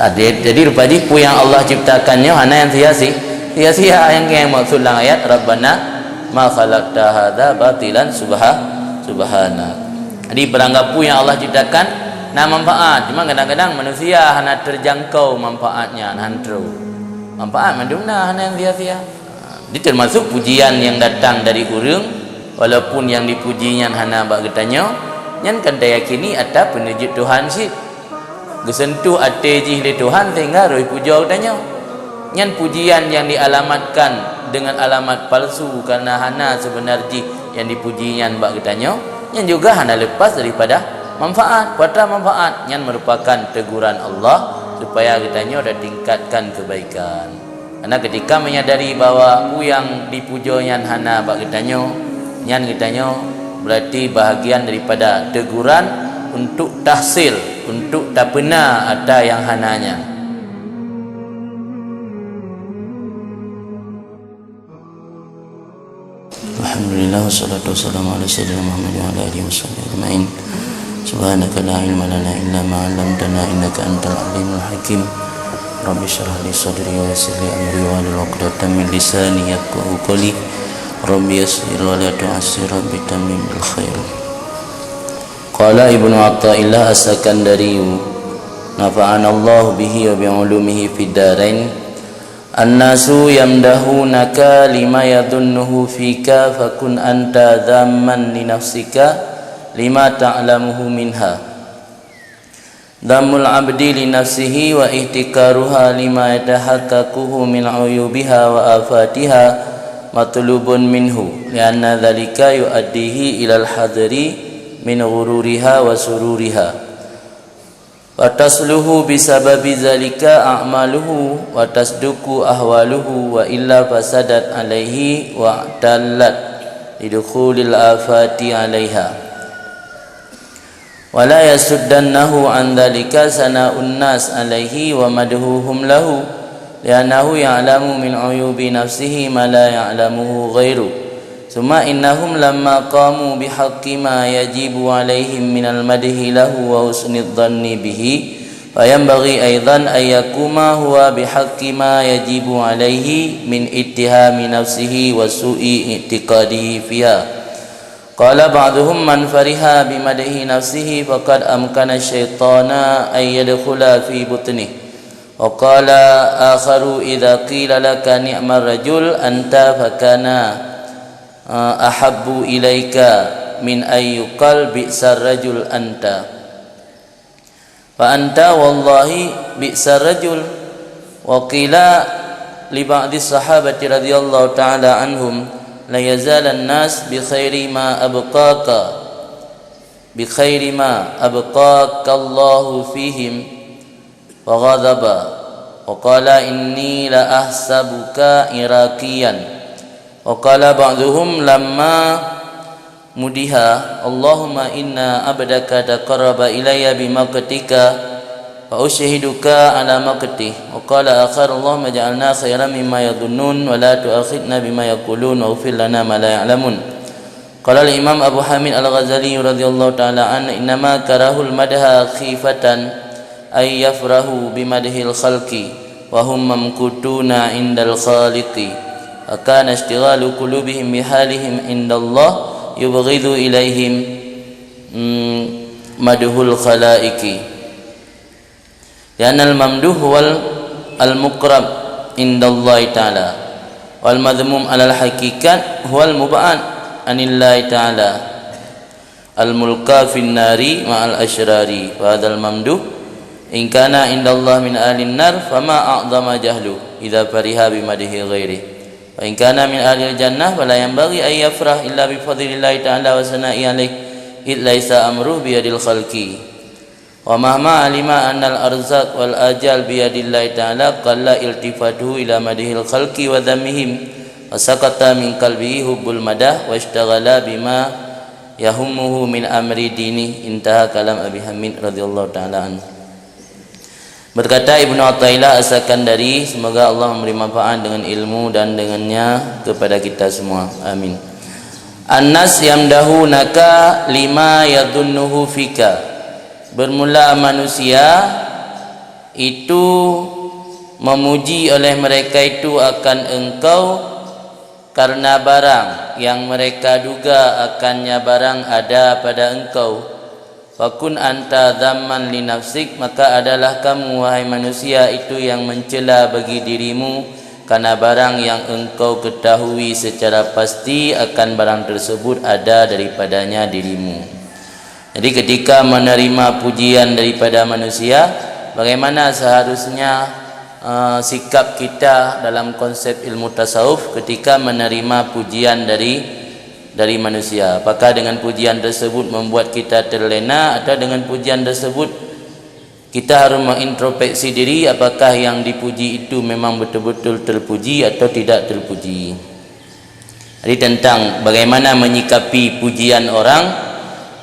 Jadi rupanya pu yang Allah ciptakannya hana yang sia-sia yang maksud dalam ayat Rabbana ma khalaqta hadza batilan subhanak. Jadi beranggap pu yang Allah ciptakan nah manfaat, cuma kadang-kadang manusia hana terjangkau manfaatnya hantru. Manfaat mandumna hana yang sia-sia. Ini termasuk pujian yang datang dari urang walaupun yang dipujinya hana bak getanyo nyan kan yakini ada penujud Tuhan sih. Gesentuh ate jih le Tuhan sehingga roh puja getanyo. Nyan pujian yang dialamatkan dengan alamat palsu karena hana sebenarnya yang dipujinya bak getanyo nyan juga hana lepas daripada manfaat. Pada manfaat nyan merupakan teguran Allah supaya getanyo ada tingkatkan kebaikan. Karena ketika menyadari bahawa yang dipuja nyan hana bak getanyo nyan getanyo berarti bahagian daripada teguran untuk tahsil, untuk tak pernah ada yang hananya. Alhamdulillah wassalatu wassalamu ala sayyidina Muhammad wa ala alihi wasallam. Subhanaka la ilma lana illa ma 'allamtana innaka antal alimul hakim. Rabbi shrah li sadri wa yassir li amri wa hlul 'uqdatam min lisani yafqahu qawli. Rabbi yassir wa la tu'assir bi tamimil khair. Qala Ibnu Athaillah As-Sakandari nafa'ana Allah bihi wa bi ulumihi fid darain. An-nasu yamdahunaka lima yadhunnuhu fika fakun anta dhamman li nafsika lima ta'lamuhu minha. Dhammul 'abdi li nafsihi wa ihtikaruha lima yatahaqqaquhu min 'uyubiha wa afatiha matlubun minhu lianna dhalika yu'addihi ilal hadri min ghururiha wa sururiha wa tasluhu bisababi zalika a'maluhu wa tasduku ahwaluhu wa illa fasadat alaihi wa tallat lidukhulil afati alaiha wa la yasuddannahu an dhalika sana'un nas alaihi wa madhuhum lahu li'annahu ya'lamu min uyubi nafsihi ma la ya'lamuhu ghairu. Summa innahum lamma qamu bihaqqi ma yajibu alaihim minal madhi lahu wa husnidh dhanni bihi fa yanbaghi aidan ay yakuma huwa bihaqqi ma yajibu alaihi min ittihami nafsihi wa su'i i'tiqadihi fiha. Qala ba'duhum man fariha bimadhi nafsihi faqad amkana syaitana ay yadkhula fi butnihi. Wa qala akharu idza qila laka ni'mar rajul anta fakana ahabbu ilaika min ayyukal bi'sar rajul anta fa anta wallahi bi'sar rajul. Wa qila li ba'di sahabati radhiyallahu ta'ala anhum la yazalan nas bi khairi ma abqaka Allahu fihim wa ghadaba. Wa qala inni la ahsabuka iraqiyan. Wa qala ba'dhum lamma mudiha Allahumma inna abdaka taqarraba ilayya bimaqtika fa ushiduka ala maqtih. Wa qala akhar Allahumma ja'alna khairan mimma yadhunnun wa la tu'akhidna bima yaqulun wa ighfir lana ma la ya'lamun. Qala al-Imam Abu Hamid Al-Ghazali radhiyallahu ta'ala an innama karahul madha khifatan ay yafrahu bimadhil khalqi wa hum mamkutuna indal khaliqi. Akana ishtighalu qulubihim bihalihim indallah yubghidhu ilaihim madhul khalaiqi. Lianna al-mamduh wal al-muqrab indallahi ta'ala wal madhmum 'ala al-haqiqat huwal mub'ad anillahi ta'ala al-mulka fin nari ma'al asyrari. Wa hadzal mamduh in kana indallah min ahlin nar fama a'dhama jahlu idza fariha bimadhi ghairihi. Wa in kana min ahli jannah fala yanbaghi ay yafrah illa bi fadlillahi ta'ala wa sana'i alayhi id laisa amruhu bi yadil khalqi. Wa mahma alima anna al-arzaq wal ajal bi yadillahi ta'ala qalla iltifatuhu ila madhil khalqi wa dhammihim wa sakata min qalbihi hubbul madah wa ishtaghala bima yahummuhu min amri dini. Intaha kalam Abi Hamid radhiyallahu ta'ala anhu. Berkata Ibnu Athaillah As-Sakandari, semoga Allah memberi manfaat dengan ilmu dan dengannya kepada kita semua. Amin. An-nas yamdahunaka lima yadhunnuhu fika. Bermula manusia itu memuji oleh mereka itu akan engkau karena barang yang mereka duga akannya barang ada pada engkau. Fakun anta dhamman li nafsik, maka adalah kamu wahai manusia itu yang mencela bagi dirimu karena barang yang engkau ketahui secara pasti akan barang tersebut ada daripadanya dirimu. Jadi ketika menerima pujian daripada manusia, bagaimana seharusnya sikap kita dalam konsep ilmu tasawuf ketika menerima pujian dari manusia? Apakah dengan pujian tersebut membuat kita terlena, atau dengan pujian tersebut kita harus mengintrospeksi diri apakah yang dipuji itu memang betul-betul terpuji atau tidak terpuji? Jadi tentang bagaimana menyikapi pujian orang,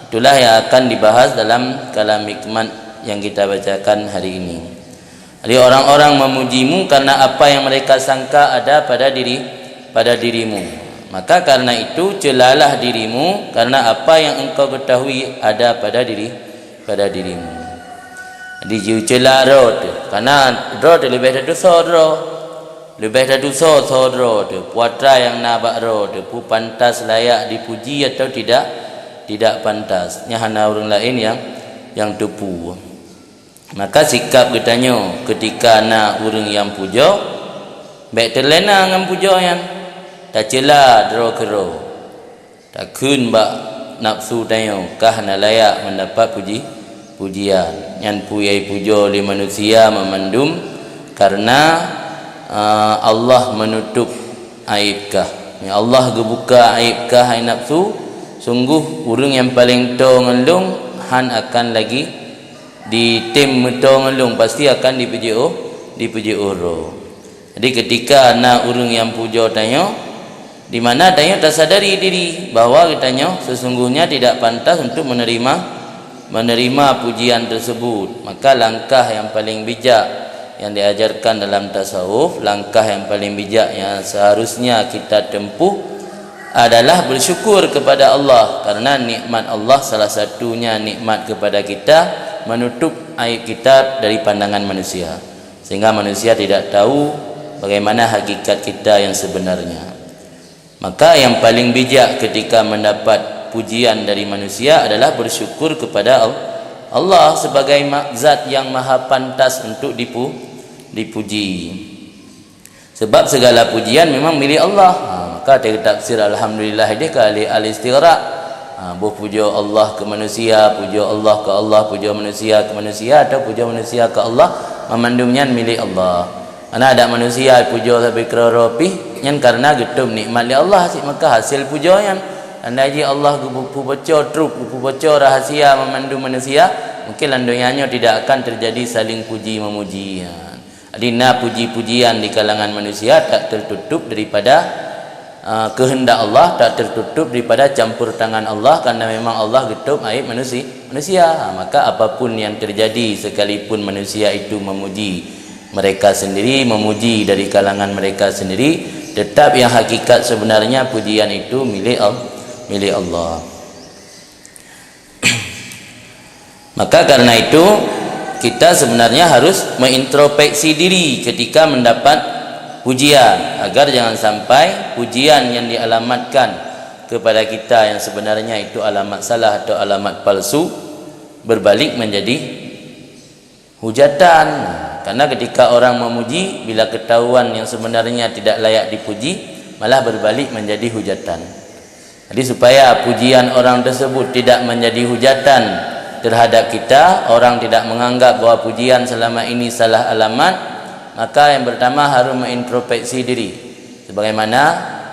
itulah yang akan dibahas dalam kalam hikmat yang kita bacakan hari ini. Jadi orang-orang memujimu karena apa yang mereka sangka ada pada dirimu. Maka karena itu celalah dirimu karena apa yang engkau ketahui ada pada dirimu. Jadi cela roh tu, karena roh tu lebih dari dosa roh, lebih dari dosa roh tu. Puatra yang nabak roh tu, pu pantas layak dipuji atau tidak pantas. Nya hana orang lain yang tupu. Maka sikap katanya ketika nak orang yang puja, baik terlena dengan puja yang tak cela dro kero, tak kun bak nafsu tanya kah nak layak mendapat pujian. Yang puyai puja oleh manusia memandum karena Allah menutup aibkah, Allah gebuka aibkah hai nafsu. Sungguh orang yang paling tahu ngelung han akan lagi di tim metong ngelung pasti akan dipuji orang. Jadi ketika nak orang yang puja tanya, di mana tanya tak sadari diri bahawa katanya sesungguhnya tidak pantas untuk menerima pujian tersebut. Maka langkah yang paling bijak yang diajarkan dalam tasawuf, langkah yang paling bijak yang seharusnya kita tempuh adalah bersyukur kepada Allah, karena nikmat Allah salah satunya nikmat kepada kita menutup aib kita dari pandangan manusia, sehingga manusia tidak tahu bagaimana hakikat kita yang sebenarnya. Maka yang paling bijak ketika mendapat pujian dari manusia adalah bersyukur kepada Allah sebagai zat yang maha pantas untuk dipuji. Sebab segala pujian memang milik Allah. Maka dari tafsir alhamdulillah dia kali al-istighraq, buh puja Allah ke manusia, puja Allah ke Allah, puja manusia ke manusia, atau puja manusia ke Allah, memandumnya milik Allah. Karena ada manusia puja sampai keroropi yang karena getum nikmat li Allah sih, maka hasil puja yang anda ji Allah pu baca trup, pu baca rahasia memandum manusia, mungkin landonyannya tidak akan terjadi saling puji memuji. Adina puji-pujian di kalangan manusia tak tertutup daripada kehendak Allah, tak tertutup daripada campur tangan Allah, karena memang Allah getup aib manusia. Maka apapun yang terjadi, sekalipun manusia itu memuji mereka sendiri, memuji dari kalangan mereka sendiri, tetap yang hakikat sebenarnya pujian itu milik Allah. Maka karena itu kita sebenarnya harus mengintrospeksi diri ketika mendapat pujian, agar jangan sampai pujian yang dialamatkan kepada kita yang sebenarnya itu alamat salah atau alamat palsu berbalik menjadi hujatan. Karena ketika orang memuji, bila ketahuan yang sebenarnya tidak layak dipuji, malah berbalik menjadi hujatan. Jadi supaya pujian orang tersebut tidak menjadi hujatan terhadap kita, orang tidak menganggap bahawa pujian selama ini salah alamat, maka yang pertama harus mengintrospeksi diri. Sebagaimana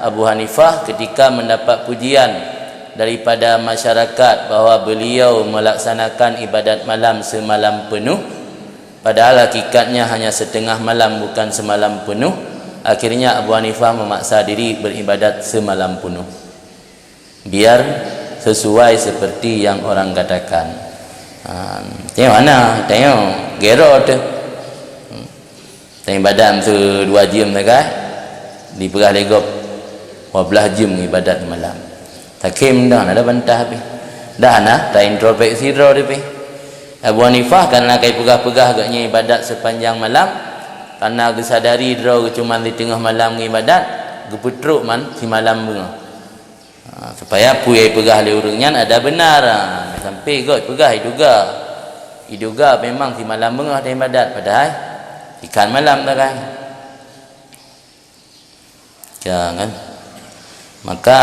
Abu Hanifah ketika mendapat pujian daripada masyarakat bahawa beliau melaksanakan ibadat malam semalam penuh, padahal hakikatnya hanya setengah malam bukan semalam penuh, akhirnya Abu Hanifah memaksa diri beribadat semalam penuh biar sesuai seperti yang orang katakan. Tengok mana, tengok gero tu, tengok badan tu 2 jam tak kan, di perah legop 12 jam ibadat malam. Takim dah ada bantah habis, dah nak tak introspeksi roh dia. Abu Hanifah kerana kai pegah-pegah agaknya ibadat sepanjang malam, karena kesadari draw cuma di tengah malam ibadat, geputruk man si malam bunga. Supaya puyai pegah le urangnya ada benar. Sampai god pegah iduga memang si malam bunga ada ibadat, padahal ikan malam dah kan. Jangan. Maka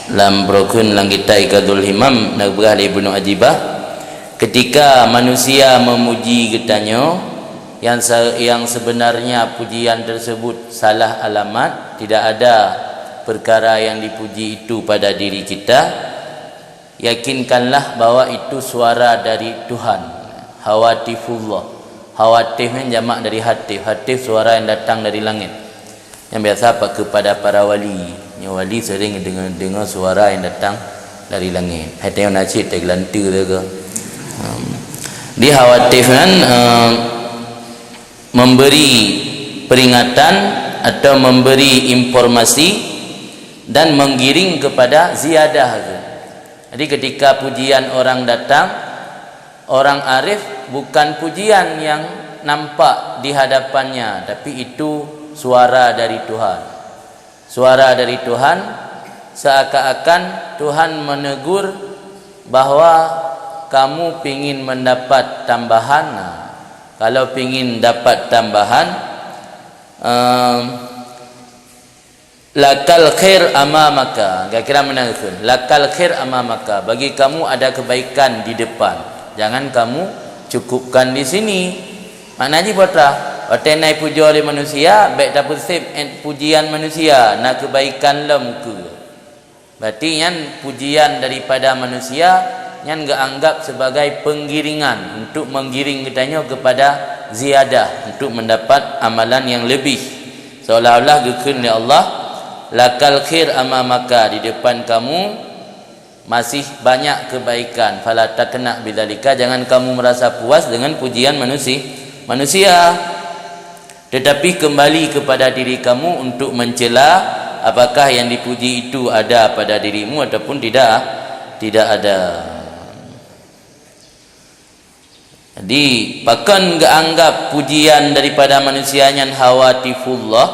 lam brokun lang kita ikadul himam nagbah Ibnu Ajibah, ketika manusia memuji getanyo yang sebenarnya pujian tersebut salah alamat, tidak ada perkara yang dipuji itu pada diri kita, yakinkanlah bahwa itu suara dari Tuhan. Hawatifullah, hawatif ni jamak dari hatif, hatif suara yang datang dari langit, yang biasa kepada para wali. Yang wali sering dengar suara yang datang dari langit. Hai tengok nasib tak gelantu tu ke. Di hawatif kan memberi peringatan atau memberi informasi dan menggiring kepada ziyadah tu. Jadi ketika pujian orang datang, orang arif bukan pujian yang nampak di hadapannya, tapi itu suara dari Tuhan. Suara dari Tuhan, seakan-akan Tuhan menegur bahawa kamu pingin mendapat tambahan. Kalau pingin dapat tambahan, lakal khair amamaka, kira-kira menangkun, lakal khair amamaka, bagi kamu ada kebaikan di depan, jangan kamu cukupkan di sini. Maknanya apa? Waktu naik puji oleh manusia, baik dapat sip pujian manusia, nak kebaikan lah muka. Berarti yang pujian daripada manusia yang enggak anggap sebagai penggiringan untuk menggiring kitanya kepada ziyadah, untuk mendapat amalan yang lebih. Seolah-olah gekun oleh Allah, lakal khair amamaka, di depan kamu masih banyak kebaikan. Fala takna bidzalika, jangan kamu merasa puas dengan pujian manusia. Tetapi kembali kepada diri kamu untuk mencela apakah yang dipuji itu ada pada dirimu ataupun tidak ada. Jadi bahkan enggak anggap pujian daripada manusia yang hawatifullah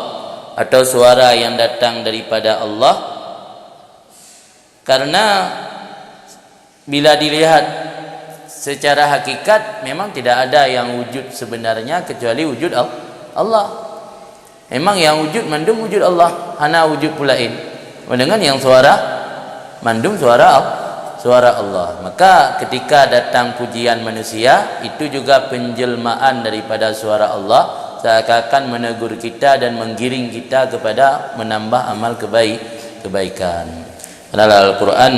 atau suara yang datang daripada Allah, karena bila dilihat secara hakikat memang tidak ada yang wujud sebenarnya kecuali wujud Allah. Memang yang wujud mandum wujud Allah, hana wujud pulain. Dengan yang suara mandum suara Allah. Maka ketika datang pujian manusia, itu juga penjelmaan daripada suara Allah, seakan-akan menegur kita dan menggiring kita kepada menambah amal kebaikan. Dalam Al-Quran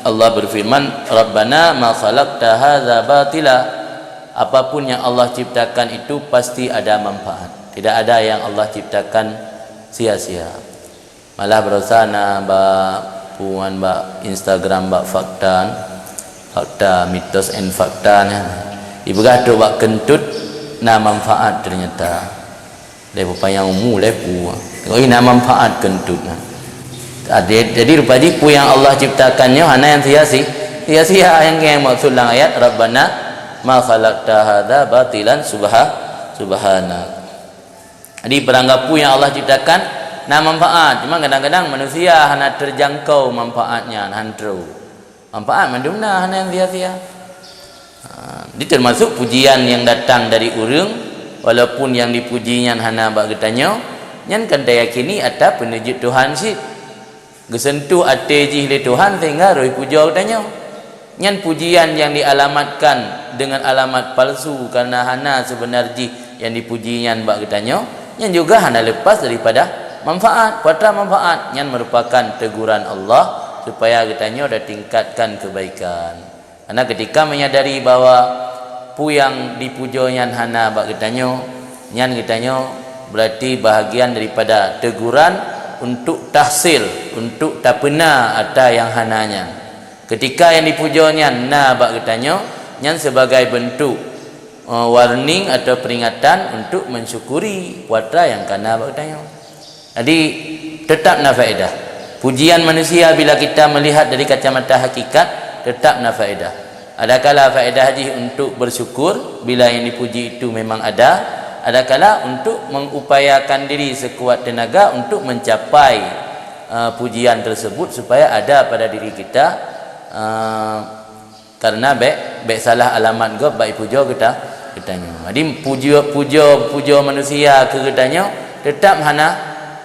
Allah berfirman, Rabbana ma khalaqta hadza batila, apapun yang Allah ciptakan itu pasti ada manfaat. Tidak ada yang Allah ciptakan sia-sia. Malah berusaha puan Instagram fakta mitos and fakta ibu gaduh kentut na manfaat ternyata. Dia yang umum lepu. Ini na manfaat kentut. Jadi rupanya pu yang Allah ciptakannya hana yang sia-sia yang maksud lang ayat Rabbana ma khalaqta hadza batilan subhanak. Jadi peranggapu yang Allah ciptakan nah manfaat, cuma kadang-kadang manusia hana terjangkau manfaatnya, hantru manfaat mandumna hana yang sia-sia. Ini termasuk pujian yang datang dari urang, walaupun yang dipujinya hana bak getanyo nyan kan yakini ada penujud Tuhan sih gesentuh ate jih le Tuhan sehingga roi puja getanyo. Nyan pujian yang dialamatkan dengan alamat palsu karena hana sebenarnya yang dipujinya bak getanyo, nyan juga hana lepas daripada manfaat, kuatra manfaat yang merupakan teguran Allah supaya kitanya dah tingkatkan kebaikan. Karena ketika menyadari bahawa pu yang dipujonya hana bak kitanya, nyan kitanya berarti bahagian daripada teguran untuk tahsil, untuk tak pernah ada yang hananya. Ketika yang dipujonya na bak kitanya, nyan sebagai bentuk warning atau peringatan untuk mensyukuri kuatra yang kana bak kitanya. Jadi tetap na faedah. Pujian manusia bila kita melihat dari kacamata hakikat tetap na faedah. Adakala faedah haji untuk bersyukur bila yang dipuji itu memang ada, adakala untuk mengupayakan diri sekuat tenaga untuk mencapai pujian tersebut supaya ada pada diri kita, karena baik salah alamat go baik puja katanya. Jadi puja manusia ke katanya tetap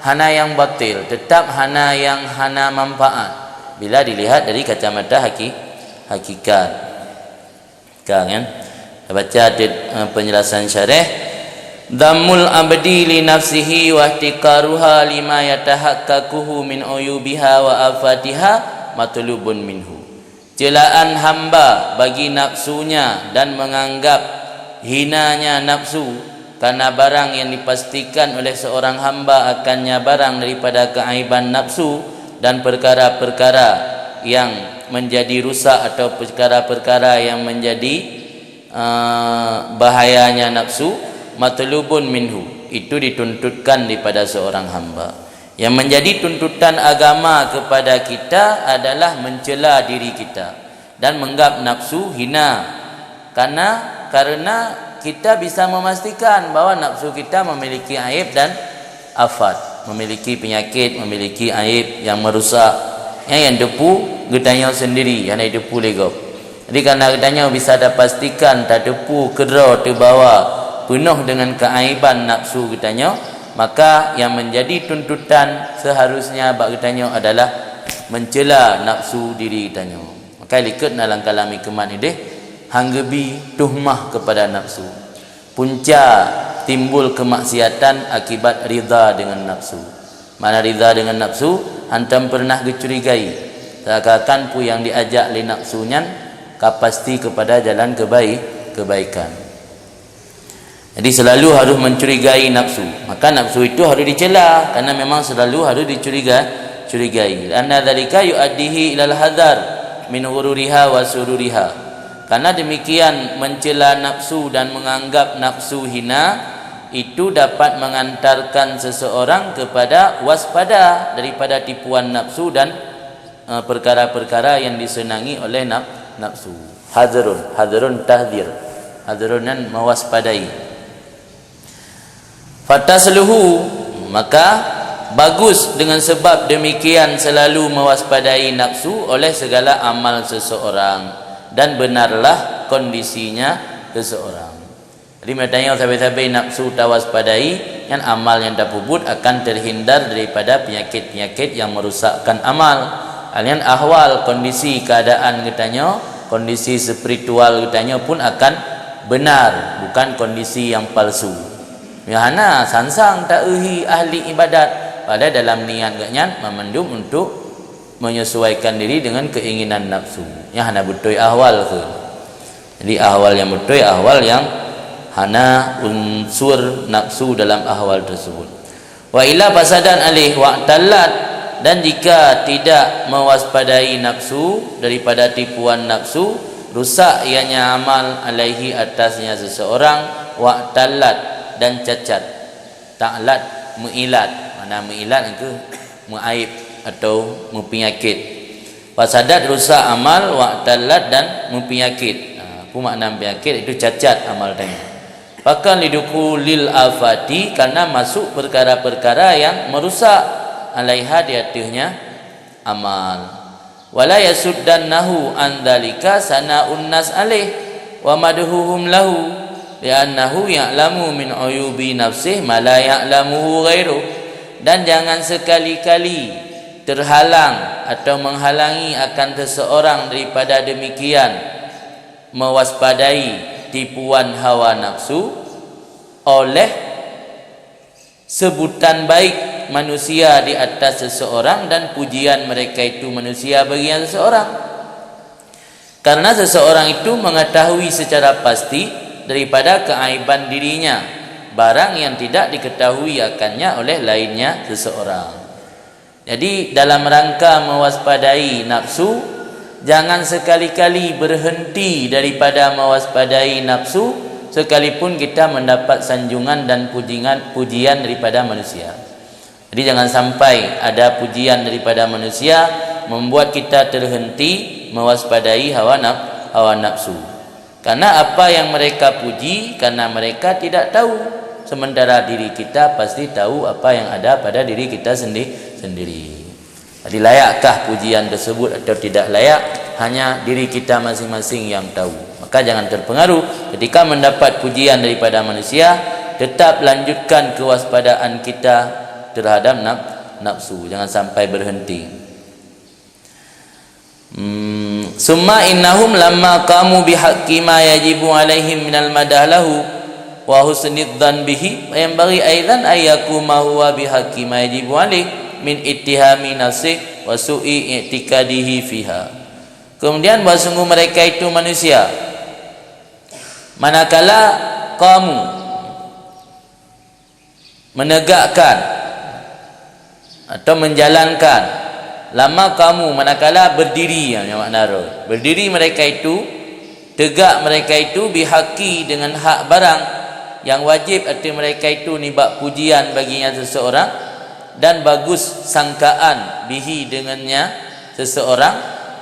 hana yang batil, tetap hana yang hana manfaat bila dilihat dari kacamata hakikat. Kan baca penjelasan syarah, dhammul abdi li nafsihi wa ihtikaruha lima yatahaqqaquhu min uyubiha wa afatiha matlubun minhu. Celaan hamba bagi nafsunya dan menganggap hinanya nafsu karena barang yang dipastikan oleh seorang hamba akannya barang daripada keaiban nafsu dan perkara-perkara yang menjadi rusak atau perkara-perkara yang menjadi bahayanya nafsu, matlubun minhu, itu dituntutkan daripada seorang hamba. Yang menjadi tuntutan agama kepada kita adalah mencela diri kita dan menganggap nafsu hina, karena kita bisa memastikan bahawa nafsu kita memiliki aib dan afat, memiliki penyakit, memiliki aib yang merusak. Yang depu getanya sendiri, yang depu lego. Jadi karena getanya bisa dipastikan tak depu kedra terbawa penuh dengan keaiban nafsu getanya, maka yang menjadi tuntutan seharusnya bak getanya adalah mencela nafsu diri getanya. Maka likut dalam kalam hikmat ni deh, hanggebi tuhmah kepada nafsu. Punca timbul kemaksiatan akibat ridha dengan nafsu. Mana ridha dengan nafsu, antam pernah kecurigai seakan pu yang diajak li nafsunya kapasti kepada jalan kebaikan. Jadi selalu harus mencurigai nafsu. Maka nafsu itu harus dicela karena memang selalu harus dicurigai. Anna dzalika yuaddihi ilal hadar min ghururiha wa sururiha. Karena demikian mencela nafsu dan menganggap nafsu hina itu dapat mengantarkan seseorang kepada waspada daripada tipuan nafsu dan perkara-perkara yang disenangi oleh nafsu. Hadrun tahdzir. Hadrunan mewaspadai. Fatasluhu, maka bagus dengan sebab demikian selalu mewaspadai nafsu oleh segala amal seseorang dan benarlah kondisinya seseorang. Jadi matanya sampai-sampai nafsu tawaspadai, yang amal yang terpubut akan terhindar daripada penyakit-penyakit yang merusakkan amal. Alian ahwal, kondisi keadaan katanya, kondisi spiritual katanya pun akan benar, bukan kondisi yang palsu. Yahana sansang ta'uhi ahli ibadat, pada dalam niat katanya memendung untuk menyesuaikan diri dengan keinginan nafsu. Yahana betul ahwal ke. Jadi ahwal yang betul, ahwal yang hana unsur nafsu dalam ahwal tersebut. Wa ila fasadan alih wa talat, dan jika tidak mewaspadai nafsu daripada tipuan nafsu, rusak ianya amal alaihi atasnya seseorang, wa talat, dan cacat. Ta'lat mu'ilat, mana mu'ilat itu mu'aib atau mupenyakit. Fasadat rusak amal, wa talat dan mupenyakit. Apa makna penyakit? Itu cacat amal tadi. Bahkan lidukulil afati, karena masuk perkara-perkara yang merusak alaiha di atasnya amal. Wala yasuddannahu an dzalika sana'un nas alaih wa madhuhum lahu li'annahu ya'lamu min uyubi nafsihi ma la ya'lamuhu ghairu. Dan jangan sekali-kali terhalang atau menghalangi akan seseorang daripada demikian mewaspadai tipuan hawa nafsu oleh sebutan baik manusia di atas seseorang dan pujian mereka itu manusia bagi yang seseorang. Karena seseorang itu mengetahui secara pasti daripada keaiban dirinya barang yang tidak diketahui akannya oleh lainnya seseorang. Jadi dalam rangka mewaspadai nafsu, jangan sekali-kali berhenti daripada mewaspadai nafsu sekalipun kita mendapat sanjungan dan pujian daripada manusia. Jadi jangan sampai ada pujian daripada manusia membuat kita terhenti mewaspadai hawa nafsu. Karena apa yang mereka puji, karena mereka tidak tahu, sementara diri kita pasti tahu apa yang ada pada diri kita sendiri. Jadi layakkah pujian tersebut atau tidak layak, hanya diri kita masing-masing yang tahu. Maka jangan terpengaruh ketika mendapat pujian daripada manusia, tetap lanjutkan kewaspadaan kita terhadap nafsu, jangan sampai berhenti. Summa innahum lamma qamu bihaqqi ma yajibu alaihim minal madahlahu wa husnid dhan bihi wa yanbaghi aidan ay yakuma huwa bihaqqi ma yajibu alaih min ittihami nafsi wa su'i i'tikadihi fiha. Kemudian bahawa sungguh mereka itu manusia, manakala kamu menegakkan atau menjalankan, lama kamu manakala berdiri, yang makna berdiri mereka itu, tegak mereka itu bihaqi dengan hak barang yang wajib arti mereka itu nibak pujian baginya seseorang, dan bagus sangkaan bihi dengannya seseorang,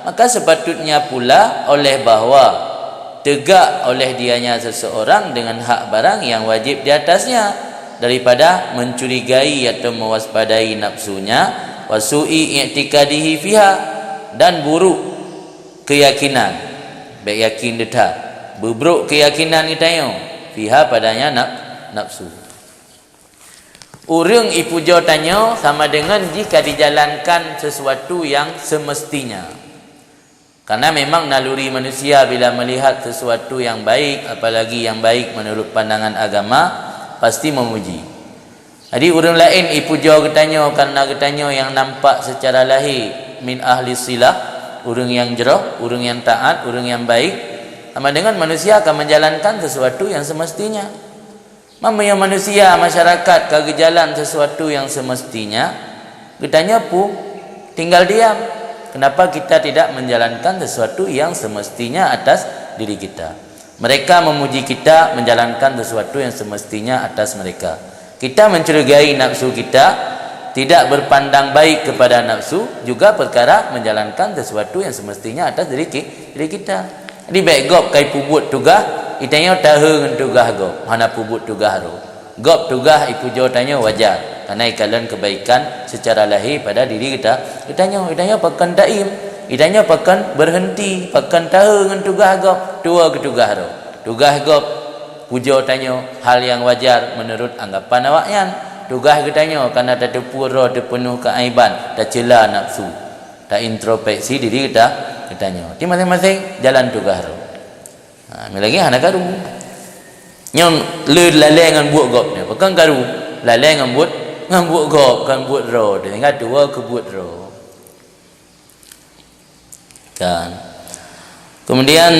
maka sepatutnya pula oleh bahwa tegak oleh dianya seseorang dengan hak barang yang wajib di atasnya, daripada mencurigai atau mewaspadai nafsunya, wasu'i i'tikadihi fiha, dan buruk keyakinan, baik yakin detak, buruk keyakinan kita fiha padanya nafsu. Urang ipujo tanya sama dengan jika dijalankan sesuatu yang semestinya. Karena memang naluri manusia bila melihat sesuatu yang baik, apalagi yang baik menurut pandangan agama, pasti memuji. Jadi orang lain ipujo ketanya karena ketanya yang nampak secara lahir min ahli silah, orang yang jerah, orang yang taat, orang yang baik. Sama dengan manusia akan menjalankan sesuatu yang semestinya. Mamanya manusia, masyarakat kagak jalan sesuatu yang semestinya, ketanya pun tinggal diam. Kenapa kita tidak menjalankan sesuatu yang semestinya atas diri kita? Mereka memuji kita menjalankan sesuatu yang semestinya atas mereka. Kita mencurigai nafsu kita, tidak berpandang baik kepada nafsu, juga perkara menjalankan sesuatu yang semestinya atas diri kita. Jadi baik gop kai pubut tugah, itanya tahu dengan tugah gop. Mana pubut tugah ro. Gop tugah ipujo tanya wajar, karena ikalan kebaikan secara lahir pada diri kita. Itanya pakan daim, itanya pakan berhenti, pakan tahu dengan tugah gop, tua ke tugah ro. Tugah gop pujo tanya hal yang wajar menurut anggapan awaknya. Tugah ketanya karena tak terpura, terpenuh keaiban, tak cela nafsu, tak introspeksi diri kita ketanya. Di masing-masing jalan tugah ro. Lagi anak karu. Nyong le lalai ngan buat gop ni. Bukan karu. Lalai ngan buat gop, kan buat ro. Dia ingat dua ke buat ro. Kan. Kemudian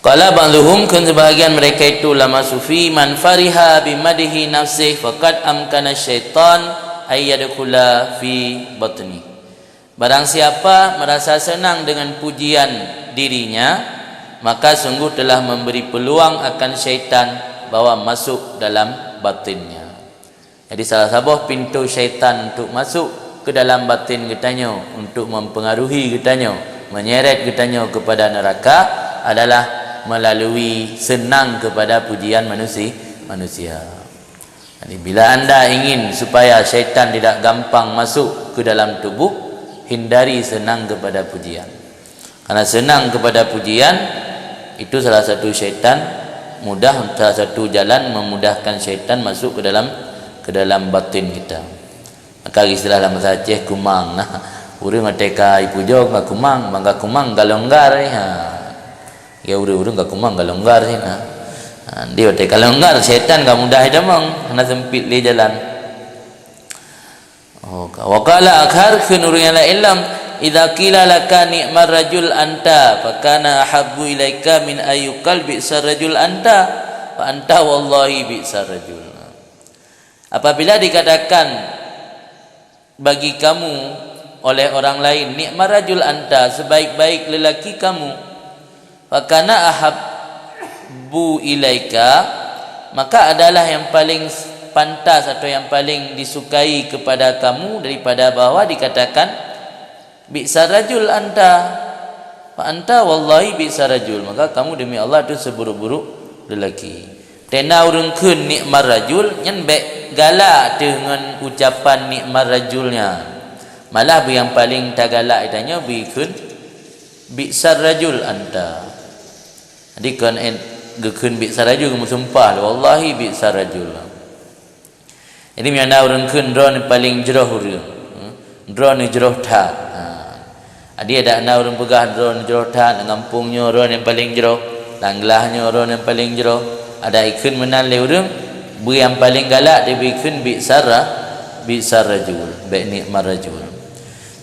qala ba'dhum, kan sebahagian mereka itu lama sufi man fariha bimadhi nafsih faqad amkana syaitan ay yadkhula fi batni. Barang siapa merasa senang dengan pujian dirinya, maka sungguh telah memberi peluang akan syaitan bahawa masuk dalam batinnya. Jadi salah satu pintu syaitan untuk masuk ke dalam batin kitanya, untuk mempengaruhi kitanya, menyeret kitanya kepada neraka adalah melalui senang kepada pujian manusia. Jadi bila anda ingin supaya syaitan tidak gampang masuk ke dalam tubuh, hindari senang kepada pujian. Karena senang kepada pujian itu salah satu syaitan mudah, salah satu jalan memudahkan syaitan masuk ke dalam batin kita. Maka istilah dalam bahasa Aceh kumang. Nah, urang ateka ipujo ka kumang, bangga kumang galonggar ya. Ya urang ka kumang galonggar sih nah. Dia ateka galonggar syaitan ka mudah damang, karena sempit le jalan. Oh, wa qala akhar khunurun la illam idza qila laka ni'mar rajul anta fa kana ahabbu ilaika min ayyukal bi'sar rajul anta fa anta wallahi bi'sar rajul. Apabila dikatakan bagi kamu oleh orang lain, ni'mar rajul anta, sebaik-baik lelaki kamu, fakana ahabbu ilaika, maka adalah yang paling pantas atau yang paling disukai kepada kamu daripada bahwa dikatakan bi'sa rajul anta, fa anta wallahi bi'sa rajul, maka kamu demi Allah tu seburuk-buruk lelaki. Tena urang keun nikmat rajul nyen baik galak dengan ucapan nikmat rajulnya, malah yang paling tak galak itanya bikeun bi'sa rajul anta. Jadi kan gekeun bi'sa rajul kamu sumpah wallahi bi'sa rajul. Jadi mana urang keun drone paling jeroh urang, drone jeroh tak. Dia ada na urang pegah drone jeroh tak, ngampungnya drone yang paling jeroh, langlahnya drone yang paling jeroh. Ada ikun menal le urang yang paling galak dia bikin bi'sa rajul, baik nikmat rajul.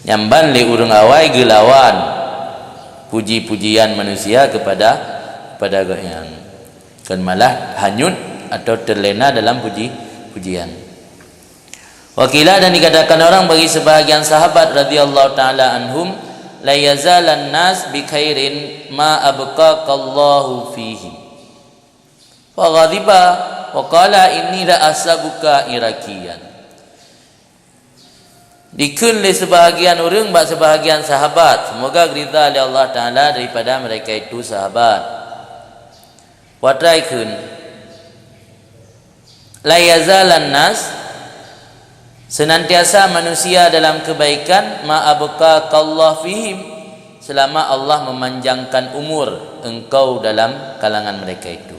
Nyamban le urang awai gelawan puji-pujian manusia kepada goyan. Kan malah hanyut atau terlena dalam pujian. Wakilah dan dikatakan orang bagi sebahagian sahabat radhiyallahu taala anhum, la yazalan nas bi khairin ma abqaqallahu fihi. Wa ghadiba wa qala inni la asabuka irakiyan. Dikun le sebahagian orang bak sebahagian sahabat, semoga ridha oleh Allah taala daripada mereka itu sahabat. Watraikun la yazalan nas, senantiasa manusia dalam kebaikan, ma abqaqallahu fihim, selama Allah memanjangkan umur engkau dalam kalangan mereka itu.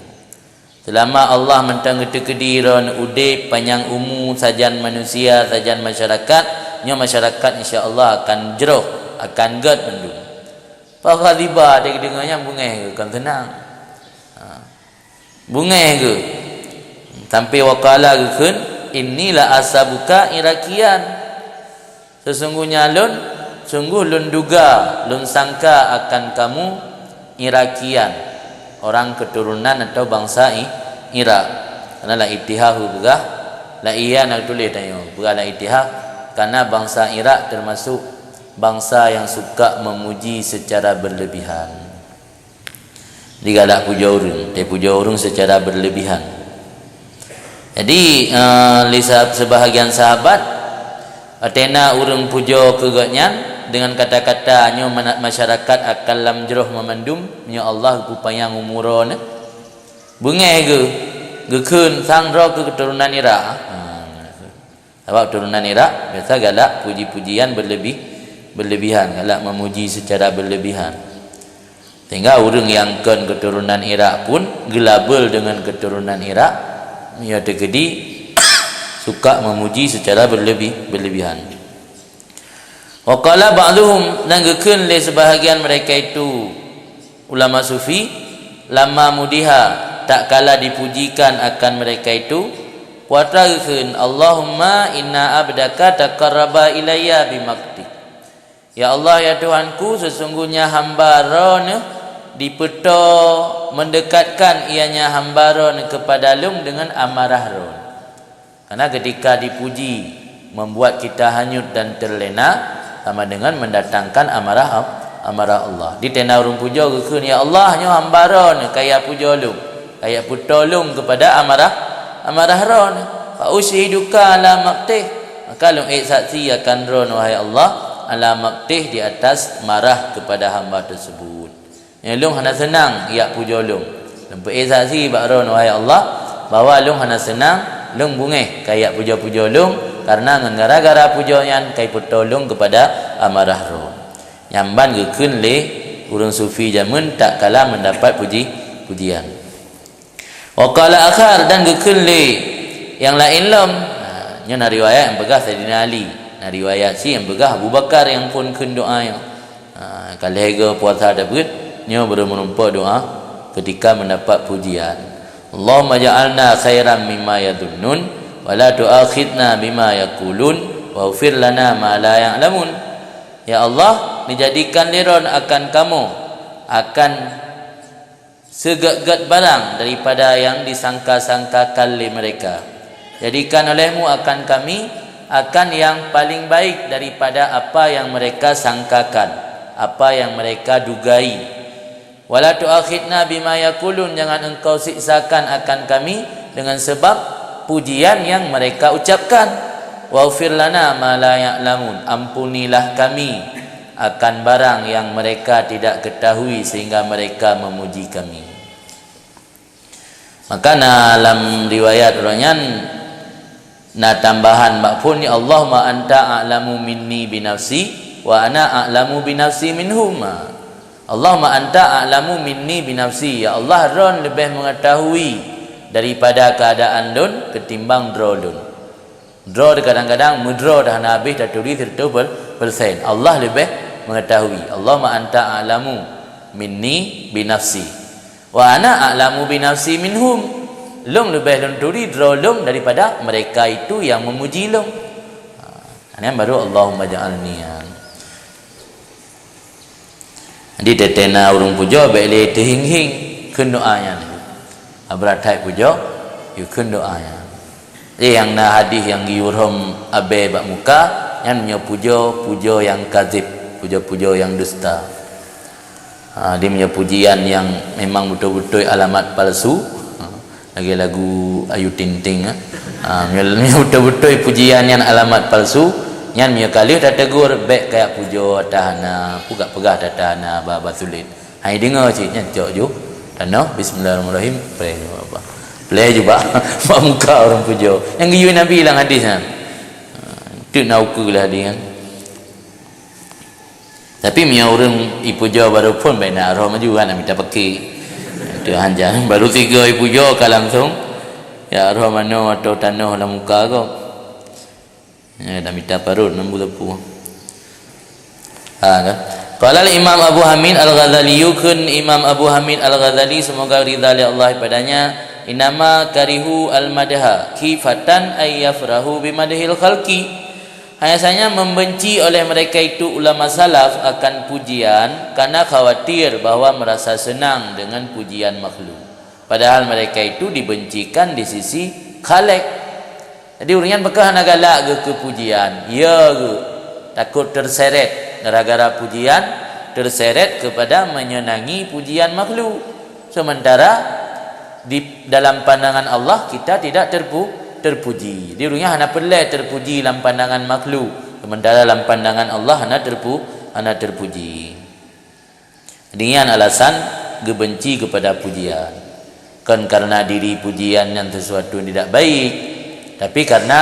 Selama Allah mentang kediriran udip panjang umur sajan manusia, sajan masyarakat, nya masyarakat insya-Allah akan jeroh, akan gad mendung. Faghadiba dia dengarnya bungeh ke kan tenang. Bungeh ke. Sampai waqala keun inilah asabuka irakian. Sesungguhnya sungguh lun duga, lun sangka akan kamu irakian, orang keturunan atau bangsa Irak. Karena la ittihahu begah la iya nak tulis tanya begah la ittihah, karena bangsa Irak termasuk bangsa yang suka memuji secara berlebihan. Digalak puja urang, dia puja urang secara berlebihan. Jadi lihat sebahagian sahabat atena urang puja kegatnya dengan kata-kata nyo masyarakat akan lam jeroh memandum nya Allah kupayang umuron bengeh gekeun sangro ke keturunan Irak. Sebab keturunan Irak biasa galak puji-pujian berlebihan, galak memuji secara berlebihan. Sehingga orang yang keturunan Irak pun gelabel dengan keturunan Irak, ia tergedi suka memuji secara berlebihan. Wa qala ba'dhum, dan gekeun le sebahagian mereka itu ulama sufi, lama mudiha tak kala dipujikan akan mereka itu, watrageun Allahumma inna abdaka taqarraba ilayya bimakti. Ya Allah ya Tuhanku, sesungguhnya hamba-Ron dipeto mendekatkan ianya hamba-Ron kepada lum dengan amarah Ron. Karena ketika dipuji membuat kita hanyut dan terlena, sama dengan mendatangkan amarah Allah. Di tena urung puja gekeun ya Allah nyo hamba-Ron kaya puja lum, kaya putolong kepada amarah Ron. Fa ushiduka ala maqtih, maka lum saksi akan Ron wahai Allah ala maqtih, di atas marah kepada hamba tersebut. Ya lum hana senang ya puja lum. Lum saksi bak Ron wahai Allah bahwa lum hana senang, lum bungeh kaya puja-puja lum, karena gara-gara pujanyan kai putolong kepada amarah Ron. Nyamban gekeun le urang sufi jamun tak kala mendapat pujian. Wa qala akhar, dan gekeun le yang lain lom nya na riwayat yang begah Sayyidina Ali, na riwayat si yang begah Abu Bakar yang pun keun doa nya. Kalau hega puasa dapat nya bermenumpa doa ketika mendapat pujian. Allahumma ja'alna khairan mimma yadunnun wa la tu'akhidna bima yaqulun wa ighfir lana ma la ya'lamun. Ya Allah, dijadikan liron akan kamu akan segat-gat barang daripada yang disangka-sangkakan oleh mereka. Jadikan olehmu akan kami akan yang paling baik daripada apa yang mereka sangkakan, apa yang mereka dugai. Wala tu'akhidna bima yaqulun, jangan engkau siksakan akan kami dengan sebab pujian yang mereka ucapkan. Waghfir lana ma la ya'lamun, ampunilah kami akan barang yang mereka tidak ketahui sehingga mereka memuji kami. Maka dalam riwayat orangnya na tambahan mak pun ya Allahumma anta a'lamu minni binafsi wa ana a'lamu binafsi minhum. Allahumma anta a'lamu minni binafsi, ya Allah ron lebih mengetahui daripada keadaan dun ketimbang draw dun. Draw kadang-kadang mudraw dah habis dah tulis tertu persen. Allah lebih mengetahui. Allahumma anta a'lamu minni binafsi wa ana a'lamu binafsi minhum. Long lebih long tulis draw long daripada mereka itu yang memuji long. Ini baru Allahumma ja'alni. Jadi tetena urung puja bele tehing-hing kun doanya. Aberatai puja you kun doanya. Yang na hadis yang yurham abe bak muka yang punya puja yang kadzib, puja yang dusta. Dia punya pujian yang memang betul-betul alamat palsu. Lagi lagu Ayu Ting Ting betul-betul pujian yang alamat palsu. Yang punya kali dah tegur baik kayak puja tahana, pegah tahana baba sulit. Hai dengar ciknya cok ju. Tanah bismillahirrahmanirrahim play apa. Play juga mak muka orang puja. Yang giyu Nabi bilang hadis kan. Tu naukulah dia kan. Tapi punya orang ipuja baru pun baik nak roh maju kan minta pakai. Tu hanjang baru 3 ipuja kan langsung. Ya roh mana atau tanah dalam muka kau. Ya dah minta parut nambu tepu. Kan. Qala Imam Abu Hamid Al-Ghazali kun Imam Abu Hamid Al-Ghazali semoga ridha Allah padanya, inama karihu al-madha kifatan ay yafrahu bimadhil khalqi. Hanya membenci oleh mereka itu ulama salaf akan pujian karena khawatir bahwa merasa senang dengan pujian makhluk. Padahal mereka itu dibencikan di sisi Khalik. Jadi orangnya bekah nak galak ke pujian. Ya ke takut terseret gara-gara pujian, terseret kepada menyenangi pujian makhluk. Sementara di dalam pandangan Allah kita tidak terpuji. Dia orangnya hanya pelai terpuji dalam pandangan makhluk. Sementara dalam pandangan Allah hanya terpuji. Dengan alasan gebenci kepada pujian. Kan karena diri pujian yang sesuatu yang tidak baik. Tapi karena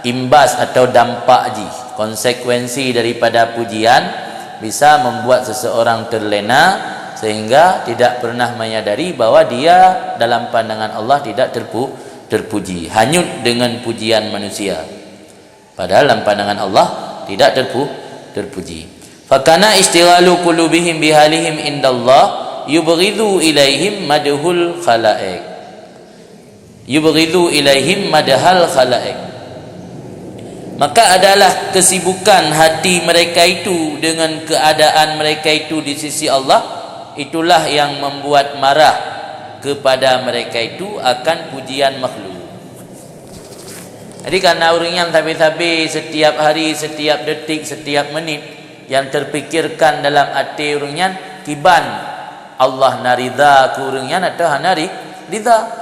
imbas atau dampak konsekuensi daripada pujian bisa membuat seseorang terlena sehingga tidak pernah menyadari bahwa dia dalam pandangan Allah tidak terpuji, hanyut dengan pujian manusia. Padahal dalam pandangan Allah tidak terpuji. Fakana istighalu qulubihim bihalihim indallah yubghidhu ilaihim madhul khalaiq. Yubghidhu ilaihim madhal khalaik. Maka adalah kesibukan hati mereka itu dengan keadaan mereka itu di sisi Allah, itulah yang membuat marah kepada mereka itu akan pujian makhluk. Jadi karena orang yang tabi-tabi setiap hari, setiap detik, setiap menit yang terfikirkan dalam hati orangnya kiban Allah narida ke orangnya atau hanari ridha.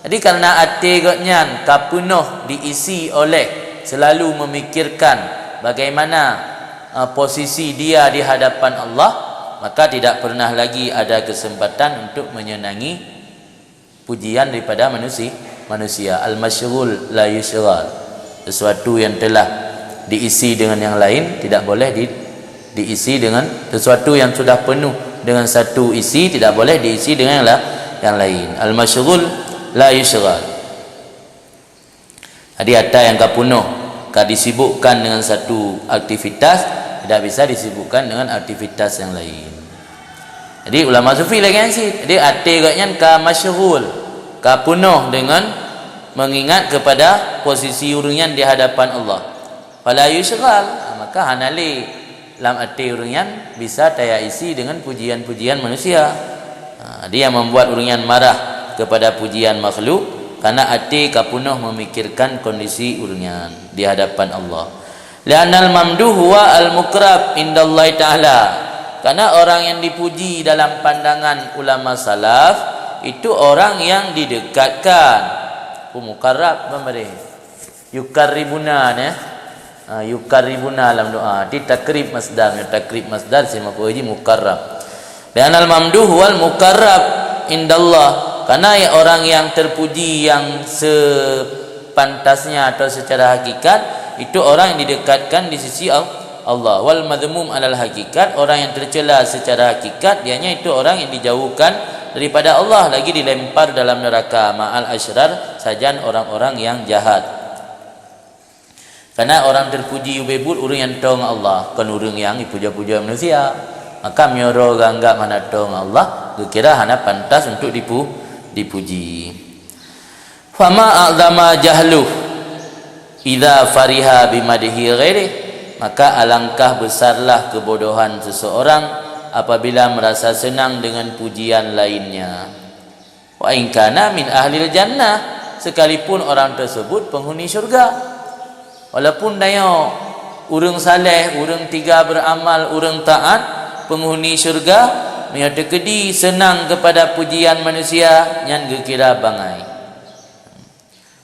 Jadi karena hati gotnya kapenuh diisi oleh selalu memikirkan bagaimana posisi dia di hadapan Allah, maka tidak pernah lagi ada kesempatan untuk menyenangi pujian daripada manusia. Al-masyghul la yusyghal. Sesuatu yang telah diisi dengan yang lain tidak boleh diisi dengan sesuatu yang sudah penuh dengan satu isi, tidak boleh diisi dengan yang lain. Al-masyghul la yusyghal. Jadi ada yang kapunuh disibukkan dengan satu aktivitas, tidak bisa disibukkan dengan aktivitas yang lain. Jadi ulama sufi lagi kan sih. Jadi hati katnya ka masyghul, kapunuh dengan mengingat kepada posisi urungan di hadapan Allah. Fala yusyghal, maka hanali dalam hati urungan bisa daya isi dengan pujian-pujian manusia. Dia membuat urungan marah kepada pujian makhluk karena hati kapunuh memikirkan kondisi urungan di hadapan Allah. Li'annal mamduh huwa al-mukrab indallahi ta'ala. Karena orang yang dipuji dalam pandangan ulama salaf itu orang yang didekatkan. Mukarrab memberi yukarribuna yukarribuna dalam doa. Di takrib masdar sima ko ji mukarrab. Dan al mamduh wal mukarrab indallah, karena orang yang terpuji yang sepantasnya atau secara hakikat itu orang yang didekatkan di sisi Allah. Wal madhmum alal hakikat, orang yang tercela secara hakikat dianya itu orang yang dijauhkan daripada Allah, lagi dilempar dalam neraka ma'al asyrar, sajan orang-orang yang jahat. Karena orang terpuji ubebut urang yang tong Allah, kan urang yang dipuja-puja manusia. Maka mioro ganggap mana tong Allah, kira hana pantas untuk dipuji. Fama a'zama jahluh idza fariha bimadhi ghairi, maka alangkah besarlah kebodohan seseorang apabila merasa senang dengan pujian lainnya. Wa in kana min ahlil jannah, sekalipun orang tersebut penghuni syurga. Walaupun daya urang saleh, urang tiga beramal, urang taat, penghuni syurga, menyata kedi senang kepada pujian manusia yang gekira bangai.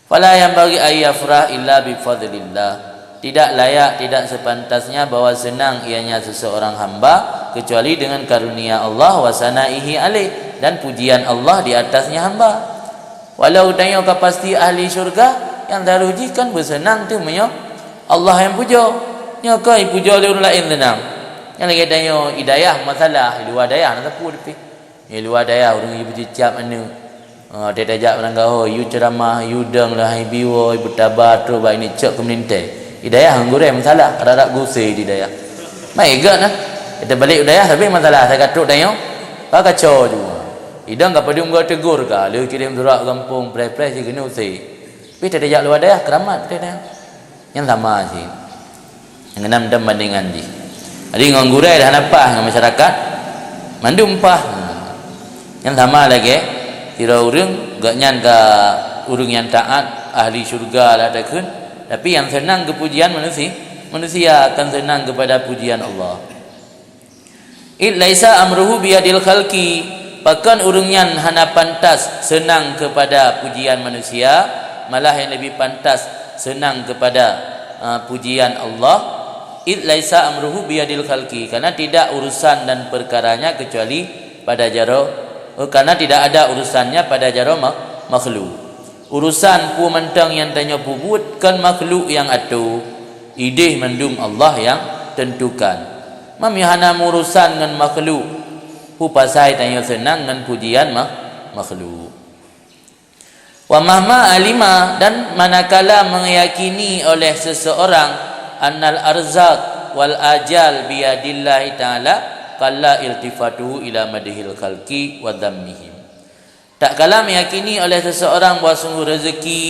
Fala yang bagi ayyafrah illa bifadlillah, tidak layak, tidak sepantasnya bahwa senang ianya seseorang hamba kecuali dengan karunia Allah wa sanaihi alaih, dan pujian Allah di atasnya hamba. Walau daya pasti ahli syurga, yang daruji kan bersenang tu menyo Allah yang puja, nya kai puja orang lain tenang. Yang lagi daya hidayah masalah luar daya nak tapu depi. Ni luar daya orang ibu cicap mana. Dia tajak orang kau, you ceramah, you dang lah biwo, ibu tabar tu baik ni cek kemeninte. Hidayah hanggure masalah, ada gusai hidayah. Mai gak nah. Kita balik hidayah tapi masalah saya katuk daya. Pak kacau juga. Idang ka padum ga tegur ka, le kirim surat kampung pre-pre je kena usai. Tapi tak ajak luar daya keramat dia. Yang sama sih. Yang enam dan bandingan je. Jadi nganggurai dah napah dengan masyarakat. Mandum pah. Yang sama lagi, kira urang gak nyan ka urang yang taat ahli syurga lah takun. Tapi yang senang kepujian manusia akan senang kepada pujian Allah. It laisa amruhu biadil khalqi, bahkan urang yang hana pantas senang kepada pujian manusia, malah yang lebih pantas senang kepada pujian Allah. Id laisa amruhu biyadil khalqi, karena tidak urusan dan perkaranya kecuali pada jaro, karena tidak ada urusannya pada jaro makhluk. Urusan pu mentang yang tanya pubut kan makhluk yang atu, idih mendum Allah yang tentukan. Mami hana urusan dengan makhluk, pu pasai tanya senang dengan pujian makhluk. Wa mahma alima, dan manakala meyakini oleh seseorang annal arzaq wal ajal biyadillahi ta'ala kalla iltifatuhu ila madhil khalqi wa dhammihim. Tak kala meyakini oleh seseorang bahawa sungguh rezeki,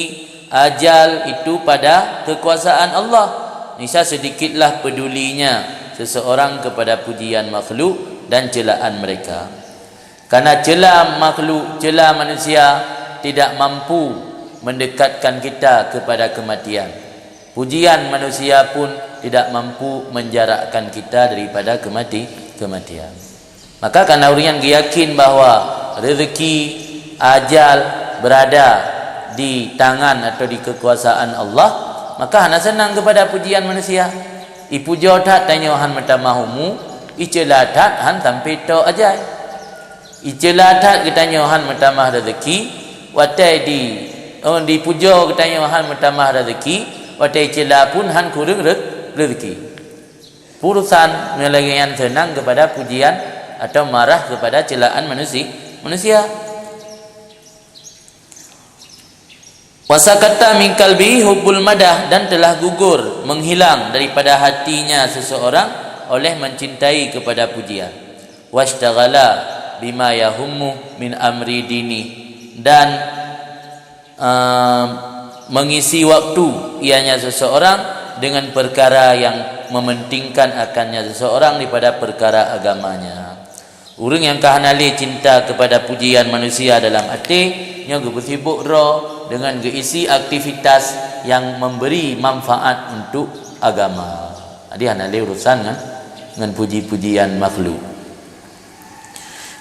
ajal itu pada kekuasaan Allah, niscaya sedikitlah pedulinya seseorang kepada pujian makhluk dan celaan mereka. Karena celah makhluk, celah manusia tidak mampu mendekatkan kita kepada kematian. Pujian manusia pun tidak mampu menjarakkan kita daripada kematian. Maka karena orang yang yakin bahawa rezeki, ajal berada di tangan atau di kekuasaan Allah, maka hana senang kepada pujian manusia. Ipuja tak tanya han matamahumu, icelah tak han sampai to ajal. Icelah tak kitanya han matamah rezeki, watai di puja katanya han menambah rezeki, watai celah pun han kurang rezeki. Urusan melagi yang senang kepada pujian atau marah kepada celaan manusia. Wasakata min qalbi hubbul madah, dan telah gugur, menghilang daripada hatinya seseorang oleh mencintai kepada pujian. Washtaghala bima yahummu min amri dini, dan mengisi waktu ianya seseorang dengan perkara yang mementingkan akannya seseorang daripada perkara agamanya. Orang yang kahanali cinta kepada pujian manusia dalam hati, nya bersibuk roh dengan geisi aktivitas yang memberi manfaat untuk agama. Jadi hanali urusan dengan puji-pujian makhluk.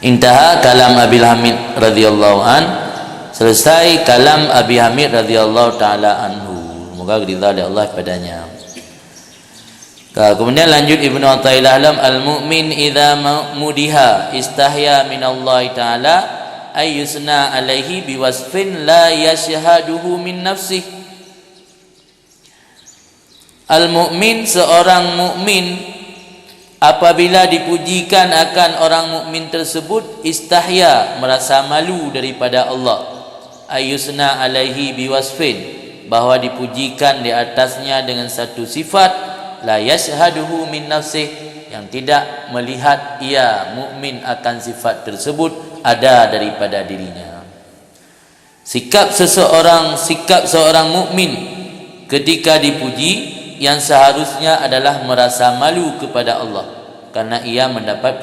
Intaha kalam Abil Hamid radhiyallahu an, selesai kalam Abi Hamid radhiyallahu taala anhu, semoga ridha oleh Allah padanya. Kemudian lanjut Ibnu Athaillah alam al-mu'min idza mudiha istahya min Allah taala ay yusna alaihi biwasfin la yashhaduhu min nafsih. Al-mu'min, seorang mukmin apabila dipujikan akan orang mukmin tersebut istahya, merasa malu daripada Allah. Ayusna alaihi biwasfin, bahwa dipujikan di atasnya dengan satu sifat la yashhaduhu min nafsih, yang tidak melihat ia mukmin akan sifat tersebut ada daripada dirinya. Sikap seorang mukmin ketika dipuji yang seharusnya adalah merasa malu kepada Allah karena ia mendapat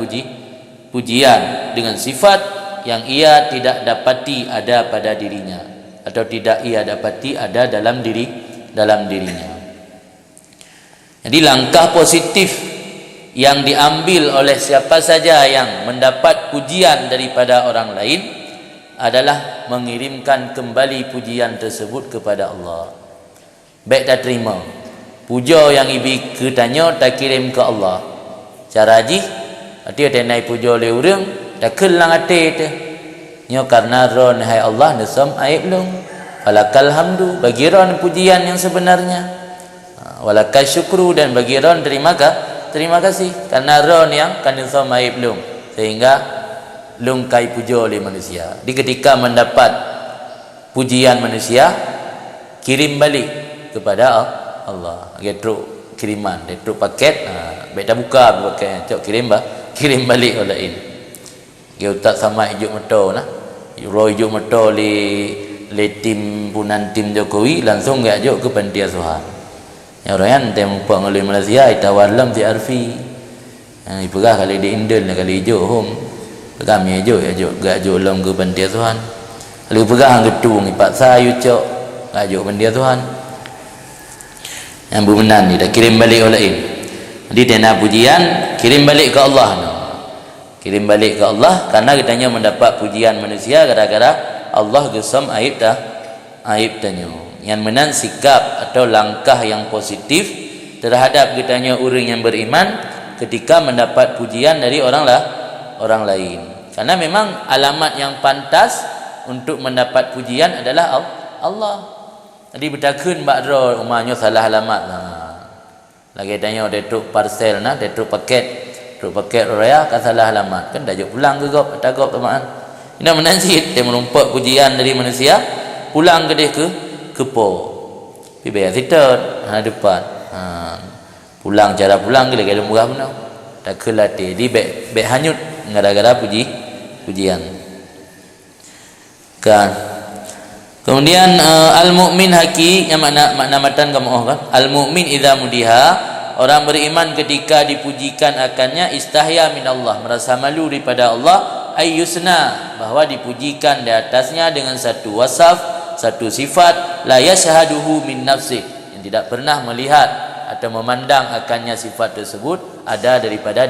pujian dengan sifat yang ia tidak dapati ada pada dirinya atau tidak ia dapati ada dalam dirinya. Jadi langkah positif yang diambil oleh siapa saja yang mendapat pujian daripada orang lain adalah mengirimkan kembali pujian tersebut kepada Allah. Baik tak terima puja yang ibi ketanya tak kirim ke Allah. Cara haji dia tak naik puja oleh orang tak kelang hati tu. Nya karena ron hai Allah nasam aib long. Falakal hamdu, bagi ron pujian yang sebenarnya. Walakal syukru, dan bagi ron terima kasih karena ron yang kan nasam aib long, sehingga lungkai puja oleh manusia. Di ketika mendapat pujian manusia, kirim balik kepada Allah. Getro kiriman, getro paket, baik dah buka paket, cok kirim balik oleh ini. Dia tak sama ijuk motor nah. Ijuk motor le tim punan tim Jokowi langsung gak juk ke panti asuhan. Yang orang tem pang oleh Malaysia itawalam ti arfi. Ipegah kali di Indon kali ijuk home. Kami ijuk gak juk lam ke panti asuhan. Kali pegah getung ipaksa yu cok gak juk panti asuhan. Yang bermenan ni dah kirim balik oleh ini. Jadi dana pujian kirim balik ke Allah. Kirim balik ke Allah karena kitanya mendapat pujian manusia gara-gara Allah gesam aib tanya. Yang menan sikap atau langkah yang positif terhadap kitanya orang yang beriman ketika mendapat pujian dari orang lain. Karena memang alamat yang pantas untuk mendapat pujian adalah Allah. Jadi bertakun bakro umahnya salah alamat lah. Lagi tanya detruk parcel nah, detruk paket raya kan salah alamat. Kan dah jauh pulang ke gop, tak gop teman. Ini menansit dia merompak pujian dari manusia, pulang ke dia ke po. Pi bayar sitat depan. Pulang cara pulang ke dia murah benar. Tak kelatih di beg hanyut gara-gara pujian. Kan. Kemudian al-mu'min haki yang makna matan kamu kan? Al-mu'min idza mudiha, orang beriman ketika dipujikan akannya istahya min Allah, merasa malu daripada Allah, ayyusna, bahwa dipujikan di atasnya dengan satu wasaf, satu sifat la yashhaduhu min nafsi, yang tidak pernah melihat atau memandang akannya sifat tersebut ada daripada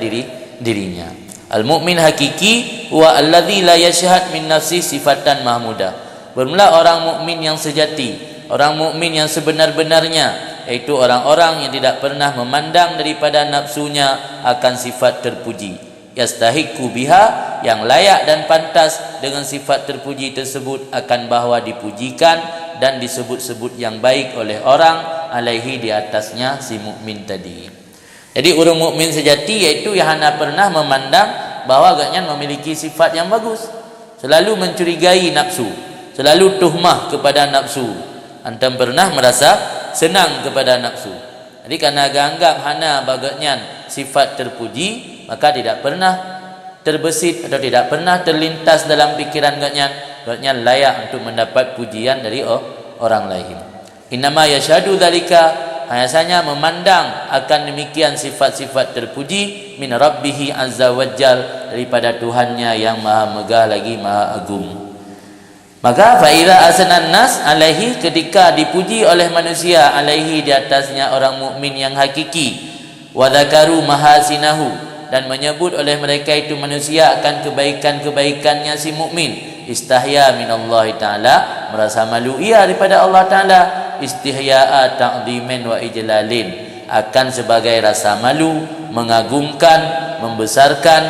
dirinya. Al-mu'min hakiki huwa alladzi la yashhad min nafsi sifatan mahmudah. Bermula orang mukmin yang sejati, orang mukmin yang sebenar-benarnya, yaitu orang-orang yang tidak pernah memandang daripada nafsunya akan sifat terpuji. Yastahiqu biha, yang layak dan pantas dengan sifat terpuji tersebut akan bahwa dipujikan dan disebut-sebut yang baik oleh orang alaihi di atasnya si mukmin tadi. Jadi orang mukmin sejati yaitu yang hanya pernah memandang bahwa agaknya memiliki sifat yang bagus, selalu mencurigai nafsu, selalu tuhmah kepada nafsu, antam pernah merasa senang kepada nafsu. Jadi karena anggap hana bagaknya sifat terpuji, maka tidak pernah terbesit atau tidak pernah terlintas dalam pikiran agaknya layak untuk mendapat pujian dari orang lain. Innama yashhadu dzalika, hanya memandang akan demikian sifat-sifat terpuji min rabbihi azza wajal, daripada Tuhannya yang maha megah lagi maha agung. Maka fa'idha asanan nas alaihi, ketika dipuji oleh manusia alaihi di atasnya orang mukmin yang hakiki, wa dzakaru mahasinahu, dan menyebut oleh mereka itu manusia akan kebaikan-kebaikannya si mukmin, istahya minallahi taala, merasa malu ia daripada Allah taala, istihya'a ta'dhimin wa ijlalin, akan sebagai rasa malu, mengagungkan, membesarkan,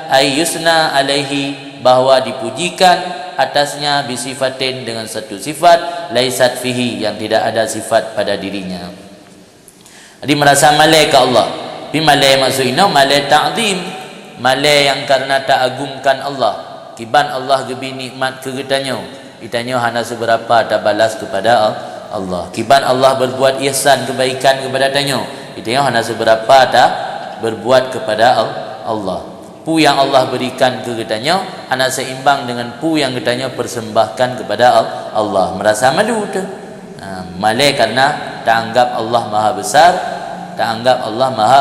ayyusna alaihi, bahwa dipujikan atasnya, bisifatin, dengan satu sifat, laisat fihi, yang tidak ada sifat pada dirinya. Jadi merasa malai ke Allah. Tapi malai maksudnya malai ta'zim, malai yang karena tak agungkan Allah. Kiban Allah gebi nikmat ke ditanya hana seberapa tak balas kepada Allah. Kiban Allah berbuat ihsan, kebaikan kepada ditanya hana seberapa tak berbuat kepada Allah. Pu yang Allah berikan ke kitanya hana seimbang dengan pu yang kitanya persembahkan kepada Allah. Merasa malu tu. Malai karena tak anggap Allah maha besar, tak anggap Allah maha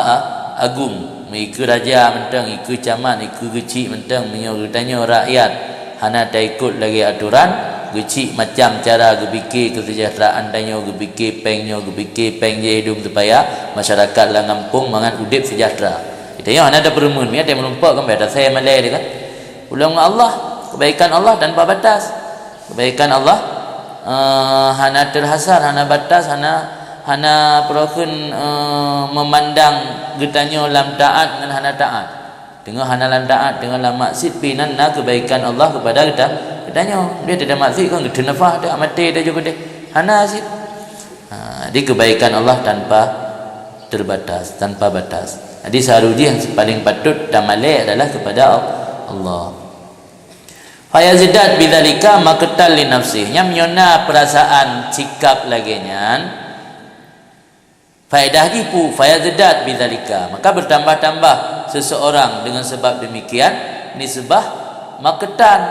agung. Iku raja mentang, iku camat, iku kecil mentang, menyo rakyat hana tak ikut lagi aturan, kecil macam cara gebikir kesejahteraan danyo, gebikir pengnya, gebikir peng je hidung supaya masyarakat lah ngampung mangan udip sejahtera. Kita yang hana ada perumun, ni ada melumpak kan pada saya malai dia kan. Ulang Allah, kebaikan Allah tanpa batas. Kebaikan Allah hana terhasar, hana batas, hana perokun memandang getanya lam taat dengan hana taat. Dengan hana lam taat dengan lam maksud pinanna kebaikan Allah kepada getanya. Dia tidak maksud kan geta nafah dah mati dah juga dia. Hana asid. Di kebaikan Allah tanpa terbatas, tanpa batas. Jadi seharusnya yang paling patut tamalai adalah kepada Allah. Fayazidat bidzalika maqtal li nafsih. Nya menyona perasaan sikap laginya. Faedah dipu fayazidat bidzalika. Maka bertambah-tambah seseorang dengan sebab demikian nisbah maqtan,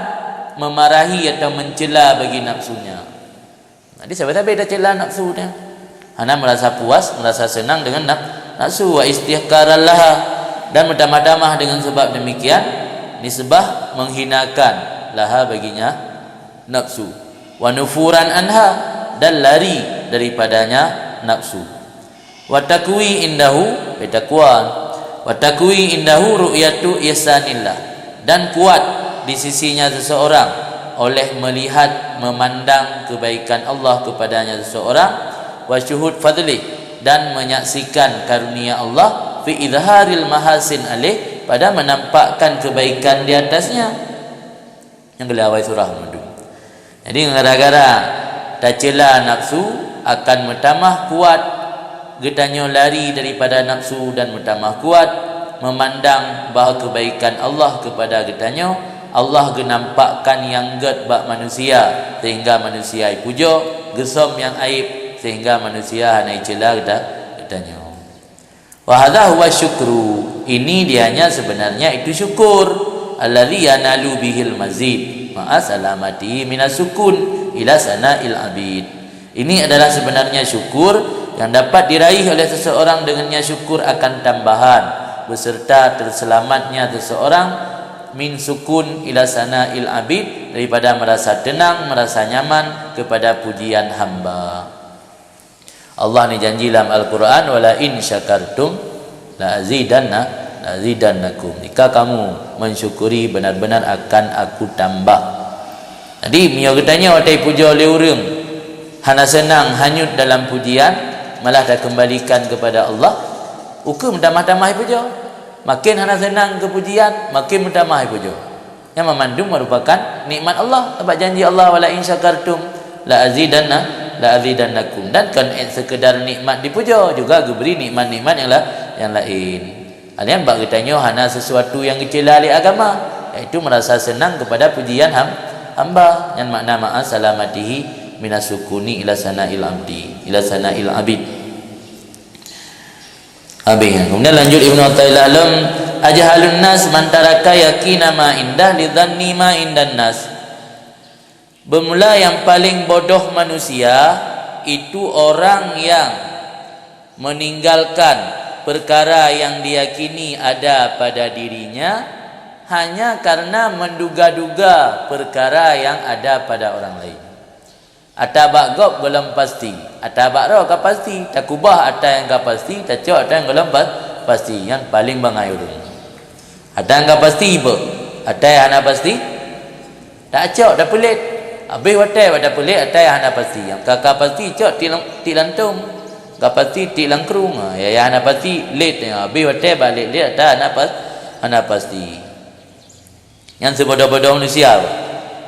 memarahi atau mencela bagi nafsunya. Jadi siapa-siapa dah cela nafsu dia. Hana merasa puas, merasa senang dengan nafsu, wa istihqarallaha, dan bertamah-tamah dengan sebab demikian nisbah menghinakan laha baginya nafsu, wa nufuran anha, dan lari daripadanya nafsu, wa takwi indahu bitakwan, wa takwi indahu ru'yatu ihsanillah, dan kuat di sisinya seseorang oleh melihat, memandang kebaikan Allah kepadanya seseorang, wa syuhud fadli, dan menyaksikan karunia Allah, fi izharil mahasin alaih, pada menampakkan kebaikan di atasnya. Yang kelawai surah madu. Jadi gara-gara tacela nafsu akan bertambah kuat getanya lari daripada nafsu, dan bertambah kuat memandang bahawa kebaikan Allah kepada getanya. Allah genampakkan yang get bak manusia sehingga manusia puja, gesom yang aib sehingga manusia hanai cela getanya. Wa hadza huwa syukru. Ini dianya sebenarnya itu syukur. Allazi yanalu bihil mazid ma'a salamati minas sukun ila sana'il abid. Ini adalah sebenarnya syukur yang dapat diraih oleh seseorang dengannya syukur akan tambahan beserta terselamatnya seseorang min sukun ila sana'il abid, daripada merasa tenang, merasa nyaman kepada pujian hamba. Allah ni janji dalam Al-Quran, wala in syakartum la azidannakum. Jika kamu mensyukuri, benar-benar akan aku tambah. Jadi mio katanya watai puja oleh orang hana senang hanyut dalam pujian, malah dah kembalikan kepada Allah, ukum tamah-tamah puja. Makin hana senang ke pujian, makin tamah puja. Yang memandung merupakan nikmat Allah. Sebab janji Allah, wala in syakartum la azidannakum, dan kan sekedar nikmat dipuja, juga diberi nikmat-nikmat yang lain. Kalian bak katanya hana sesuatu yang kecil ahli agama, iaitu merasa senang kepada pujian hamba, yang makna ma'a salamatihi minasukuni ila sana'il abdi, ila sana'il abid. Kemudian lanjut Ibnu Athaillah, lam ajhalun nas man taraka yakina ma indah li dhanni ma indan nas. Bermula yang paling bodoh manusia itu orang yang meninggalkan perkara yang diyakini ada pada dirinya hanya karena menduga-duga perkara yang ada pada orang lain. Atabak gop belum pasti, atabak roh ka pasti, tak kubah ada yang ka pasti, tak cok ada yang belum pasti. Yang paling bangai urang. Ada yang ka pasti iba, ada yang hana pasti, tak cok dah pelit. Habis watai pada pelik, ada yang hana pasti. Yang kakak pasti cok ti lantung. kapati ti langkrung ya ana pasti late habis hotel balik dia tak ana pasti. Yang sebodoh-bodoh manusia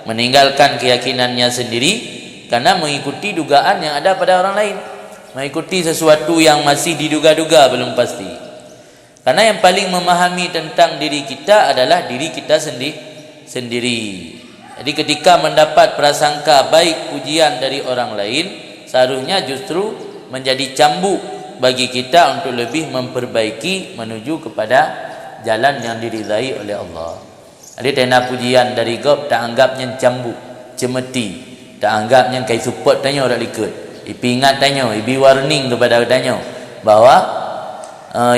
meninggalkan keyakinannya sendiri karena mengikuti dugaan yang ada pada orang lain, mengikuti sesuatu yang masih diduga-duga belum pasti. Karena yang paling memahami tentang diri kita adalah diri kita sendiri. Jadi ketika mendapat prasangka baik pujian dari orang lain, seharusnya justru menjadi cambuk bagi kita untuk lebih memperbaiki menuju kepada jalan yang diridai oleh Allah. Jadi tena pujian dari gop tak anggapnya cambuk, cemeti, tak anggapnya kai support tanya orang ikut. Ipi ingat tanya, ipi warning kepada tanya bahawa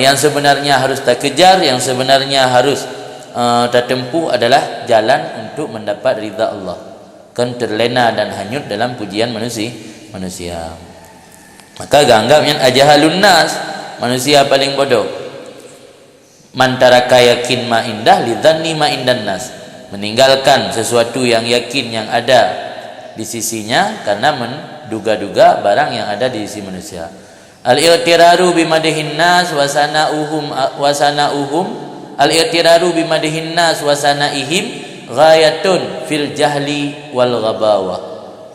yang sebenarnya harus tak kejar, yang sebenarnya harus tertempuh adalah jalan untuk mendapat ridha Allah. Kan terlena dan hanyut dalam pujian manusia. Maka ganggapnya ajahalun nas, manusia paling bodoh. Mantaraka yakin ma indah lidzanni ma indan nas, meninggalkan sesuatu yang yakin yang ada di sisinya karena menduga-duga barang yang ada di sisi manusia. Al-i'tiraru bimadhihin nas wa sana'uhum al-i'tiraru bimadhihin nas wa sana'ihim ghayatun fil jahli wal ghabawah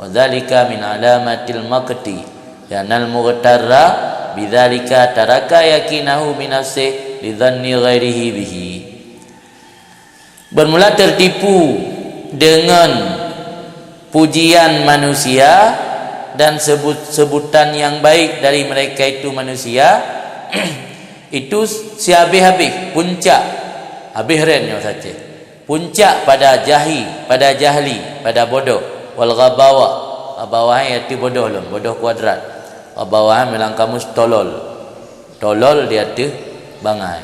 wa dzalika min alamatil maqti yanal mughtarra bidzalika taraka yakinahu bi nafsi lidzanni ghairihi bihi. Bermula tertipu dengan pujian manusia dan sebutan yang baik dari mereka itu manusia itu si habis-habis puncak habis renyo saja puncak pada jahli pada bodoh wal ghabawa ya ti bodoh lom bodoh kuadrat ghabawa melang kamu tolol dia tu bangai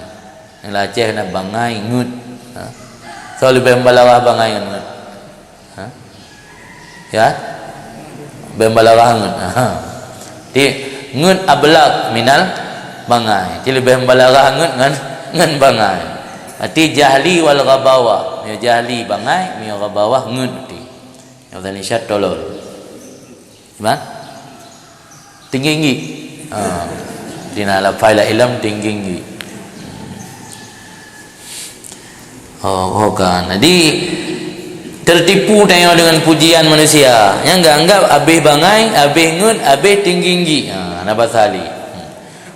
yang Aceh na bangai ngut so lebih balawah bangai ngut ya bembalawah ngut di ngut ablak minal bangai ti lebih balawah ngut ngan bangai ati jahli wal ghabawa ya jahli bangai mi ghabawa ngut ti yang tadi syat tolol gimana tinggi dina la faila ilm tinggi kan jadi tertipu tengok dengan pujian manusia yang enggak anggap habis bangai habis ngut habis tinggi nabasali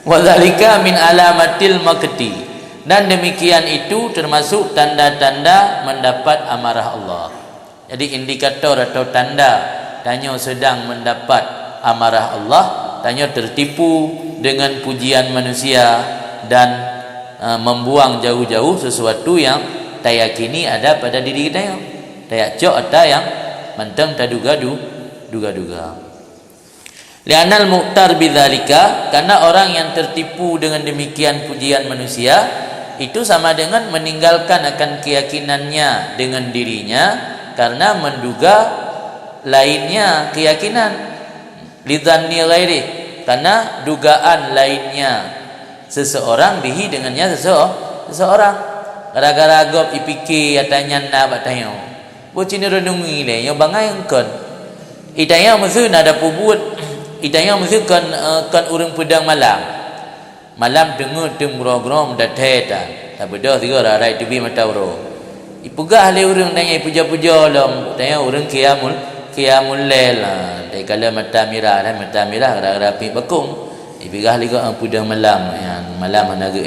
wa zalika min alamatil maqti, dan demikian itu termasuk tanda-tanda mendapat amarah Allah. Jadi indikator atau tanda tanya sedang mendapat amarah Allah, tanya tertipu dengan pujian manusia dan membuang jauh-jauh sesuatu yang tak yakini ada pada diri kita yang tak cok ada yang mentang tak duga-duga. Li'anal mu'tar bidzalika, karena orang yang tertipu dengan demikian pujian manusia itu sama dengan meninggalkan akan keyakinannya dengan dirinya karena menduga lainnya keyakinan. Lidzanni ghairi, karena dugaan lainnya seseorang bihi dengannya seseorang. Gara-gara gop ipiki atanya na batanya. Bo cini renungi le yo bangai engkon. Itanya mesti ada pubut. Itanya mesti kan urang pedang malam. Malam dengar temurogrom dah theta. Tak bedah tiga rai tu bi mata uro. Ipugah le urang tanya puja-puja lam. Tanya urang qiyamul lail. Dai kala mata merah gara-gara pi bakung. Ipugah le ko pedang malam yang malam naga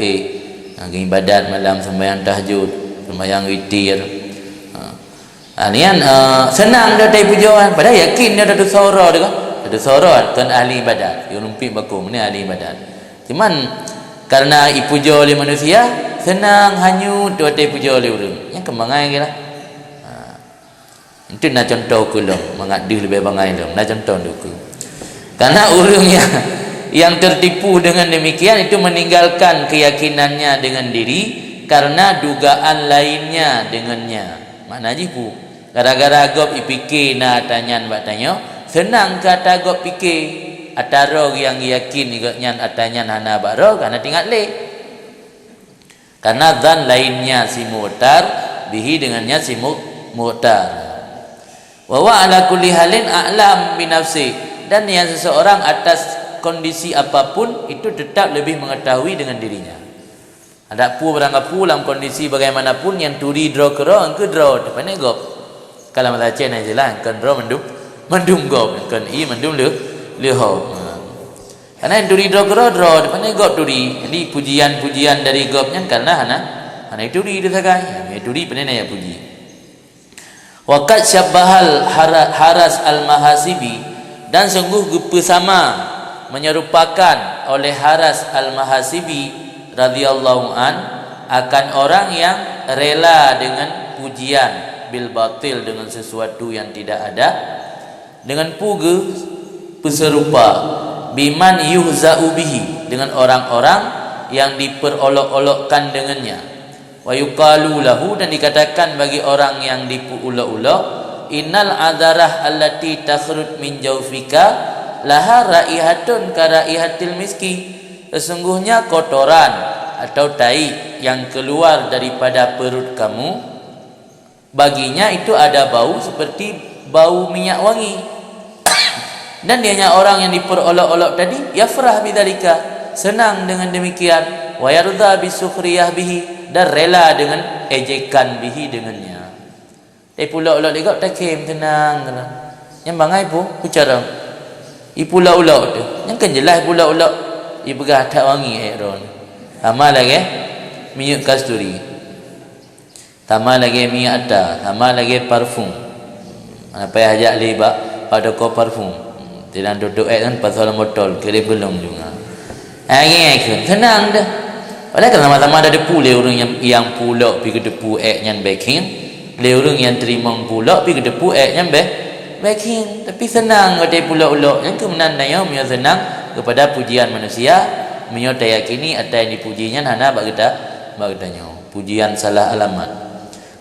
ibadat malam sembahyang tahajud, sembahyang witir. Nian senang dah tai pujuan, padahal yakin dia ada suara dia. Ada suara kan ahli ibadat. Yang rumpi bakum ni ahli ibadat. Cuman karena ipuja oleh manusia, senang hanyut dia tai puja oleh orang. Yang kemangai kira. Itu nak contoh ku long, mengadih lebih bangai long. Nak contoh ku. Karena orang yang tertipu dengan demikian itu meninggalkan keyakinannya dengan diri karena dugaan lainnya dengannya. Makna jipu. Gara-gara gop ipikir na tanyan batanya, senang kata gop pikir ataro yang yakin igotnya atanyan hana baro karena tinggal le. Karena zan lainnya si mu'tar bihi dengannya si mu'tar. Wa ala kulli halin a'lam bi nafsi, dan yang seseorang atas kondisi apapun itu tetap lebih mengetahui dengan dirinya. Ada pu beranggapu dalam kondisi bagaimanapun yang turi draw kero angke draw depan gop. Kalau mata cen aja lah kan draw mendum gop kan i mendum le ho. Karena yang turi draw kero draw depan gop turi. Jadi pujian-pujian dari gopnya karena hana turi itu saja. Ya turi penen ya puji. Waqad syabbahal haras al-mahasibi, dan sungguh bersama menyerupakan oleh Haras al-Mahasibi radhiyallahu an akan orang yang rela dengan pujian bil batil, dengan sesuatu yang tidak ada, dengan puga peserupa biman yuhza'u bihi, dengan orang-orang yang diperolok-olokkan dengannya. Wa yuqalu lahu, dan dikatakan bagi orang yang diperolok-olok, innal adarah allati takhrut min jawfika laha raihatun ka raihatil miski, sesungguhnya kotoran atau tai yang keluar daripada perut kamu, baginya itu ada bau seperti bau minyak wangi. Dan dianya orang yang diperolok-olok tadi yafrah bidzalika, senang dengan demikian, wa yarda bisukhriyah bihi, dan rela dengan ejekan bihi dengannya. Pulak-ulak legak tak kem tenang. Yang bangai pun bicara. Pulak-ulak tu. Yang kan jelas pulak-ulak. Begah tak wangi ron. Tambah lagi minyak kasturi. Tambah lagi minyak atar, tambah lagi parfum. Apa yang ajak lebak pada ko parfum. Tidak duduk kan pasal botol kira belum juga. Lagi tenang dah. Padahal kan sama-sama ada depu le orang yang pulak pergi depu nyan baking. Le orang yang terima pulak pergi depu yang baking. Tapi senang ada pulak-ulak yang kemenandanya punya senang kepada pujian manusia, punya tak yakini atau yang dipujinya hana bak kita pujian salah alamat.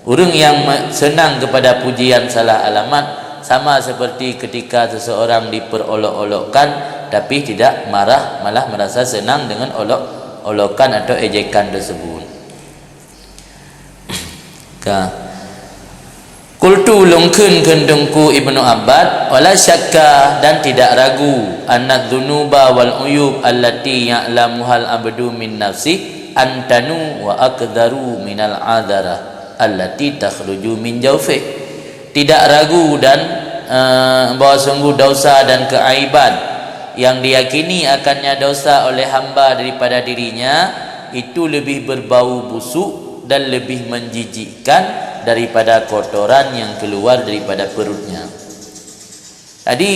Orang yang senang kepada pujian salah alamat sama seperti ketika seseorang diperolok-olokkan tapi tidak marah, malah merasa senang dengan olokan atau ejekan tersebut. Qultu lungkun kendengku Ibnu Abbad, wala syakka, dan tidak ragu, annad dzunuba wal uyub allati ya'lamuhal abdu min nafsi antanu wa aqdaru minal adarah allati takhruju min jawfi. Tidak ragu dan bahwa sungguh dosa dan keaiban yang diyakini akannya dosa oleh hamba daripada dirinya itu lebih berbau busuk dan lebih menjijikkan daripada kotoran yang keluar daripada perutnya. Jadi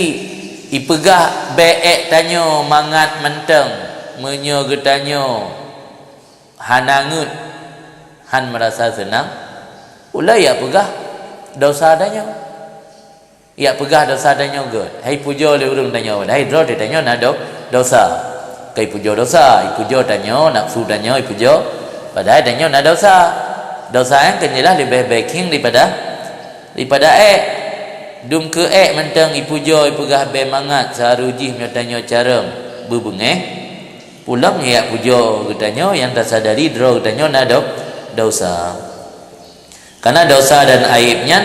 ipegah beek tanyo mangat menteng menyo getanyo hanangut han merasa senang ulai ya pegah dosa danyo, ya pegah dosa danyo god. Hai pujo le urang danyo, hai dro de danyo na dosa kai pujo dosa, pujo danyo nafsu danyo pujo padahal danyo na dosa. Dosa yang kenyalah lebih baking daripada dum ke mentang ipujo ipegah be mangat saruji menyatanyo cara berbengeh pulang ya pujo getanyo yang tak sadari draw getanyo na dosa. Karena dosa dan aibnya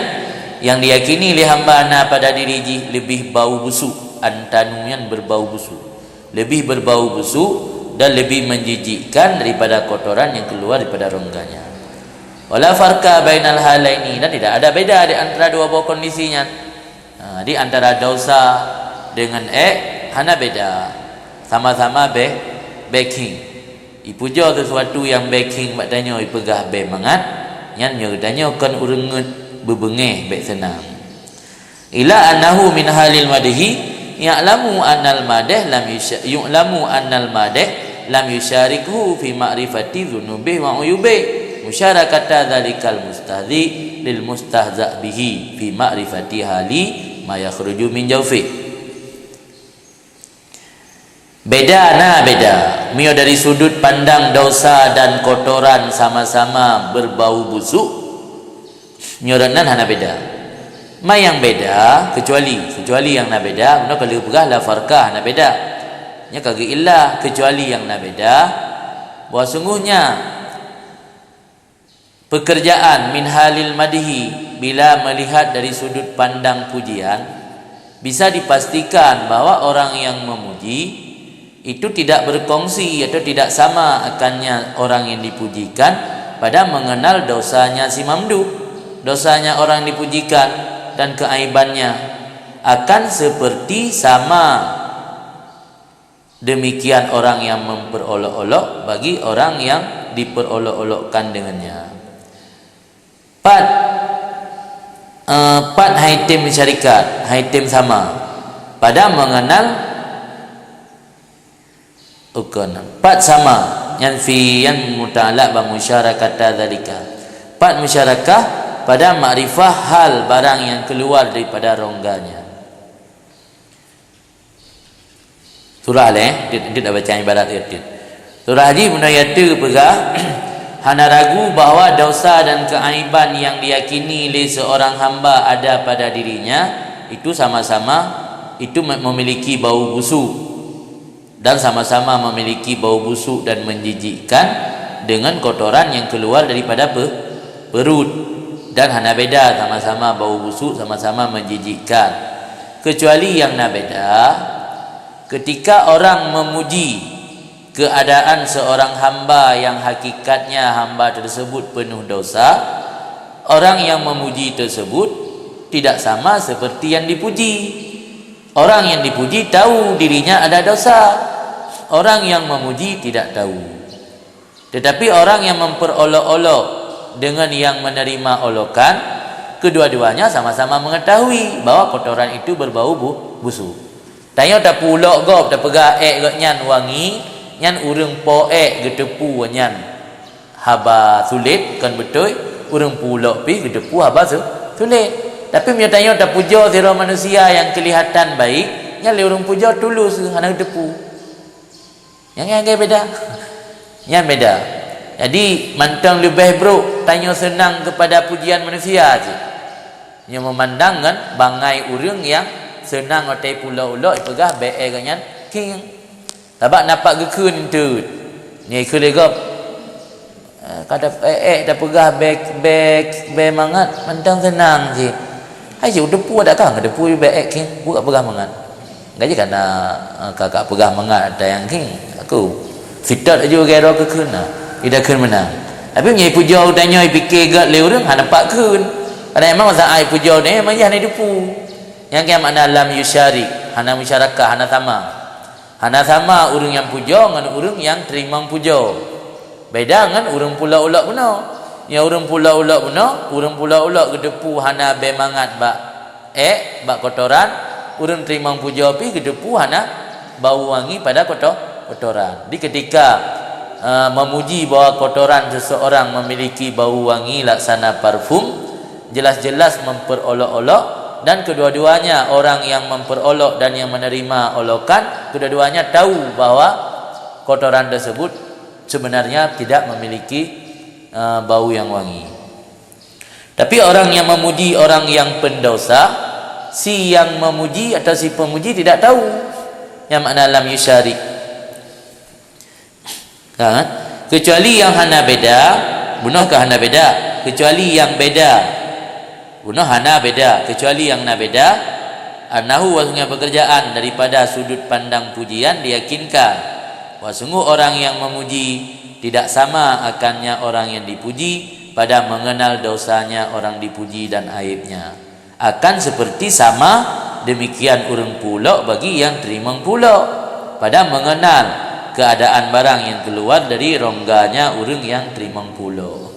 yang diyakini oleh hamba na pada diri lebih bau busuk, antanuyan berbau busuk, lebih berbau busuk dan lebih menjijikkan daripada kotoran yang keluar daripada rongganya. Wala farqa bainal halaini, dan tidak ada beda di antara dua buah kondisinya. Di antara dosa dengan hana beda, sama-sama baking. Ipujo sesuatu yang baking maknanya ipegah be mangat, nyan nyodanyo kan urengut bebengeh be senang. Ila annahu min halil madhi ya'lamu annal madh lam yusyariku fi ma'rifati dzunubi wa uyubi. Musyarakata dzalikal mustahzi lil mustahza bihi fi ma'rifati hali ma yakhruju min jawfi. Beda mio dari sudut pandang dosa dan kotoran sama-sama berbau busuk, nyoranan hana beda. Ma yang beda kecuali yang na beda, guna kalau pegah la farqah na beda. Nya kagak illah kecuali yang na beda bahwa sungguhnya pekerjaan min halil madhi bila melihat dari sudut pandang pujian bisa dipastikan bahwa orang yang memuji itu tidak berkongsi atau tidak sama akannya orang yang dipujikan pada mengenal dosanya si mamduh, dosanya orang yang dipujikan dan keaibannya, akan seperti sama demikian orang yang memperolok-olok bagi orang yang diperolok-olokkan dengannya. Empat haitim syarikat, haitim sama pada mengenal empat sama yang fi yang muta'alaq ba musyarakata dzalika. Empat musyarakah pada makrifah hal barang yang keluar daripada rongganya. Surah dia dah baca ibarat dia. Surah Haji benda yaitu pegah hana ragu bahawa dosa dan keaiban yang diyakini oleh seorang hamba ada pada dirinya itu sama-sama itu memiliki bau busuk dan sama-sama memiliki bau busuk dan menjijikkan dengan kotoran yang keluar daripada perut, dan hana beda sama-sama bau busuk, sama-sama menjijikkan, kecuali yang nak beda ketika orang memuji keadaan seorang hamba yang hakikatnya hamba tersebut penuh dosa. Orang yang memuji tersebut tidak sama seperti yang dipuji. Orang yang dipuji tahu dirinya ada dosa, orang yang memuji tidak tahu. Tetapi orang yang memperolok-olok dengan yang menerima olokan, kedua-duanya sama-sama mengetahui bahawa kotoran itu berbau busuk. Tanya tak pulak gop tak pegah gak nyan wangi, nyan urang poek getepu nyan haba sulit kan betul, urang pulak pi getepu haba sulit. Tapi punya tanya tak puja zira manusia yang kelihatan baik, nyan le urang puja tulus hana getepu. Yang beda. Yang beda. Jadi mantang lebih bro tanya senang kepada pujian manusia je. Yang memandang kan bangai urang yang senang otai pulau-ulau pegah be ganyan king. Tabak nampak gekun tu. Ni ke legap. Kada dah pegah be mangat mantang senang je. Hai je depu ada kang depu be king buka pegah mangat. Gaji kana kakak pegah mangat ada yang king. Aku fitat aja gara gekun nah. Ida kun menang. Tapi nyai puja tanya fikir gak le urang ha nampak kun. Ada memang masa ai puja ni memang hanya depu. Yang ke makna lam yusyarik, hana musyarakah, hana sama. Hana sama urang yang puja dengan urang yang terima puja. Beda dengan urang pula-ulak benar. Yang urang pula-ulak benar, urang pula-ulak gedepu hana be mangat bak bak kotoran, urang terima puja pi gedepu hana bau wangi pada kotoran. Di ketika memuji bahawa kotoran seseorang memiliki bau wangi laksana parfum, jelas-jelas memperolok-olok, dan kedua-duanya orang yang memperolok dan yang menerima olokan, kedua-duanya tahu bahawa kotoran tersebut sebenarnya tidak memiliki bau yang wangi. Tapi orang yang memuji orang yang pendosa, si yang memuji atau si pemuji tidak tahu yang makna lam yusyarik. Kan? Kecuali yang hana beda, bunahkah hana beda? Kecuali yang beda. Bunah hana beda, kecuali yang na beda. Anahu wasungnya pekerjaan daripada sudut pandang pujian diyakinkan. Wasungguh orang yang memuji tidak sama akannya orang yang dipuji pada mengenal dosanya orang dipuji dan aibnya. Akan seperti sama demikian urang pulak bagi yang terima pulak pada mengenal keadaan barang yang keluar dari rongganya urang yang terima pulak.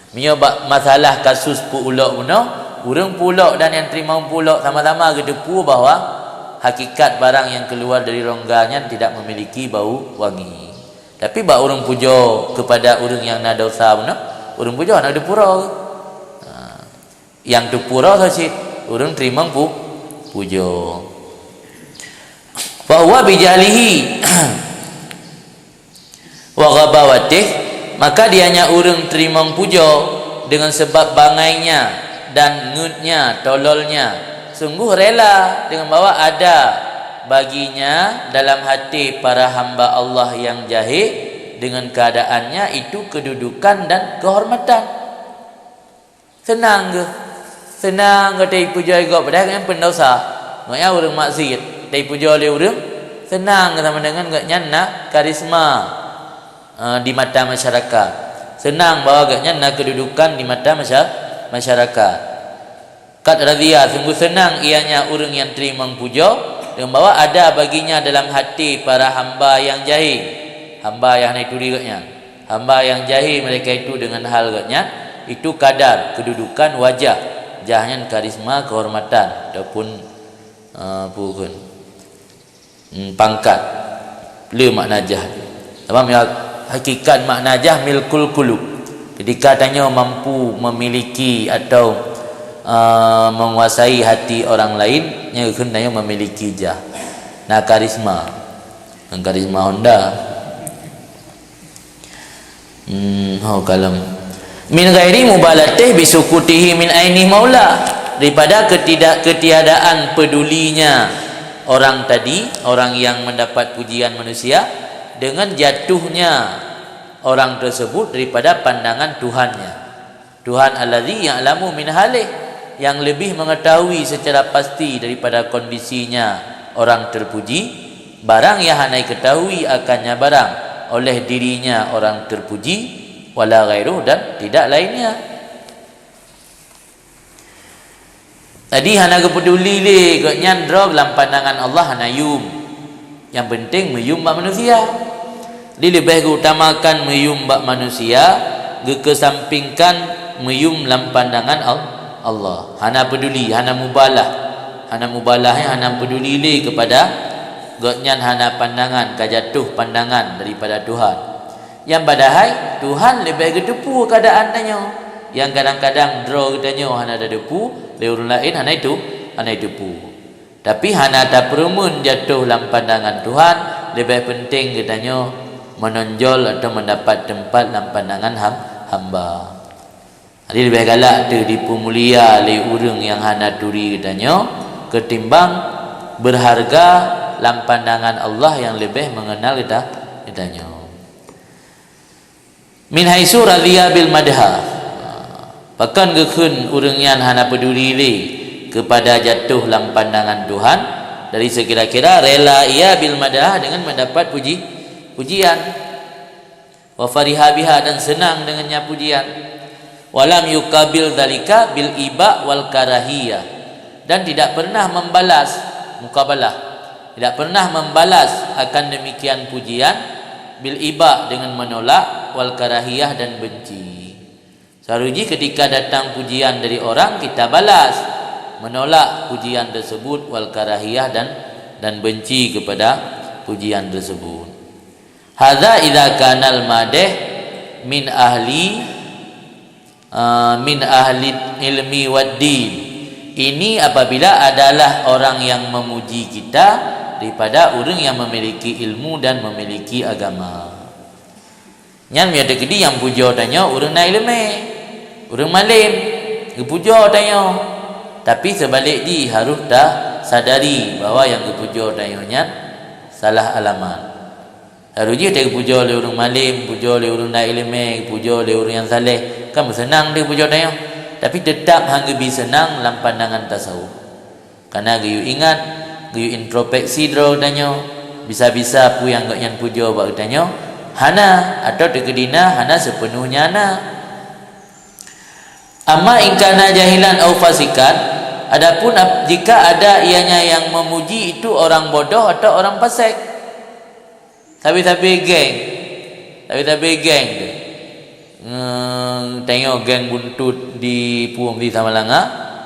Menyebab masalah kasus pulak benar, urang pulak dan yang terima pulak sama-sama gedepu bahawa hakikat barang yang keluar dari rongganya tidak memiliki bau wangi. Tapi bak urang puja kepada urang yang nak dosa benar, urang puja nak depura. Yang depura saja urang terima puja. Bahwa bijalihi wa ghabawatih, maka dianya urang terima puja dengan sebab bangainya dan ngutnya, tololnya, sungguh rela dengan bahawa ada baginya dalam hati para hamba Allah yang jahil dengan keadaannya itu kedudukan dan kehormatan. Senang ke? Senang ke tai puja juga padahal kan pendosa. Maknanya urang maksiat tai puja oleh urang senang sama dengan agaknya nak karisma di mata masyarakat, senang bawa agaknya nak kedudukan di mata masyarakat. Qad radhiya, sungguh senang ianya orang yang terima puja dengan bahawa ada baginya dalam hati para hamba yang jahil. Hamba yang itu agaknya, hamba yang jahil mereka itu dengan hal agaknya itu kadar kedudukan wajah, jangan karisma kehormatan ataupun pangkat. Le makna jah. Apa hakikat makna jah milkul qulub. Ketika tanya mampu memiliki atau menguasai hati orang lain, yang hendaknya memiliki jah. Nah, karisma. Karisma Honda. Kalam. Min ghairi mubalatih bisukutihi min aini maula, daripada ketiadaan pedulinya orang tadi, orang yang mendapat pujian manusia, dengan jatuhnya orang tersebut daripada pandangan Tuhannya. Tuhan allazi ya'lamu min halih, yang lebih mengetahui secara pasti daripada kondisinya orang terpuji, barang yang hanai ketahui akannya barang oleh dirinya orang terpuji, wala ghairuh, dan tidak lainnya. Tadi hana kepeduli le kok nyandra dalam pandangan Allah hana yum. Yang penting meyum bak manusia. Dia lebih utamakan meyum bak manusia, kesampingkan meyum dalam pandangan Allah. Hana peduli, hana mubalah. Hana mubalahnya hana peduli le kepada goknyan hana pandangan, kajatuh pandangan daripada Tuhan. Yang padahal Tuhan lebih gedepu keadaannya. Yang kadang-kadang draw katanya hana ada depu, le orang lain hana depu. Tapi hana tak perumun jatuh dalam pandangan Tuhan, lebih penting katanya menonjol atau mendapat tempat dalam pandangan hamba. Jadi lebih galak tu dipemulia le orang yang hana turi katanya ketimbang berharga dalam pandangan Allah yang lebih mengenal katanya. Min haisu radhiya bil madha, bahkan gekun orang yang hana peduli li kepada jatuh dalam pandangan Tuhan, dari sekira-kira rela ia bil madha dengan mendapat pujian, wa fariha biha, dan senang dengannya pujian, walam yukabil dalika bil iba wal karahiyah, dan tidak pernah membalas mukabalah, tidak pernah membalas akan demikian pujian, bil iba dengan menolak, wal karahiyah dan benci. Seharusnya ketika datang pujian dari orang kita balas, menolak pujian tersebut, wal karahiyah dan benci kepada pujian tersebut. Hadza idza kanal madih min ahli ilmi waddin. Ini apabila adalah orang yang memuji kita daripada orang yang memiliki ilmu dan memiliki agama. Nyan ada kedi yang puja tanya orang nak ilmu, orang malim, puja tanya. Tapi sebalik di harus dah sadari bahawa yang puja tanya nyan salah alamat. Harusnya dia puja oleh orang malim, puja oleh orang nak ilmu, puja oleh orang yang saleh. Kan senang dia puja tanya. Tapi tetap hang lebih senang dalam pandangan tasawuf. Karena you ingat, you introspeksi draw tanya, bisa-bisa pu yang gak yang puja bak tanya hana atau dekedina hana sepenuhnya hana. Amma ingkana jahilan au fasikan, adapun jika ada ianya yang memuji itu orang bodoh atau orang fasik. Tapi geng tu. Tengok geng buntut di Puong di Tamalanga,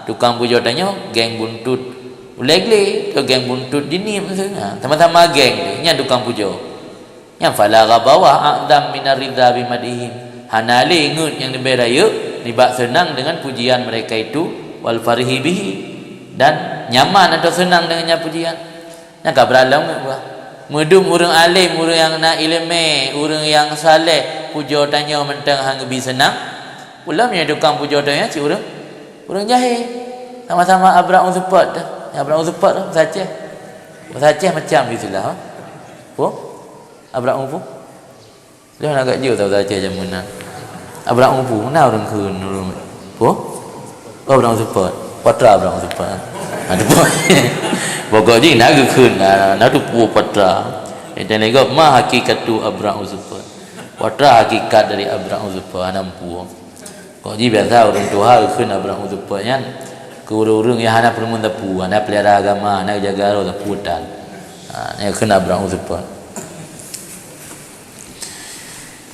tukang puja tanya geng buntut ulegli ke geng buntut dini maksudnya sama-sama geng nya tukang puja nya falagha bawah a'dam minar ridha bimadihim, hanali ngut yang lebih raya dibak senang dengan pujian mereka itu, wal farihi bihi, dan nyaman atau senang dengannya pujian. Nya kabralam medum orang alim, orang yang nak ilmu, orang yang saleh puja tanya mentang hang lebih senang, ulamnya tukang puja tanya si orang jahil sama-sama abra support dah. Abra support dah saja macam gitulah. Abra umpu dia nak jauh tahu saja jam mana abra umpu mana orang kun abra support patra abra support ada pun pokoknya naga kena nadu pu patra dan lagi ma hakikatu abra uzfa patra hakikat dari abra uzfa nampu kok ji biasa orang tua kena abra uzfa nya ke urang yang hana permun tapu hana pelihara agama hana jaga ro taputan ni kena abra uzfa.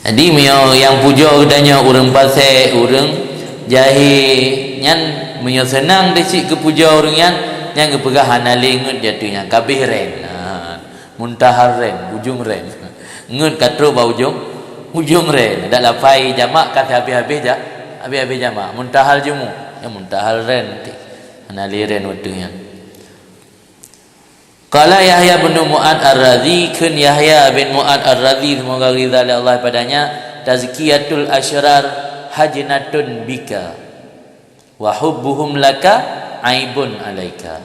Jadi yang puja katanya orang pasai orang jahil nyan menyo senang dicik ke puja orang yang ke pegah hanali ngut jatuhnya kabeh ren muntahar ren ujung ren ngut katro ba ujung ren dak lapai jamak kata habis-habis jamak muntahal jumu yang muntahal ren hanali ren watunya. Qala Yahya bin Mu'ad Ar-Radzi kun Yahya bin Mu'ad Ar-Radzi semoga ridha Allah padanya tazkiyatul asyrar hajnatun bika wa hubbuhum laka aibun alaika.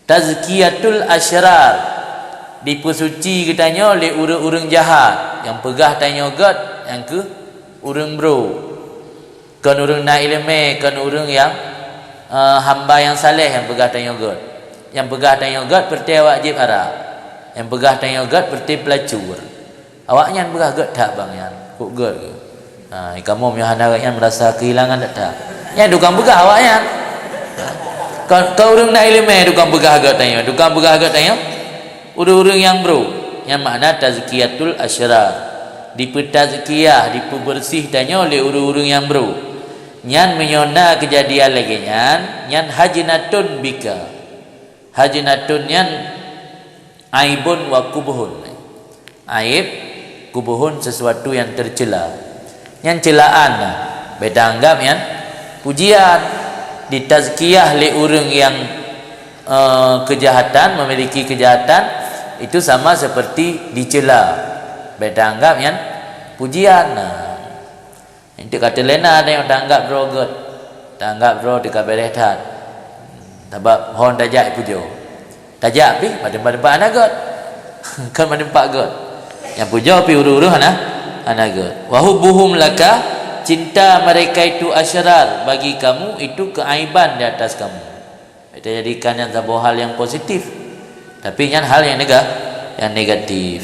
Tazkiyatul asyrar dipesuci katanya oleh urang-urang jahat yang pegah tanya god yang ke urang bro kan urang na ilmu kan urang yang hamba yang saleh yang pegah tanya god yang pegah tanya god perti wajib arah yang pegah tanya god perti pelacur awaknya pegah god tak bang yan kok god ke kamu punya yang merasa kehilangan tak ya dukang pegah awaknya kau urang nak ilmu dukang pegah god tanya dukang pegah god tanya urang-urang yang bro yang makna tazkiyatul asyrar dipetazkiyah dipebersih tanya oleh urang-urang yang bro nyan menyona kejadian lagi nyan hajnatun bika hajnatun yan aibun wa kubuhun aib kubuhun sesuatu yang tercela yang celaan beda anggap yan pujian ditazkiyah oleh orang yang kejahatan memiliki kejahatan itu sama seperti dicela beda anggap yan pujian itu kata lena ada yang tak anggap bro god tak anggap bro dikabereh tat sebab hon tajak pujo tajak pi pada anak god kan pada god yang pujo pi uru-uru anak god wa hubbuhum laka cinta mereka itu asyrar bagi kamu itu keaiban di atas kamu kita jadikan yang sebuah hal yang positif tapi yang hal yang negatif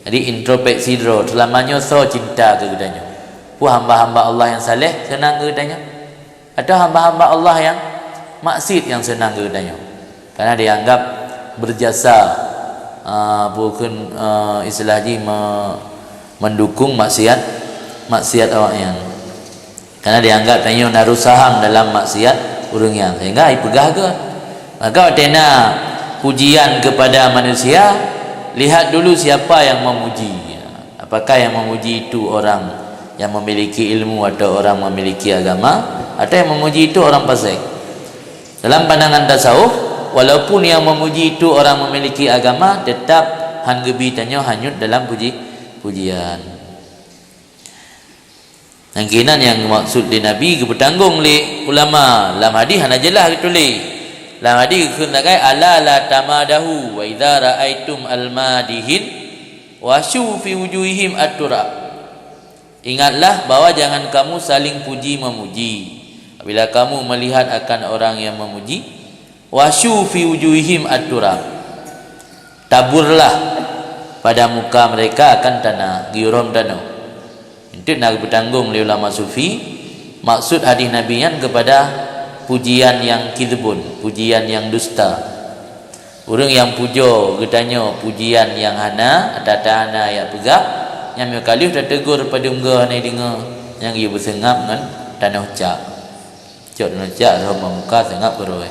jadi introspeksi dulu selamanya so cinta ke gedanya pu hamba-hamba Allah yang saleh senang ke gedanya atau hamba-hamba Allah yang maksiat yang senang kepadanya karena dianggap berjasa bukan istilahnya mendukung maksiat awaknya karena dianggap tanya naruh saham dalam maksiat urangnya sehingga ai pegah ke maka tena pujian kepada manusia lihat dulu siapa yang memuji apakah yang memuji itu orang yang memiliki ilmu atau orang memiliki agama atau yang memuji itu orang fasik. Dalam pandangan tasawuf walaupun yang memuji itu orang memiliki agama tetap hanggebi tanya hanyut dalam pujian Angkinan yang maksud di Nabi ke bertanggung li ulama dalam hadis hana jelas ditulis dalam hadis katakan ala la tamadahu wa idza raaitum almadihin wasyu fi wujuhihim at-turab ingatlah bahwa jangan kamu saling puji memuji bila kamu melihat akan orang yang memuji wasyu fi wujuhihim at-turab taburlah pada muka mereka akan tanah giurom tanah itu nak bertanggung oleh ulama sufi maksud hadis Nabi yang kepada pujian yang kidbun pujian yang dusta orang yang pujo katanya pujian yang hana atata hana ya pegak yang kali dah tegur pada unggah ni dengar yang ia bersengap dengan tanah cak cak sama muka sengap beroi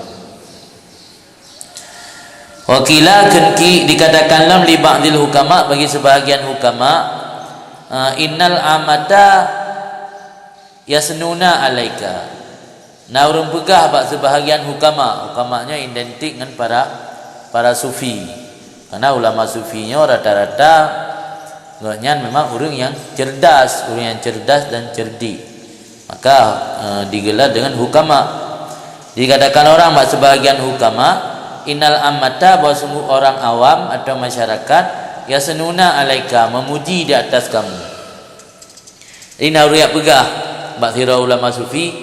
wakila kenki dikatakanlah li ba'dil hukama bagi sebahagian hukama innal amata yasnuna alaika nah orang pegah bak sebahagian hukamanya identik dengan para sufi karena ulama sufinya rata-rata memang orang yang cerdas dan cerdik maka digelar dengan hukama dikatakan orang bak sebahagian hukama innal amata bahwa semua orang awam atau masyarakat yasenuna alaika memuji di atas kamu ini nak riak pegah bak sira ulama sufi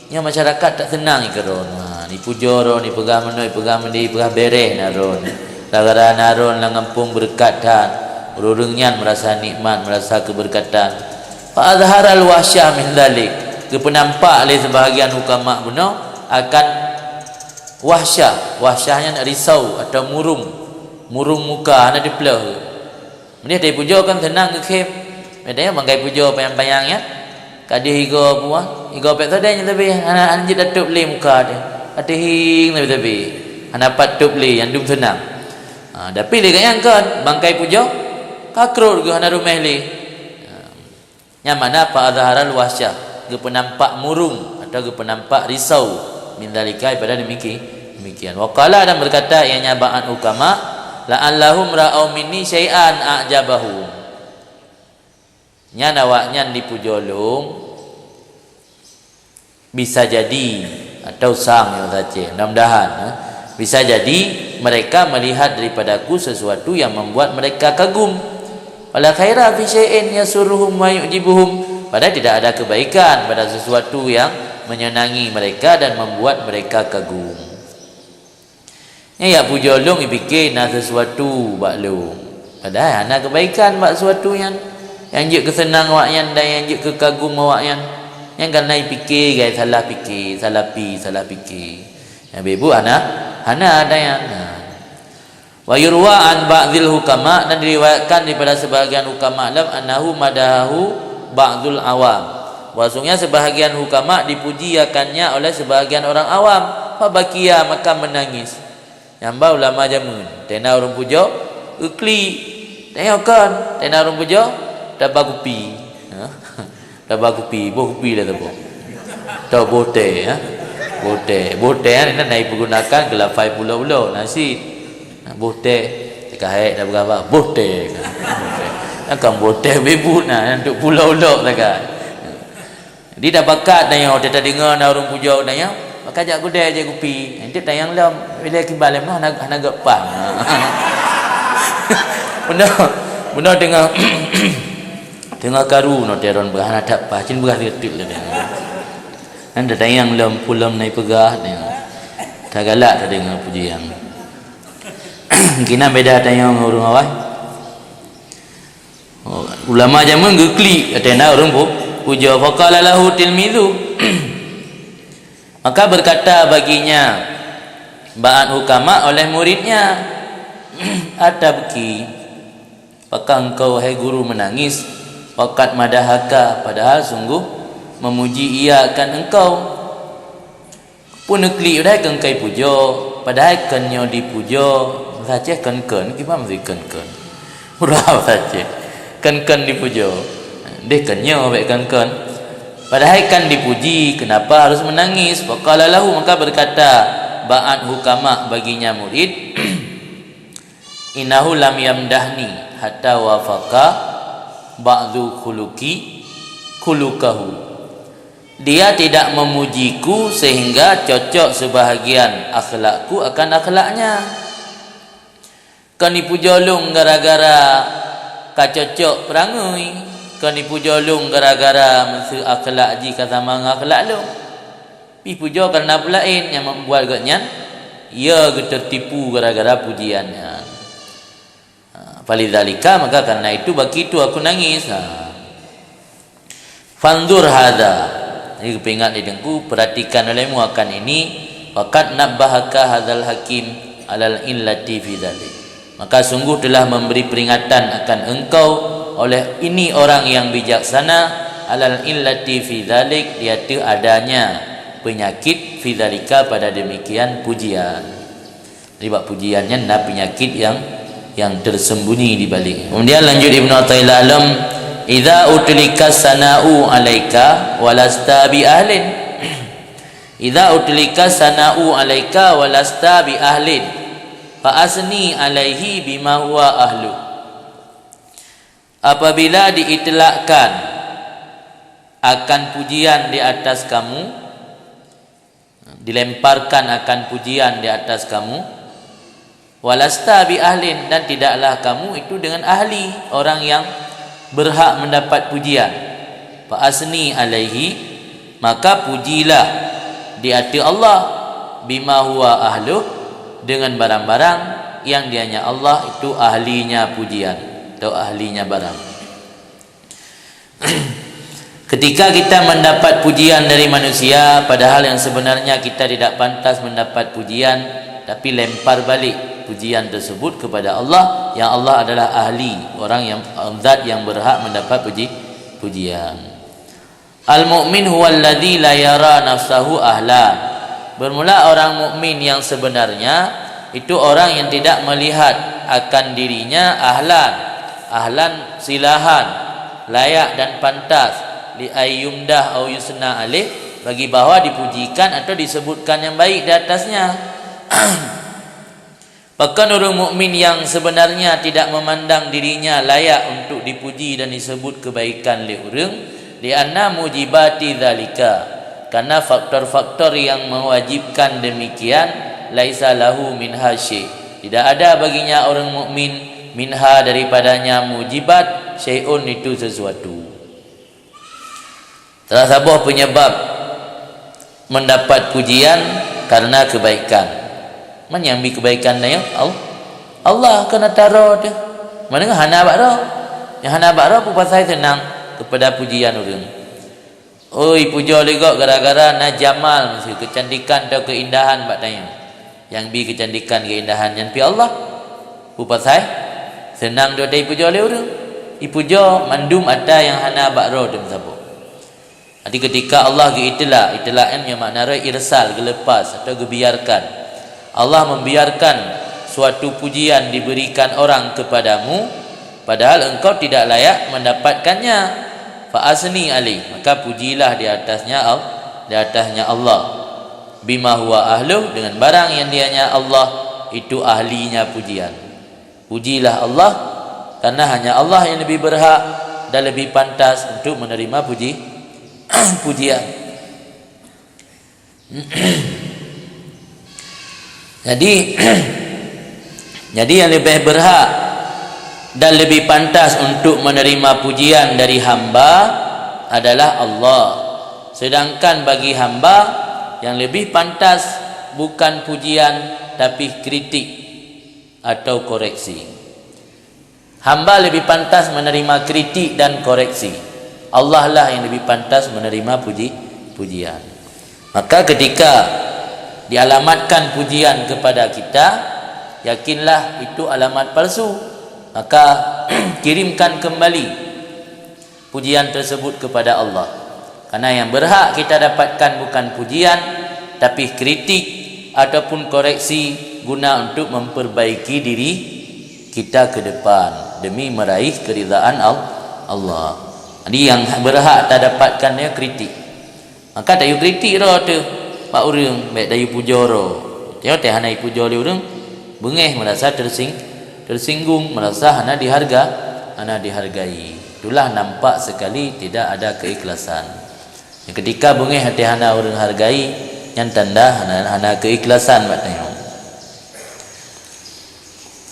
yang masyarakat tak senang ikrona Ni puja ron, ni pegah menoi, pegah mendi, pegah bereh naron. Lagara naron lang ngampung berkat dan ururungnya merasa nikmat, merasa keberkatan. Fa azharal wahsyah min dzalik. Kepenampak oleh sebahagian hukama benar akan wahsyahnya risau atau murung muka ana dipelah. Ini dia puja kan tenang ke kem. Medaya mangkai puja payang-payang ya. Kadih higo buah, higo pek tadanya tapi ana anjit datuk le muka dia. Atih tapi ana pat tup le yang dum tenang. Tapi le yang kan bangkai puja kakrut ke ana rumah le. Yang mana fa azharal wahsyah, ge penampak murung atau ge penampak risau min dalika pada demikian. Waqala dan berkata ianya ba'an ukama la'allahum ra'au minni syai'an a'jabahum. Nya nawaknya di pujolong bisa jadi atau sang yang saja mudah-mudahan bisa jadi mereka melihat daripadaku sesuatu yang membuat mereka kagum. Wala khaira fi syai'in yasurruhum wa yu'jibuhum. Padahal tidak ada kebaikan pada sesuatu yang menyenangi mereka dan membuat mereka kagum. Ya pujolong dipikir nak sesuatu bak lu. Padahal ana kebaikan bak sesuatu yang je kesenang awak yang dan yang je kekagum awak yang kan naik fikir guys salah fikir. Ya bebu ana ada yang wa yurwa an ba'dil hukama dan diriwayatkan daripada sebahagian hukama lam annahu madahu ba'dul awam. Bahwasanya sebahagian hukama dipujiakannya oleh sebahagian orang awam. Fa bakia maka menangis. Nyambau ulama jamun tena orang puja ukli tengokkan tena orang puja dapat kopi dapat kopi kopi lah tu tau bote bote ni naik pergunakan gelafai pulau-pulau nasi bote kahek dah berapa bote kan bote bebu nak untuk pulau-pulau kan dia dah bakat tanya dia tak dengar orang puja tanya maka ajak gudai je kopi. Nanti tayang lam bila kibal mah nak gepan. Benda tengah karu no teron berah nak apa cin berah ketik le dia. Anda tayang lam pulam naik pegah dia. Tak galak tak dengar pujian. Kina beda tayang orang awak. Ulama zaman gekli atena orang puja faqala lahu tilmizu. Maka berkata baginya ba'an hukama oleh muridnya atabki apakah engkau hai guru menangis waqad madahaka padahal sungguh memuji ia akan engkau pun nekli udah kengkai pujo padahal kenyo dipujo saja ken gimana mesti ken murah saja ken dipujo deh kenyo baik ken padahal kan dipuji, kenapa harus menangis? Faqala lahu maka berkata ba'an hukama baginya murid innahu lam yamdahni hatta wafaqa ba'du khulukahu. Dia tidak memujiku sehingga cocok sebahagian akhlakku akan akhlaknya. Kan dipujolong gara-gara kacocok perangai. Kan dipujolong gara-gara mensu akhlak ji kata mang akhlak lu. Pi puja kerana pelain yang membuat gaknya ia tertipu gara-gara pujiannya. Falidzalika maka karena itu begitu aku nangis. Fanzur hadza. Ini kepingat di dengku perhatikan olehmu akan ini faqad nabbahaka hadzal hakim alal illati fi dzalik. Maka sungguh telah memberi peringatan akan engkau oleh ini orang yang bijaksana alal illati fi dzalik iaitu adanya penyakit fi dzalika pada demikian pujian. Riba pujiannya ada penyakit yang tersembunyi di balik. Kemudian lanjut Ibnu Athaillah alam idza utlika sana'u alaika walasta bi ahlin. Idza utlika sana'u alaika walasta bi ahlin fa asni alaihi bima huwa ahlu. Apabila diitlakkan akan pujian di atas kamu, dilemparkan akan pujian di atas kamu, walasta bi ahlin dan tidaklah kamu itu dengan ahli, orang yang berhak mendapat pujian. Fa asni alaihi maka pujilah di hati Allah bima huwa ahluh, dengan barang-barang yang dianya Allah itu ahlinya pujian atau ahlinya barang. Ketika kita mendapat pujian dari manusia, padahal yang sebenarnya kita tidak pantas mendapat pujian, tapi lempar balik pujian tersebut kepada Allah, yang Allah adalah ahli, orang yang zat yang berhak mendapat pujian. Al-mu'min huwa alladhi la yara nafsahu ahlan. Bermula orang mukmin yang sebenarnya itu orang yang tidak melihat akan dirinya ahlan silahan, layak dan pantas li ayyumdah au yusna alih, bagi bahwa dipujikan atau disebutkan yang baik di atasnya. Bahkan orang mukmin yang sebenarnya tidak memandang dirinya layak untuk dipuji dan disebut kebaikan oleh orang, li anna mujibati zalika, karena faktor-faktor yang mewajibkan demikian, laisa lahu minha syai', tidak ada baginya orang mukmin minha daripadanya mujibat syai'un, itu sesuatu. Salah satu penyebab mendapat pujian karena kebaikan. Menyambi kebaikan dia Allah kena taruh dia. Mana hana bakro? Yang hana bakro pun pasal senang kepada pujian orang. Oi puja legok gara-gara na jamal, mesti kecantikan atau keindahan bak tanya. Yang bi kecantikan keindahan yang pi Allah. Pun pasal senang dia dai puja oleh orang. Ipuja mandum ada yang hana bakro dem sabo. Jadi ketika Allah itilah yang makna irsal, gelepas atau gebiarkan. Allah membiarkan suatu pujian diberikan orang kepadamu, padahal engkau tidak layak mendapatkannya. Fa asni ali, maka pujilah di atasnya Allah. Bima huwa ahluh, dengan barang yang dianya Allah itu ahlinya pujian. Pujilah Allah, karena hanya Allah yang lebih berhak dan lebih pantas untuk menerima pujian. Jadi yang lebih berhak dan lebih pantas untuk menerima pujian dari hamba adalah Allah. Sedangkan bagi hamba yang lebih pantas bukan pujian tapi kritik atau koreksi. Hamba lebih pantas menerima kritik dan koreksi. Allah lah yang lebih pantas menerima pujian. Maka ketika dialamatkan pujian kepada kita, yakinlah itu alamat palsu. Maka kirimkan kembali pujian tersebut kepada Allah. Karena yang berhak kita dapatkan bukan pujian, tapi kritik ataupun koreksi guna untuk memperbaiki diri kita ke depan demi meraih keridhaan Allah. Jadi yang berhak tak dapatkannya kritik. Maka tak you kritik dah tu pak orang baik dah you puja dah. Tengok teh hana puja le orang bengeh merasa tersinggung, merasa hana dihargai. Itulah nampak sekali tidak ada keikhlasan. Ketika bengeh hati hana orang hargai, yang tanda hana keikhlasan pak tengok.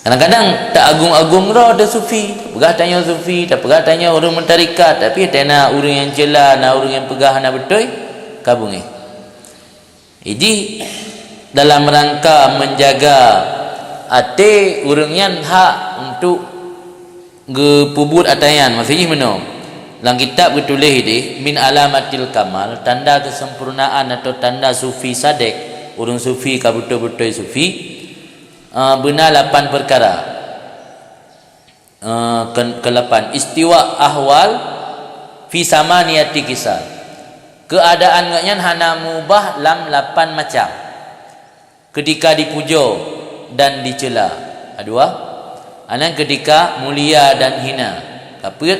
Kadang-kadang tak agung-agung dah ada sufi, pegah tanya sufi, tak pegah tanya orang mentarikat, tapi tanya orang yang jelas, orang yang pegah nak betul, kabung ni. Jadi dalam rangka menjaga hati orang yang hak untuk gepubut atayan, maksudnya mana? Dalam kitab bertulis ini, min alamatil kamal, tanda kesempurnaan atau tanda sufi sadek, orang sufi ka betul-betul sufi. Benar 8 perkara. Ke-8 istiwa ahwal fi samaniyati kisah. Keadaan ngaknya hana mubah lam 8 macam. Ketika dipuja dan dicela. Dua. Anan ketika mulia dan hina. Kapit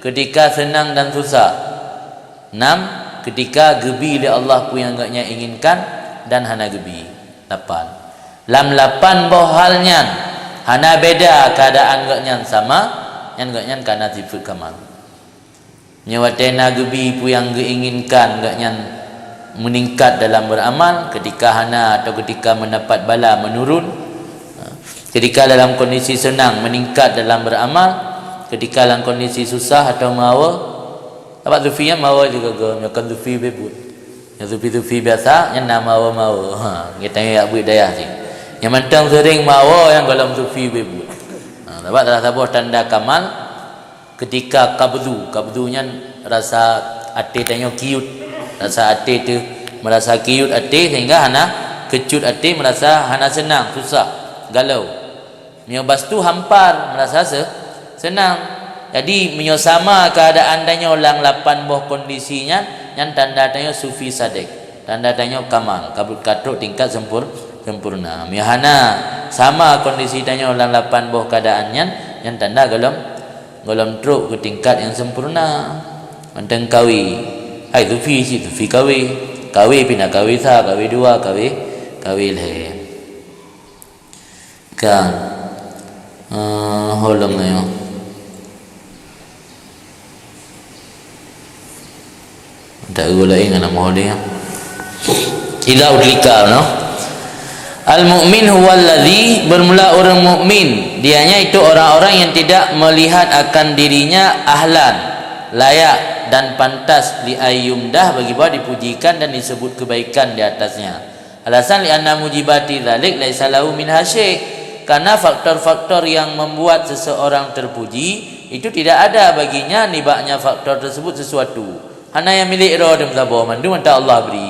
ketika senang dan susah. 6. Ketika gebi oleh Allah pun yang ngaknya inginkan dan hana gebi. 8. Lam 8 bohalnya hana beda keadaan gaknya sama yang gaknya karena sifat kamal. Nyawatena gebi pu yang diinginkan gaknya meningkat dalam beramal, ketika hana atau ketika mendapat bala menurun, ketika dalam kondisi senang meningkat dalam beramal, ketika dalam kondisi susah atau mawa. Apa zufinya mawa juga ke nyakan zufi bebut. Yang sufi-sufi biasa yang nama mawa. Kita ya budaya sih. Yang mentang sering mawa yang dalam sufi bebu. Sebab salah satu tanda kamal ketika kabdunya rasa hati tanya kiut, rasa hati tu merasa kiut hati sehingga hana kecut hati merasa hana senang, susah, galau. Miobas tu hampar merasa senang. Jadi menyosama keadaan tanya ulang 8 buah kondisinya yang tanda tanya sufi sadek, tanda tanya kamal, kabut katruk tingkat sempurna. Mihana sama kondisi tanya ulang 8 buah keadaannya yang tanda golom truk ke tingkat yang sempurna. Menteng kawi, hai sufi si sufi kawi pina kawi sa, kawi dua, kawi leh. Kan holong na yo. Tak gulai dengan nama dia. Idza udlika, no. Al-mu'min huwa alladhi, bermula orang mukmin, dianya itu orang-orang yang tidak melihat akan dirinya ahlan, layak dan pantas li ayyumdah, bagi bahwa dipujikan dan disebut kebaikan di atasnya. Alasan li anna mujibati dzalik laisa lahu min hasy', karena faktor-faktor yang membuat seseorang terpuji itu tidak ada baginya nibaknya faktor tersebut sesuatu. Hana yang milik roh dem sabo mandu manta Allah beri.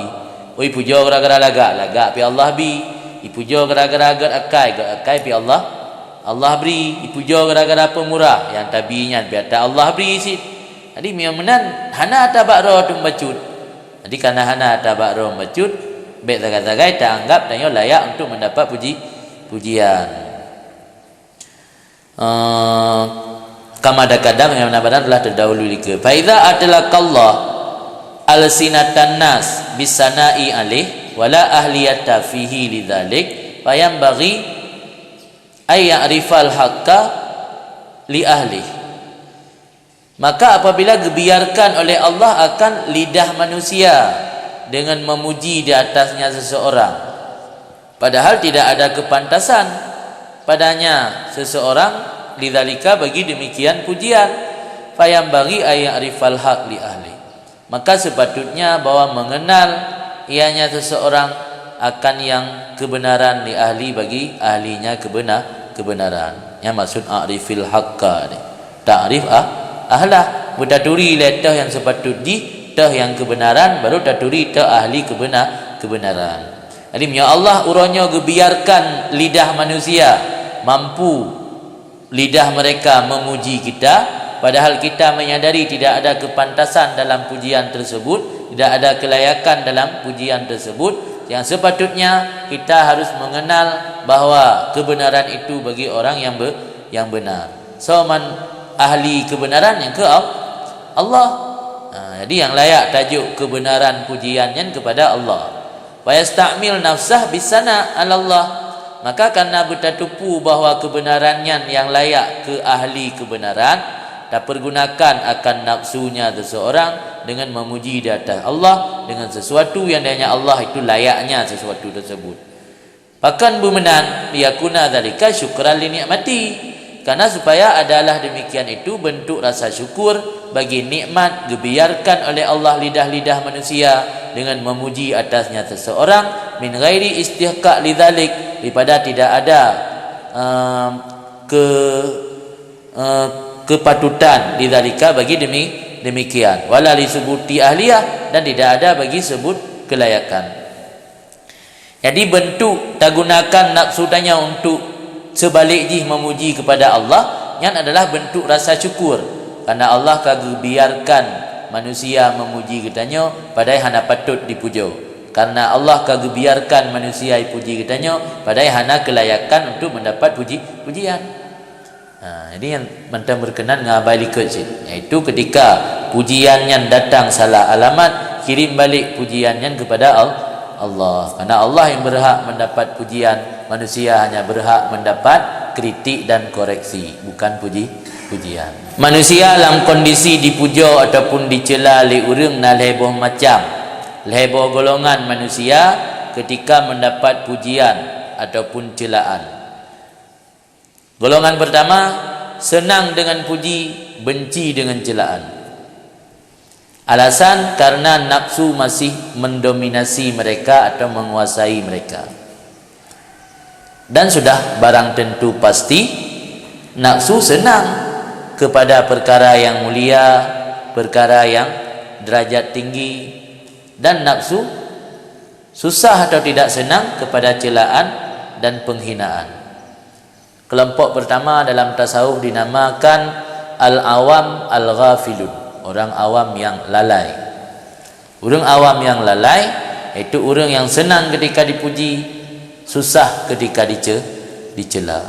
Oi puja gara-gara laga pi Allah bi. Ipuja gara-gara akai pi Allah beri. Ipuja gara-gara pemurah yang tabinya biar Allah beri si. Jadi miamenan hana tabak roh tu bacut. Jadi karena hana tabak roh bacut, baik zagai-zagai tak anggap dan layak untuk mendapat pujian. Kama kadang yang benar-benar telah terdahulu lika. Fa idza atlaqallah alsinatan nas bisana'i alih wala ahliyata fihi lidzalik fayambaghi ay ya'rifal haqqa li ahli. Maka apabila dibiarkan oleh Allah akan lidah manusia dengan memuji di atasnya seseorang, padahal tidak ada kepantasan padanya seseorang, lidzalika bagi demikian pujian, fayambaghi ay ya'rifal haqq li ahli. Maka sepatutnya bahwa mengenal ianya seseorang akan yang kebenaran li ahli, bagi ahlinya kebenaran. Yang maksud a'rifil haqqa ni. Ta'rif ahlah, bertaturi letah yang sepatut di tah yang kebenaran, baru taturi tah ahli kebenaran. Jadi ya Allah urangnya gebiarkan lidah manusia mampu lidah mereka memuji kita, padahal kita menyadari tidak ada kepantasan dalam pujian tersebut, tidak ada kelayakan dalam pujian tersebut. Yang sepatutnya kita harus mengenal bahawa kebenaran itu bagi orang yang benar. So ahli kebenaran yang ke Allah. Jadi yang layak tajuk kebenaran pujiannya kepada Allah. Wa yastamil nafsah bisana 'ala Allah. Maka karena bertatupu bahawa kebenarannya yang layak ke ahli kebenaran, tak pergunakan akan nafsunya seseorang dengan memuji di atas Allah dengan sesuatu yang hanya Allah itu layaknya sesuatu tersebut. Bahkan bumenan liyakuna dzalika syukran li nikmati, karena supaya adalah demikian itu bentuk rasa syukur bagi nikmat dibiarkan oleh Allah lidah-lidah manusia dengan memuji atasnya seseorang, min ghairi istihqa lidzalik, daripada tidak ada kepatutan lidzalika bagi demikian, wala disubuti ahliyah, dan tidak ada bagi sebut kelayakan. Jadi bentuk tak gunakan nafsu tanya untuk sebaliknya memuji kepada Allah yang adalah bentuk rasa syukur, karena Allah kagak biarkan manusia memuji katanya padahal hana patut dipuja, karena Allah kagak biarkan manusia dipuji katanya padahal hana kelayakan untuk mendapat pujian. Jadi yang mentang berkenan ngabai likut sih, iaitu ketika pujian yang datang salah alamat, kirim balik pujian yang kepada Allah, karena Allah yang berhak mendapat pujian, manusia hanya berhak mendapat kritik dan koreksi, bukan pujian. Manusia dalam kondisi dipuja ataupun dicela oleh orang na leboh macam, leboh golongan manusia ketika mendapat pujian ataupun celaan. Golongan pertama, senang dengan puji, benci dengan celaan. Alasan karena nafsu masih mendominasi mereka atau menguasai mereka. Dan sudah barang tentu pasti nafsu senang kepada perkara yang mulia, perkara yang derajat tinggi, dan nafsu susah atau tidak senang kepada celaan dan penghinaan. Kelompok pertama dalam tasawuf dinamakan al-awam al-ghafilun, orang awam yang lalai. Orang awam yang lalai itu orang yang senang ketika dipuji, susah ketika dicela.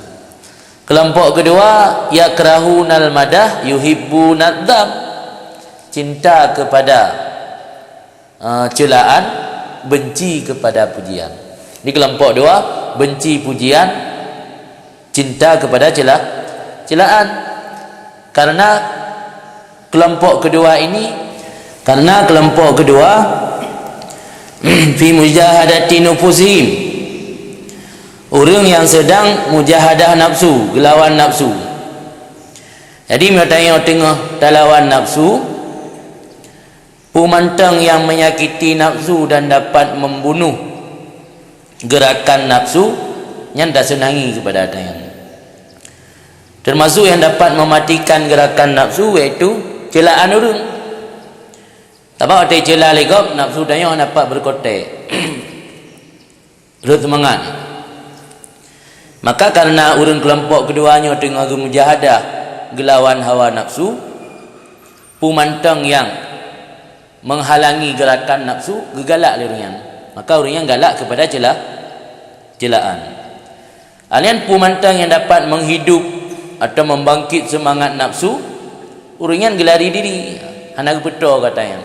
Kelompok kedua, yakrahunal madah yuhibbunad dham, cinta kepada celaan, benci kepada pujian. Di kelompok dua, benci pujian, cinta kepada celaan. Karena kelompok kedua fi mujahadati nufusihim, orang yang sedang mujahadah nafsu, gelawan nafsu. Jadi mereka tengah lawan nafsu, pemantang yang menyakiti nafsu dan dapat membunuh gerakan nafsu yang tak senangi kepada yang. Termasuk yang dapat mematikan gerakan nafsu iaitu celaan orang. Tapak ada celah legap, nafsu daya dapat berkotek. Terus semangat. Maka karena orang kelompok keduanya tengah mujahadah gelawan hawa nafsu, pemantang yang menghalangi gerakan nafsu gegalak orang. Maka orang yang galak kepada celaan. Alian pemantang yang dapat menghidup atau membangkit semangat nafsu, orang yang gelari diri, anak betul katanya.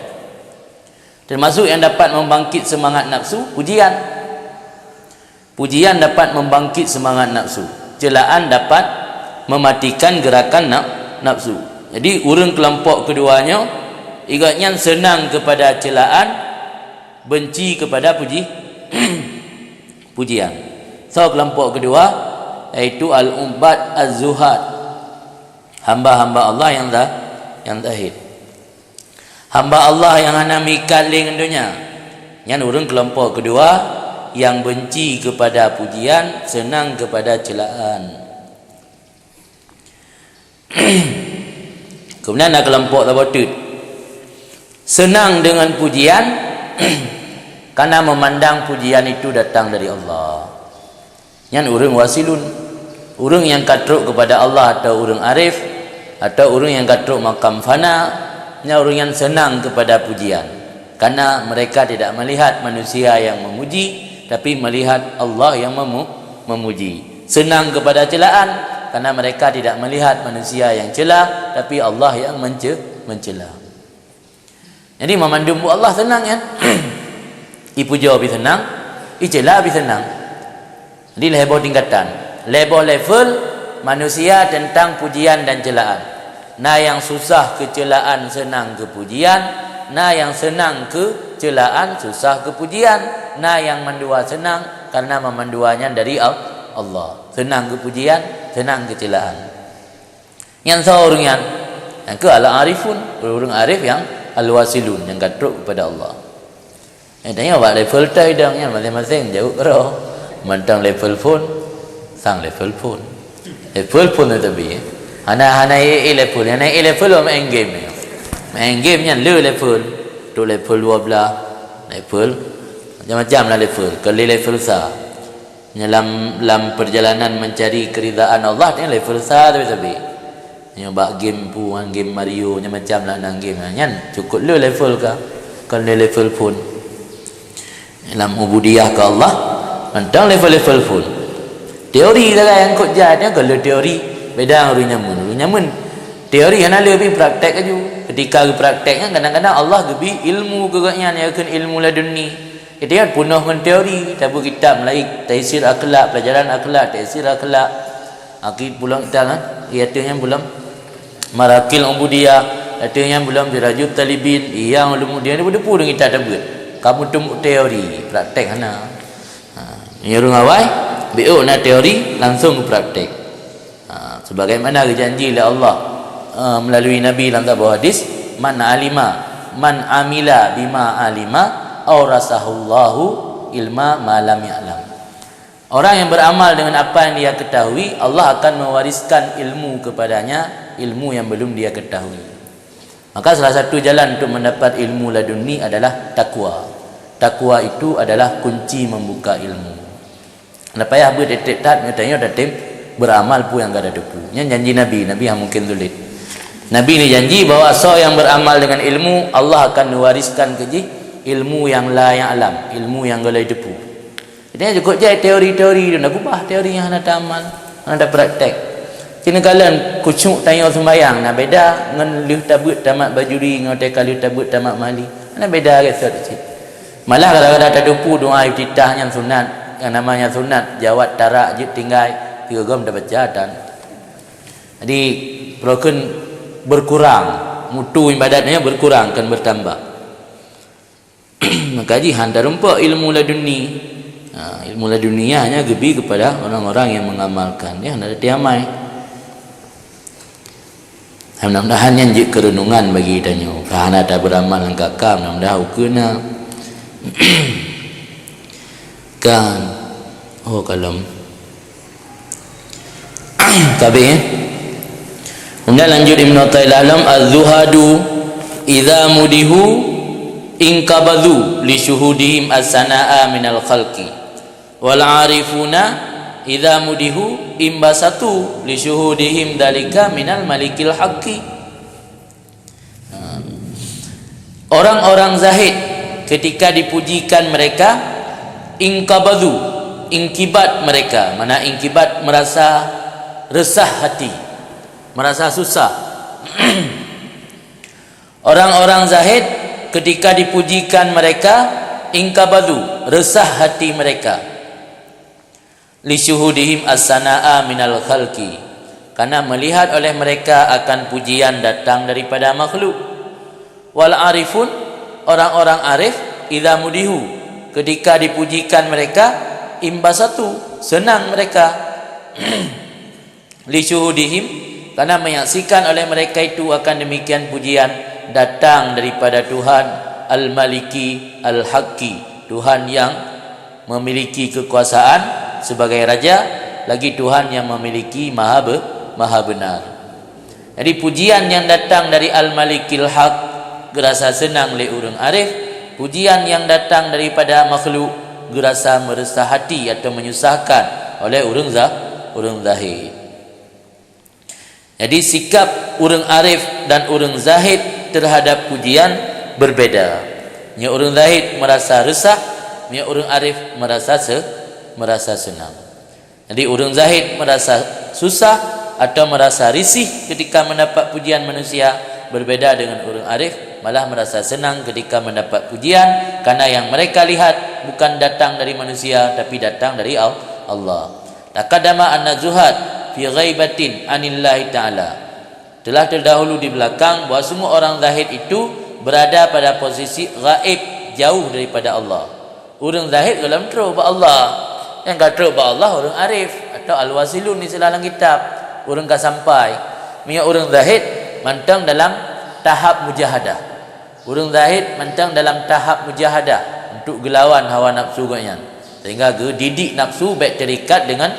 Termasuk yang dapat membangkit semangat nafsu, pujian. Pujian dapat membangkit semangat nafsu. Celaan dapat mematikan gerakan nafsu. Jadi orang kelompok keduanya igaknya senang kepada celaan, benci kepada pujian. So kelompok kedua iaitu al-ubad az-zuhad, hamba-hamba Allah yang zahid. Hamba Allah yang ana mikat ling dunia. Yang orang kelompok kedua yang benci kepada pujian, senang kepada celaan. Kemudian ada kelompok tabutut, senang dengan pujian karena memandang pujian itu datang dari Allah. Yang orang wasilun, orang yang katruk kepada Allah, atau orang arif, atau orang yang katruk makam fana, yang orang yang senang kepada pujian karena mereka tidak melihat manusia yang memuji, tapi melihat Allah yang memuji. Senang kepada celaan karena mereka tidak melihat manusia yang cela, tapi Allah yang mencela. Jadi memandung Allah senang ya. Ipuja lebih senang, icela lebih senang. Jadi tingkatan, level manusia tentang pujian dan celaan. Nah yang susah ke celaan, senang ke pujian. Nah yang senang ke celaan, susah ke pujian. Nah yang mendua senang karena memanduanya dari Allah. Senang ke pujian, senang ke celaan. Yang seorang yang ke al-arifun, orang arif yang al-wasilun, yang katruk kepada Allah. Tanya buat level tahu yang masing-masing jauh kerana. Mantang level phone, sang level phone. Level phone itu tapi, hana level, hana level main game. Main game yang level, tu level 12, level macam-macam lah level. Kalau level sah, dalam perjalanan mencari keridaan Allah, ni level sah tapi. Yang bak game puan, game Mario, macam lah nang game. Yang cukup level kah? Kalau level phone, dalam ubudiyah ke Allah. Mantang level-level full. Teori lah yang kau jadinya, kalau teori beda orang nyamun. Teori yang lebih praktek aja. Ketika prakteknya kadang-kadang Allah lebih ilmu kegaknya yang akan ilmu laduni. Itu kan penuh dengan teori. Tapi kitab melaik taisir akhlak, pelajaran akhlak, taisir akhlak. Akid pulang kita kan, iatnya belum marakil ubudiyah, iatnya belum dirajut talibin. Yang kemudian dia berdepu dengan kita dapat. Kamu temu teori, praktek mana? Nyuruh awai, biuk na teori langsung praktek. Sebagaimana janji oleh Allah melalui Nabi dalam sebuah hadis, man alima man amila bima alima aurasahullahu ilma ma lam ya'lam. Orang yang beramal dengan apa yang dia ketahui, Allah akan mewariskan ilmu kepadanya, ilmu yang belum dia ketahui. Maka salah satu jalan untuk mendapat ilmu laduni adalah takwa. Takwa itu adalah kunci membuka ilmu. Nak payah berdetik tat katanya datim beramal pun yang gak ada depu. Nya janji Nabi yang mungkin sulit. Nabi ni janji bahawa so yang beramal dengan ilmu, Allah akan mewariskan keji ilmu yang la ya'lam, ilmu yang gak ada depu. Jadi cukup je teori-teori tu nak ubah teori yang nak amal, nak praktek. Kena kalian kucuk tanya sembayang, nak beda dengan liu tabut tamat bajuri dengan tekal liu tabut tamat mali. Nak beda ke tu. Malah kadang-kadang tak dupu doa iftitah yang sunat, yang namanya sunat, jawab tarak je tinggal 3 gom dah baca dan. Jadi perlukan berkurang, mutu ibadatnya berkurang kan bertambah. Maka jihan darumpa ilmu laduni. Ilmu ladunia hanya gebi kepada orang-orang yang mengamalkan. Ya, ada tiamai. Mudah-mudahan yang je kerenungan bagi tanya. Kahana tak beramal dengan kakak, mudah-mudahan ukuna. Kan. Oh kalem. Kabeh. Kemudian lanjut Ibn Athaillah alam az-zuhadu idza mudihu inkabadhu li syuhudihim as-sanaa minal khalqi. Wal arifuna idza mudihu imbasatu li syuhudihim dalika minal malikil haqqi. Orang-orang zahid ketika dipujikan mereka inkabadhu, ingkibat mereka, mana ingkibat merasa resah hati, merasa susah. Orang-orang zahid ketika dipujikan mereka ingkabadhu, resah hati mereka. Li syuhudihim as-sanaa minal khalqi, karena melihat oleh mereka akan pujian datang daripada makhluk. Wal arifun, orang-orang arif idza mudihu, ketika dipujikan mereka imbasatu, senang mereka. Li syuhudihim, karena menyaksikan oleh mereka itu akan demikian pujian datang daripada Tuhan al-maliki al-haqqi, Tuhan yang memiliki kekuasaan sebagai raja, lagi Tuhan yang memiliki maha benar. Jadi pujian yang datang dari al-malikil haq gerasa senang oleh orang arif, pujian yang datang daripada makhluk gerasa meresah hati atau menyusahkan oleh orang zahid. Jadi sikap orang arif dan orang zahid terhadap pujian berbeda. Nya orang zahid merasa resah, nya orang arif merasa senang. Jadi orang zahid merasa susah atau merasa risih ketika mendapat pujian manusia, berbeda dengan orang arif malah merasa senang ketika mendapat pujian, karena yang mereka lihat bukan datang dari manusia tapi datang dari Allah. Taqaddama anna zuhad fi ghaibatin anillahi ta'ala. Telah terdahulu di belakang bahawa semua orang zahid itu berada pada posisi gaib, jauh daripada Allah. Orang zahid dalam terus Allah. Yang kata ba Allah orang arif atau al-wasilun ni dalam kitab, orang ka sampai. Mia orang zahid mantang dalam tahap mujahadah. Orang zahid mantang dalam tahap mujahadah untuk gelawan hawa nafsu ganya. Sehingga didik nafsu baik terikat dengan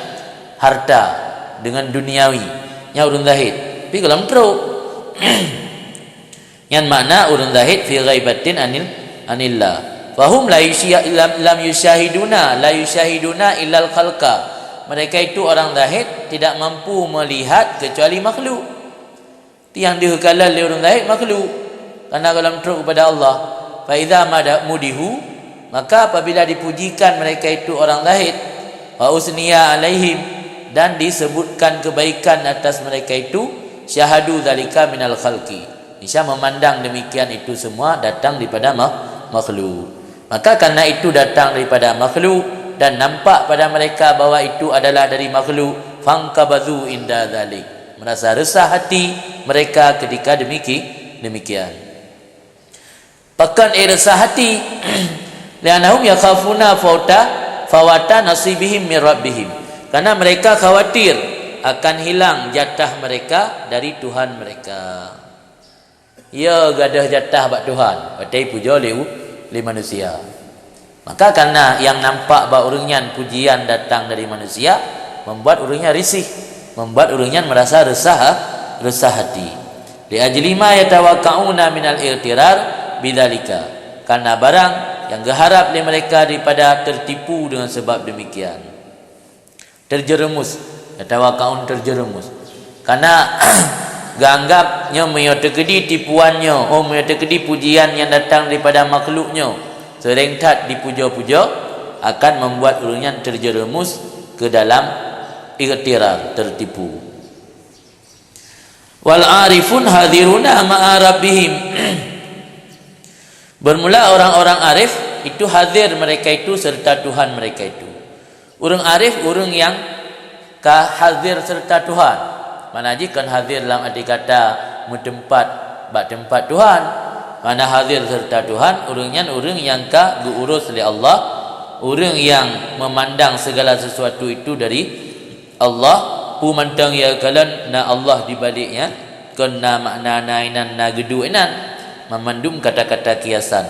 harta, dengan duniawi. Nya orang zahid. Tapi kalau teruk. Yang makna orang zahid fi ghaibatin anillah. Fahum la yusyahiduna illal khalqa. Mereka itu orang zahid tidak mampu melihat kecuali makhluk. Yang dihekalan oleh orang zahid makhluk, karena kalau teruk kepada Allah. Fa idza mudihu, maka apabila dipujikan mereka itu orang zahid, wa usniya alaihim, dan disebutkan kebaikan atas mereka itu, syahadu dzalika minal khalqi. Nisya memandang demikian itu semua datang daripada makhluk. Maka karena itu datang daripada makhluk dan nampak pada mereka bahawa itu adalah dari makhluk, fangkabadhu inda dzalik, merasa resah hati mereka ketika demikian. Bahkan resah hati lianahum yakhafuna fawata nasibihim min rabbihim, karena mereka khawatir akan hilang jatah mereka dari Tuhan mereka. ia gadah jatah bak Tuhan, batai puja li manusia. Maka karena yang nampak bak urangnya pujian datang dari manusia, membuat urangnya risih, membuat urangnya merasa resah hati. Li ajli ma yatawaqqauna minal i'tirar bidzalika, karena barang yang geharap oleh mereka daripada tertipu dengan sebab demikian. Terjerumus, yatawaqqaun terjerumus. Karena ganggapnya menyertakedi tipuannya, menyertakedi pujian yang datang daripada makhluknya, serengtat dipuja-puja, akan membuat urangnya terjerumus ke dalam igtirar, tertipu. Wal arifun hadiruna ma'a rabbihim. Bermula orang-orang arif itu hadir mereka itu serta Tuhan mereka itu. Orang arif orang yang hadir serta Tuhan. Mana kan hadir dalam arti kata tempat Tuhan. Mana hadir serta Tuhan, orangnya orang yang diurus oleh Allah, orang yang memandang segala sesuatu itu dari Allah, pemandang ya kalan na Allah di baliknya, kena makna nainan na geduinan, memandum kata-kata kiasan.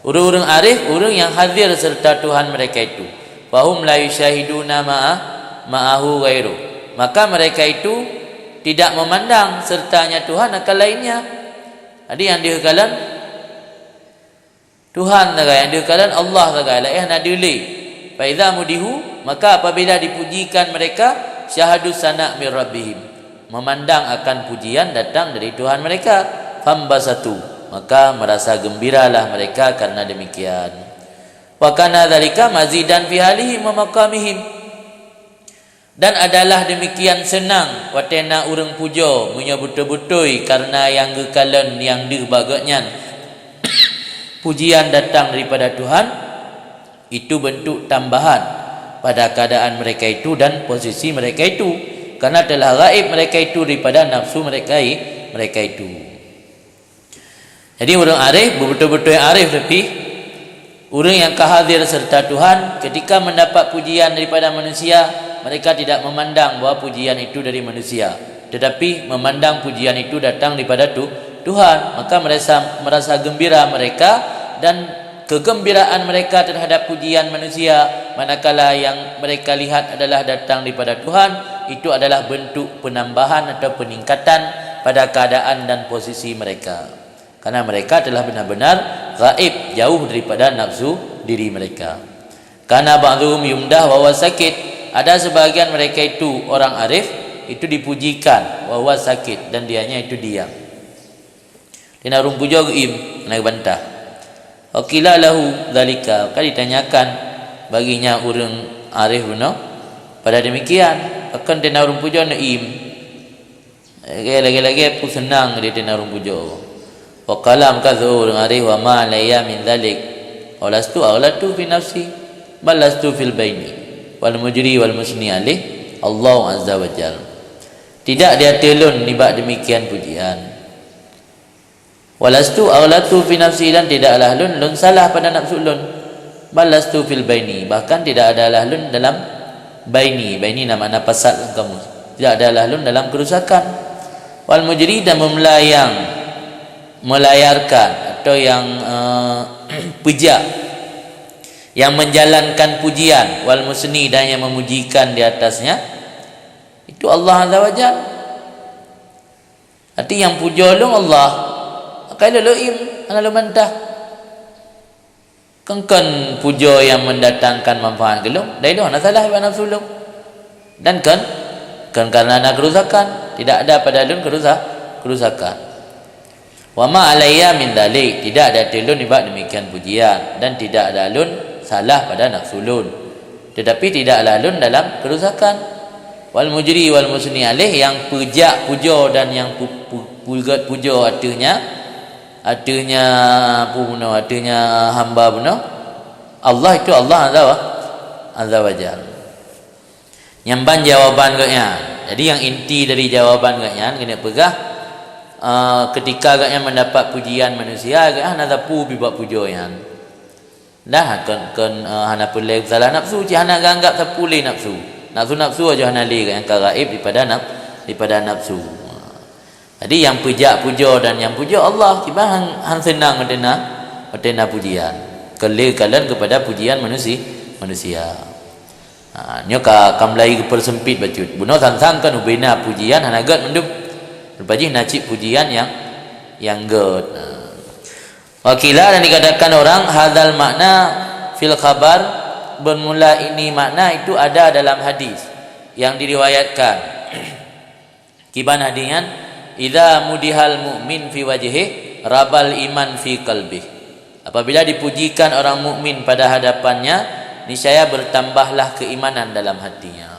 Orang-orang arif, orang yang hadir serta Tuhan mereka itu. Fahum la yusyahiduna ma'ahu ghairu. Maka mereka itu tidak memandang sertanya Tuhan akan lainnya. Jadi yang dikatakan Tuhan tagai, yang dikatakan Allah tagai, la nadili. Fa idza mudihu, maka apabila dipujikan mereka, syahadu sana mir rabbihim, memandang akan pujian datang dari Tuhan mereka. Fambasatu, maka merasa gembiralah mereka karena demikian. Wa kana dzalika mazidan fi halihim wa maqamihim, dan adalah demikian senang watena urang puja menyebut-butui karena yang gekalan yang dibagaknya pujian datang daripada Tuhan, itu bentuk tambahan pada keadaan mereka itu dan posisi mereka itu, karena telah gaib mereka itu daripada nafsu mereka itu. Jadi orang arif betul-betul arif, tapi orang yang kehadir serta Tuhan ketika mendapat pujian daripada manusia, mereka tidak memandang bahawa pujian itu dari manusia, tetapi memandang pujian itu datang daripada Tuhan. Maka merasa gembira mereka, dan kegembiraan mereka terhadap pujian manusia manakala yang mereka lihat adalah datang daripada Tuhan, itu adalah bentuk penambahan atau peningkatan pada keadaan dan posisi mereka, karena mereka telah benar-benar gaib, jauh daripada nafsu diri mereka. Karena ba'dhum yumdah wa huwa sakit, ada sebahagian mereka itu orang arif itu dipujikan wa huwa sakit, dan dianya itu diam. Dia nak puja im, nak bantah. Waqila lahu dzalika, kan ditanyakan baginya orang arif benar pada demikian, akan dia nak puja nak im. Lagi-lagi pun senang dia nak puja. Wa qalam kadzu orang arif wa ma alayya min dzalik, walastu aghlatu fi nafsi bal lastu fil baini wal mujri wal musni alih Allah azza wa jalla. Tidak dia telun nibak demikian pujian. Walastu aghlatu fi nafsi, dan tidaklah lun salah pada nafsu lun. Bal lastu fil baini, bahkan tidak adalah lun dalam baini nama pasal kamu. Tidak adalah lun dalam kerusakan. Wal mujri, dan melayarkan atau yang pejak, yang menjalankan pujian, wal musni, dan yang memujikan di atasnya, itu Allah azza wa jalla. Arti yang puja lu Allah, kalau lu im ana lu mentah kan puja yang mendatangkan manfaat gelum dai lu ana salah wa nafsu lu, dan kan karena ana kerusakan, tidak ada pada lun kerusakan. Wa ma alayya min dzalik, tidak ada telun ibad demikian pujian, dan tidak ada lun salah pada nafsu lun, tetapi tidaklah lun dalam kerusakan. Wal mujri wal musni alih, yang pejak puja dan yang puja artinya apa guna, artinya hamba benar Allah, itu Allah azza wa jalla. Nyamban jawaban gaknya. Jadi yang inti dari jawaban gaknya kena pegah, ketika agaknya mendapat pujian manusia, agaknya hana tapu bibak puja yang dah kan hana pelai salah nafsu, hana anggap tapu le nafsu aja hana le yang kagaib daripada nafsu. Jadi yang puja dan yang puja Allah, tiba hang senang metena pujian. Kalian kepada pujian manusia. Nyo ka kamlai ke persempit bacut. Buno sang kan ubena pujian hanagat menduk. Berbaji nacip pujian yang god. Wakila dan dikatakan orang hadal makna fil khabar, bermula ini makna itu ada dalam hadis yang diriwayatkan. Kiban hadingan idza mudihal mu'min fi wajhi rabal iman fi qalbi. Apabila dipujikan orang mukmin pada hadapannya, niscaya bertambahlah keimanan dalam hatinya.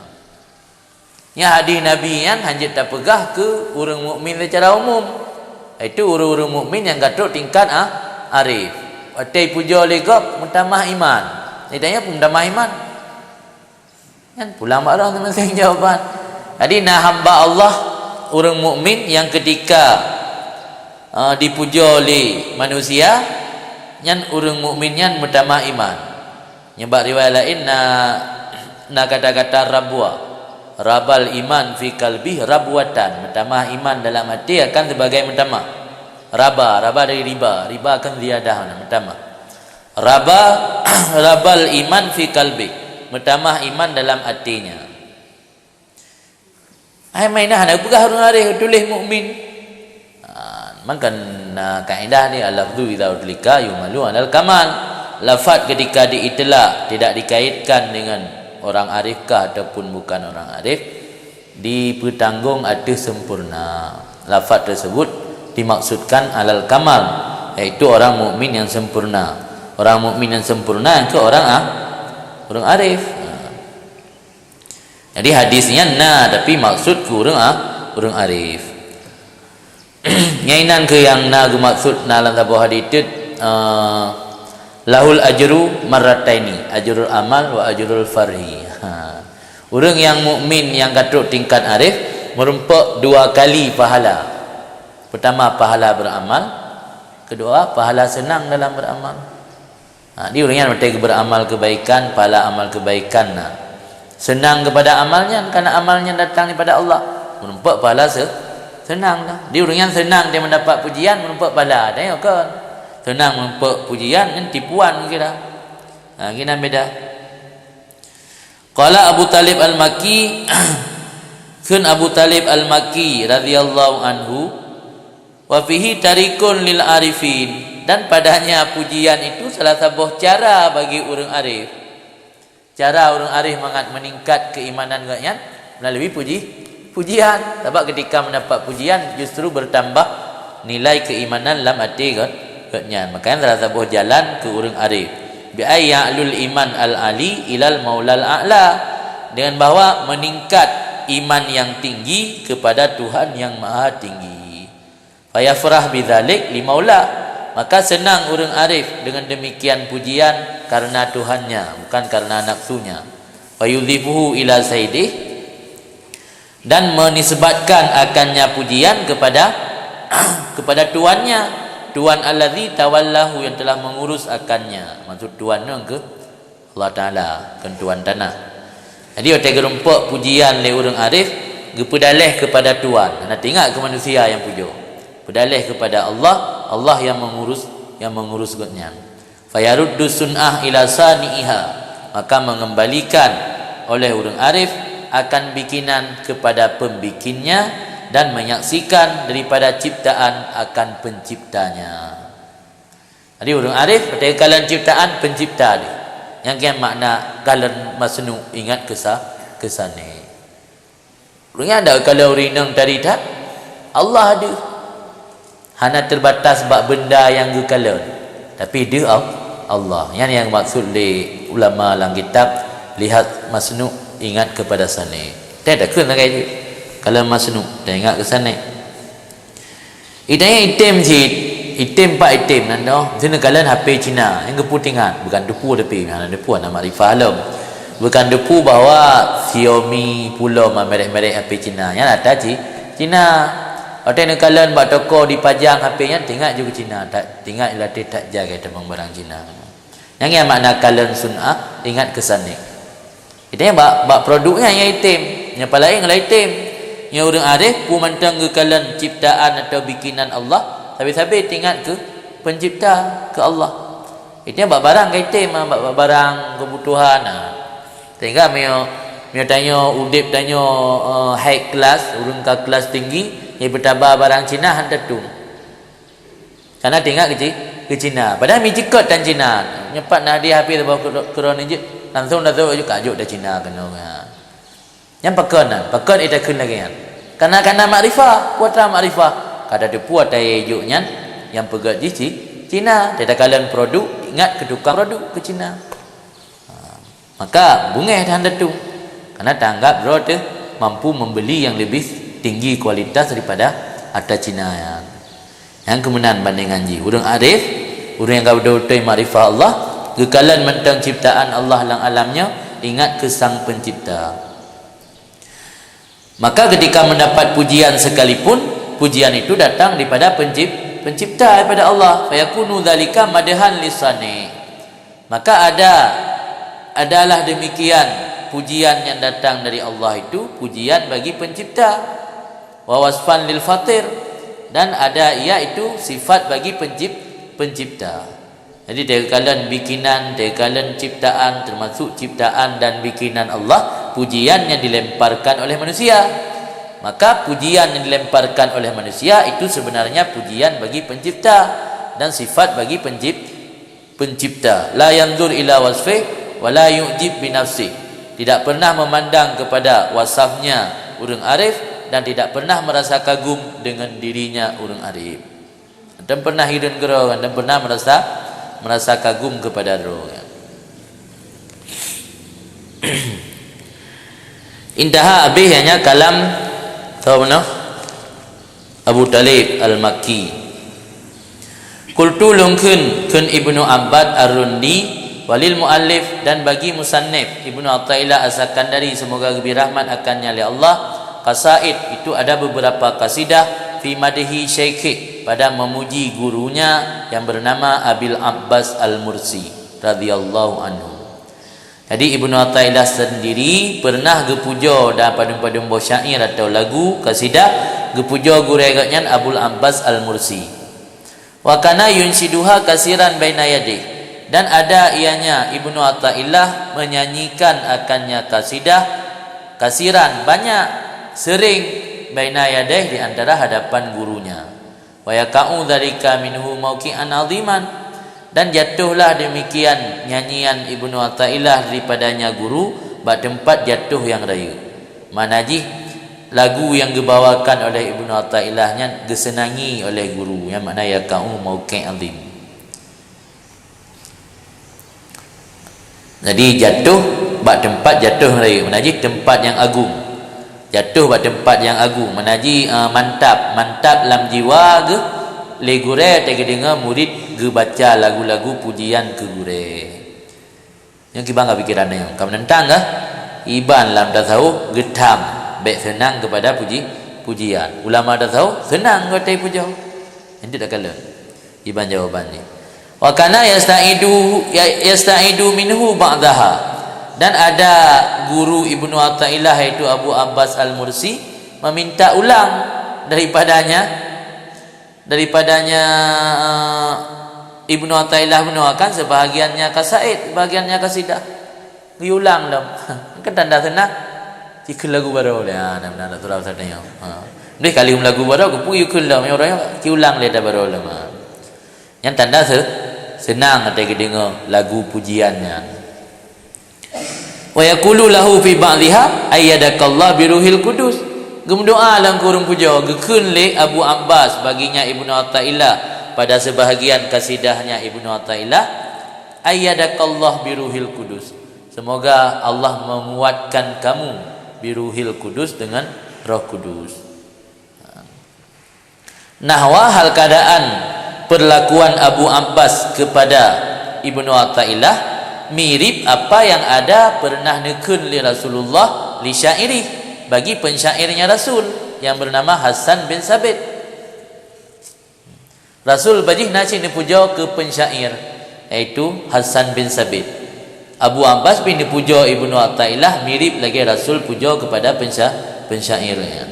Ya hadis Nabi yang hanjit tak pegah ke orang mukmin secara umum. Itu orang-orang mukmin yang gatuk tingkat arif. Watai puja legap mutamah iman. Ditanya pun mutamah iman. Kan pulang marah teman-teman jawapan. Jadi nah hamba Allah orang mukmin yang ketika dipuja oleh manusia, nyan orang mukmin nyan mutamah iman. Nyebab riwayat lain na kata-kata rabal iman fi qalbi rabwatan, mutamah iman dalam hati akan sebagai mutamah. Raba dari riba akan ziyadah mutamah. Rabal iman fi qalbi, mutamah iman dalam hatinya. Ai mainah nak pegah orang arif tulis mukmin. Maka kaedah ni al-lafzu idza udlika yumalu alal kamal. Lafaz ketika diitlak tidak dikaitkan dengan orang arifkah ataupun bukan orang arif, dipertanggung atas sempurna. Lafaz tersebut dimaksudkan alal kamal, iaitu orang mukmin yang sempurna. Orang mukmin yang sempurna itu orang arif. Jadi hadisnya tapi maksud ke orang arif. Ngainan ke yang maksud dalam sebuah hadis itu lahul ajru marrataini, ajrul amal wa ajrul farhi. Orang yang mukmin yang gatuk tingkat arif merempak 2 kali pahala. Pertama pahala beramal, kedua pahala senang dalam beramal. Dia orang yang bertega beramal kebaikan, pahala amal kebaikan. Senang kepada amalnya karena amalnya datang daripada Allah, merempak pahala senang dah. Dia orang yang senang dia mendapat pujian merempak pahala. Tengok kan? Senang merempak pujian kan tipuan kira. Kira beda. Qala Abu Talib Al-Makki kun Abu Talib Al-Makki radhiyallahu anhu wa fihi tarikun lil arifin, dan padanya pujian itu salah satu cara bagi orang arif. Cara orang arif meningkat keimanan gaknya melalui pujian. Sebab ketika mendapat pujian justru bertambah nilai keimanan dalam hati katnya. Makanya salah satu jalan ke orang arif bi ayyalul iman al-ali ilal maulal a'la, dengan bahawa meningkat iman yang tinggi kepada Tuhan yang maha tinggi. Fayafrah bidzalik li maula, maka senang orang arif dengan demikian pujian karena Tuhannya, bukan karena nafsunya. Fayudhifuhu ila sayyidih, dan menisbatkan akannya pujian kepada tuannya, Tuan allazi tawallahu, yang telah mengurus akannya. Maksud tuan ke Allah Taala, kan tuan tanah. Jadi orang gerempak pujian le orang arif gepedaleh kepada tuan. Nak tengok ke manusia yang puja. Pedaleh kepada Allah, Allah yang mengurus gotnya. Fayaruddu sun'ah ila sani'iha, maka mengembalikan oleh orang arif akan bikinan kepada pembikinnya, dan menyaksikan daripada ciptaan akan penciptanya. Jadi orang arif pada kalian ciptaan pencipta dia. Yang kan makna kalian masnu ingat kesan ni. Orangnya ada kalau rinang tadi tak Allah ada. Hanya terbatas sebab benda yang kekalian. Tapi dia Allah. Yang maksud di ulama dalam kitab lihat masnu ingat kepada sana. Tak ada kena kayak itu. Kalau masnu tengok ke sana. Itanya item je, item pak item nanda. Sini kalian HP Cina yang keputingan, bukan depu tapi mana depu nama Arifah Alam. Bukan depu bahawa Xiaomi pulau merek-merek HP Cina. Yang ada Cina. Atau kalian buat toko dipajang HP-nya tengok juga Cina. Tak tengok latih tak jaga temang barang Cina. Yang makna kalian sun'ah ingat ke sana. Itanya bak produknya yang item, yang paling yang item. yang orang arif pu mantang kekalan ciptaan atau bikinan Allah, tapi ingat ke pencipta, ke Allah. Itu yang barang kaitan barang kebutuhan. Tengok mio tanya udip tanya high class, urang ke kelas tinggi, yang bertabah barang Cina hantar tu. Karena tengok ke Cina. Padahal mi jikot dan Cina. Nyepat nak dia hafiz bawa Quran je. Langsung dah tahu juga kajuk dah Cina kena. Yang pakon itu kun lagi kan. Karena makrifah, putra makrifah. Kada ada puat daya juknya yang pegat di Cina. Tidak kalian produk, ingat ke tukang produk ke Cina. Maka bunga dah tu. Karena tanggap bro tu mampu membeli yang lebih tinggi kualitas daripada harta Cina yang kemudian bandingan ji. Urang arif, urang yang betul-betul makrifah Allah, kekalan mentang ciptaan Allah lang alamnya, ingat ke sang pencipta. Maka ketika mendapat pujian sekalipun, pujian itu datang daripada pencipta, daripada Allah. Fayakunu dzalika madhan lisani. Maka adalah demikian pujian yang datang dari Allah itu pujian bagi pencipta. Wa wasfan lil fatir, dan ada iaitu sifat bagi pencipta. Jadi dekalan bikinan, dekalan ciptaan, termasuk ciptaan dan bikinan Allah, pujian yang dilemparkan oleh manusia. Maka pujian yang dilemparkan oleh manusia itu sebenarnya pujian bagi pencipta dan sifat bagi pencipta. La yanzur ila wasfi wa la yu'jib bi nafsi. Tidak pernah memandang kepada wasafnya urang arif dan tidak pernah merasa kagum dengan dirinya urang arif. Dan pernah hidun gero dan pernah merasa kagum kepada roh. Intaha habis hanya kalam tahu mana? Abu Talib Al-Makki. Qultu lungkun kun Ibnu Abbad Ar-Rundi walil muallif, dan bagi musannif Ibnu Athaillah As-Sakandari, semoga lebih rahmat akannya oleh Allah, qasaid itu ada beberapa qasidah fi madhi syekhi, pada memuji gurunya yang bernama Abil Abbas Al-Mursi radhiyallahu anhu. Jadi Ibnu Athaillah sendiri pernah gepuja dan padum-padum syair atau lagu qasidah gepuja guru agaknya Abul Abbas Al-Mursi. Wa kana yunsiduha kasiran baina yadih, dan ada ianya Ibnu Athaillah menyanyikan akannya kasiran banyak, sering baina yadih, di antara hadapan gurunya. Wa yaqa'u dzalika minhu mauqi'an 'aziman, dan jatuhlah demikian nyanyian Ibnu Athaillah daripadanya guru bak tempat jatuh yang raya. Manaji lagu yang dibawakan oleh Ibnu Athaillahnya disenangi oleh guru, yang makna yaqa'u mauqi' 'azim. Jadi jatuh bak tempat jatuh raya, manaji tempat yang agung. Jatuh pada tempat yang agung, menaji mantap lam jiwa ge le gure tege dengar murid ge baca lagu-lagu pujian ke gure. Yang kibang ka pikiran yang kam nentang ke iban lam dah tahu getam baik senang kepada pujian. Ulama dah tahu senang kepada puja. Ini tak kala iban jawaban ni. Wa kana yasta'idu minhu ba'daha, dan ada guru Ibnu Athaillah iaitu Abu Abbas Al-Mursi meminta ulang daripadanya Ibnu Athaillah menuakan sebahagiannya kasaid, sebahagiannya kasidah. Diulang dah. Kan tanda senang. Jika lagu baru lah, nak surau sadanya. Ni kali lagu baru aku puyu kelam orang diulang le dah baru lah. Yang tanda senang ketika dengar lagu pujiannya. Wa yaqulu lahu fi ba'dihha ayyadakallah biruhil qudus. Gemdoa lang kurung puja gekeun le Abu Abbas baginya Ibnu Athaillah pada sebahagian kasidahnya Ibnu Athaillah, ayyadakallah biruhil qudus. Semoga Allah menguatkan kamu biruhil qudus, dengan Roh Kudus. Nahwa hal keadaan perlakuan Abu Abbas kepada Ibnu Athaillah mirip apa yang ada pernah nekun li Rasulullah li syairi, bagi pensyairnya Rasul yang bernama Hasan bin Sabit. Rasul bajih nasi dipuja ke pensyair iaitu Hasan bin Sabit. Abu Abbas bin dipuja Ibnu Athaillah mirip lagi Rasul puja kepada pensyairnya.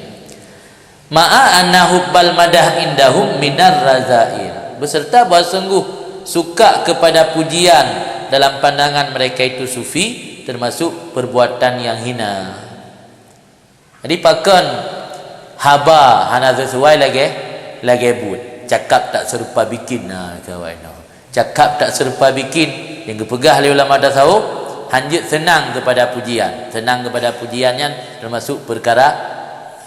ma'a anna hubbal madah indahum minar razail, beserta bahawa sungguh suka kepada pujian dalam pandangan mereka itu sufi termasuk perbuatan yang hina. Jadi pakan haba hana sesuai lagi but cakap tak serupa bikin kawan. Cakap tak serupa bikin yang dipegah oleh ulama tasawuf, hanjit senang kepada pujian. Senang kepada pujiannya termasuk perkara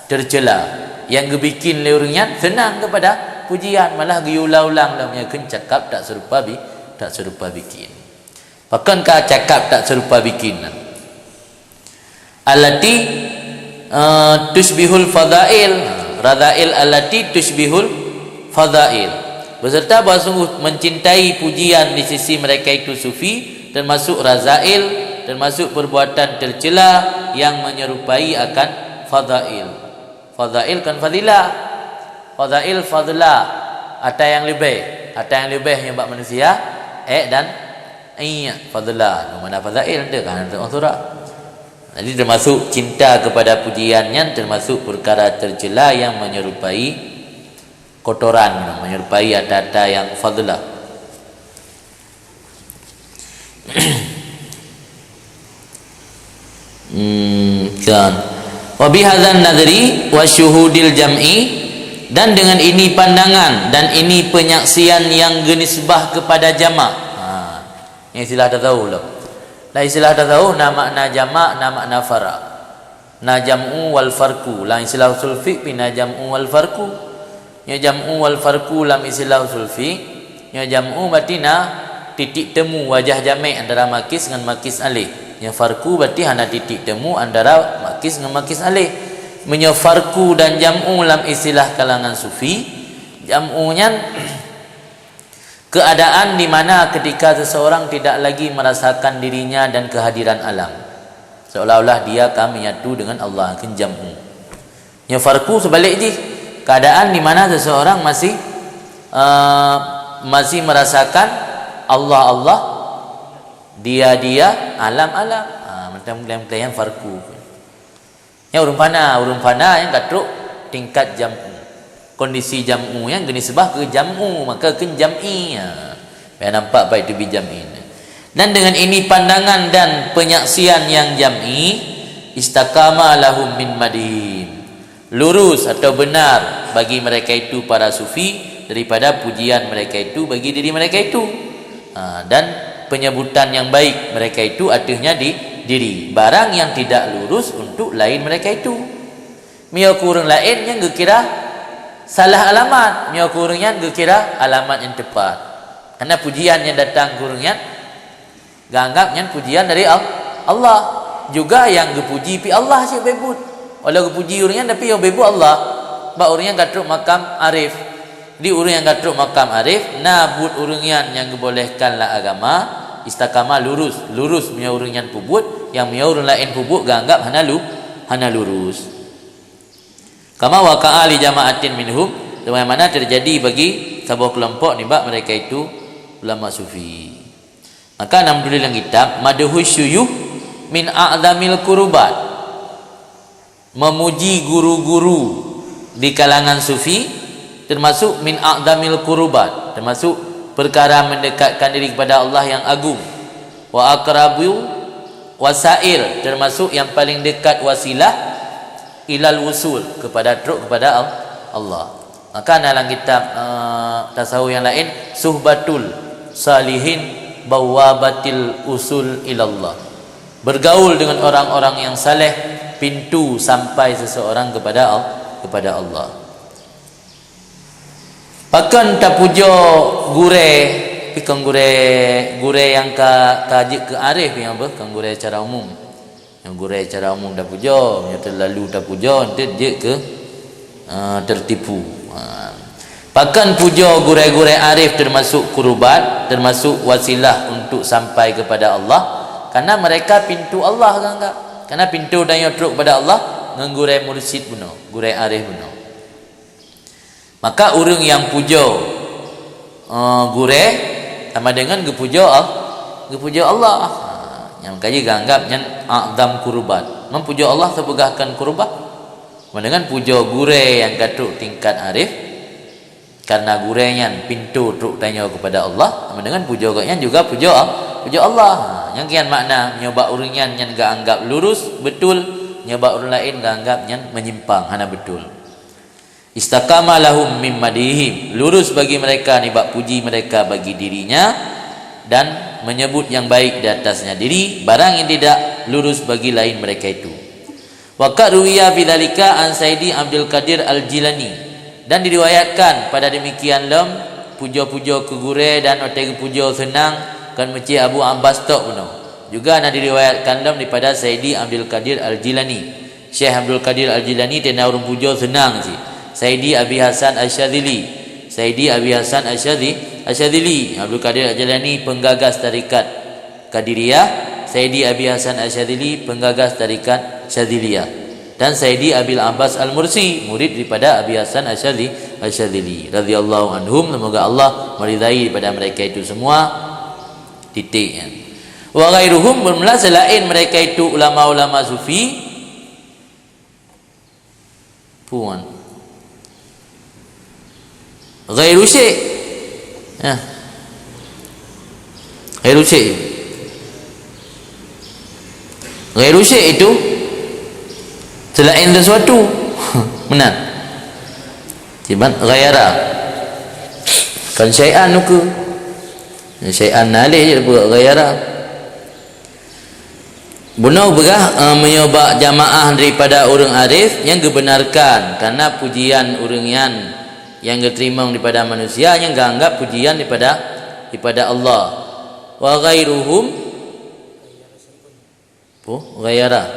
tercela. Yang dibikin oleh orangnya senang kepada pujian, malah diulang-ulang dalam yakin cakap tak serupa bikin. Pakankah cakap tak serupa bikin? Allati tushbihul fadail, radail allati tushbihul fadail, beserta bahawa sungguh mencintai pujian di sisi mereka itu sufi termasuk razail, termasuk perbuatan tercela yang menyerupai akan fadail. Fadail kan fadilah, fadail fadlah, ada yang lebih yang buat manusia dan fadlah. Mana fadail dia kan orang surah. Jadi termasuk cinta kepada pujiannya termasuk perkara tercela yang menyerupai kotoran, menyerupai ada yang fadlah. Kan. Wa bihadzan nadri wa syuhudil jam'i, dan dengan ini pandangan dan ini penyaksian yang genisbah kepada jamak. Ini istilah dah tahu lah. Lah istilah dah tahu na makna jamak, na makna faraq. Na jam'u wal farqu. Lah istilah usul fiqh na jam'u wal farqu. Ya jam'u wal farqu lam istilah usul fiqh. Ya jam'u berarti na titik temu wajah jamak antara makis dengan makis alih. Yang farqu berarti hana titik temu antara makis dengan makis alih. Menyo farqu dan jam'u dalam istilah kalangan sufi, jam'unya keadaan di mana ketika seseorang tidak lagi merasakan dirinya dan kehadiran alam, seolah-olah dia akan menyatu dengan Allah, kan jam'u. Yang farqu sebalik je, keadaan di mana seseorang masih merasakan Allah, dia, alam. Macam yang farqu. Yang urun fana yang katruk tingkat jam'u. Kondisi jam'u yang geni sebah ke jam'u, maka ken jam'i. Biar nampak baik itu bi jam'i. Dan dengan ini pandangan dan penyaksian yang jam'i, istaqama lahum min madhim, lurus atau benar bagi mereka itu para sufi daripada pujian mereka itu bagi diri mereka itu. Dan penyebutan yang baik mereka itu artinya di diri, barang yang tidak lurus untuk lain mereka itu. Mia kurang lain yang kira salah alamat, mia kurangnya kira alamat yang tepat. Karena pujian yang datang kurangnya ganggapnya pujian dari Allah. Juga yang dipuji pi Allah si bebut. Walau dipuji orangnya tapi yang bebut Allah. Ba orangnya gatruk makam arif. Di orang yang gatruk makam arif, nabut orangnya yang dibolehkanlah agama, istakama lurus punya orang yang pubut, yang punya orang lain pubut ganggap hana lurus. Kama waqa'a li jama'atin minhum, bagaimana terjadi bagi sebuah kelompok ni bab mereka itu ulama sufi. Maka dalam tulisan kitab madhus syuyuh min a'zamil qurubat, memuji guru-guru di kalangan sufi termasuk min a'zamil qurubat, termasuk perkara mendekatkan diri kepada Allah yang agung. Wa aqrabu wasail, termasuk yang paling dekat wasilah ilal wusul, kepada Allah. Maka dalam kitab tasawuf yang lain, suhbatul salihin bawabatil usul ilallah, bergaul dengan orang-orang yang saleh, pintu sampai seseorang kepada Allah. Pakan tak puja gure, pikang gure yang tajik ke arif yang apa? Kan gure secara umum. Yang gure secara umum dah puja, yang terlalu dah puja, dia ke tertipu. Pakan puja gure-gure arif termasuk kurubat, termasuk wasilah untuk sampai kepada Allah. Karena mereka pintu Allah kan enggak? Karena pintu dan yang teruk kepada Allah ngure mursyid buno, gure arif buno. Maka orang yang puja gure sama dengan gepuja Allah. Yang kaji ganggap yang a'zam kurubat. Mempuja Allah sebegahkan kurubah. dengan puja gure yang katuk tingkat arif karena gurenya pintu truk tanya kepada Allah dengan puja yang juga puja Allah. Yang kian makna nyoba uringan yang gak anggap lurus betul, nyoba orang lain gak anggap yang menyimpang hana betul. Istaqama lahum mim madihim, lurus bagi mereka ni bak puji mereka bagi dirinya dan menyebut yang baik di atasnya diri, barang yang tidak lurus bagi lain mereka itu. Waqad ruwiya bidzalika an Sayyidi Abdul Qadir Al-Jilani, dan diriwayatkan pada demikian lem puja-puja ke gure dan oteng puja senang kan meci Abu Abbas tok beno. Juga nak diriwayatkan lem daripada Sayyidi Abdul Qadir Al-Jilani. Syekh Abdul Qadir Al-Jilani tena urung puja senang si. Sayyidi Abi Hasan Asyadzili, Sayyidi Abi Hasan Asyadzili, Abdul Qadir Al-Jilani penggagas tarekat Qadiriyah, Sayyidi Abi Hasan Asyadzili penggagas tarekat Syadziliyah, dan Sayyidi Abil Abbas Al-Mursi murid daripada Abi Hasan Asyadzili radhiyallahu anhum. Semoga Allah meridai pada mereka itu semua. Titik ya. Wa ghairuhum, bermula selain mereka itu ulama-ulama sufi puan ghairu syekh ya, ghairu syekh itu selain sesuatu benar ciban ghaira kan syai'an nuku syai'an nalih je buat ghaira bunau berah menyoba jamaah daripada orang arif yang kebenarkan karena pujian orang yang diterima daripada manusia yang enggak anggap pujian daripada Allah. Wa ghairuhum ghaira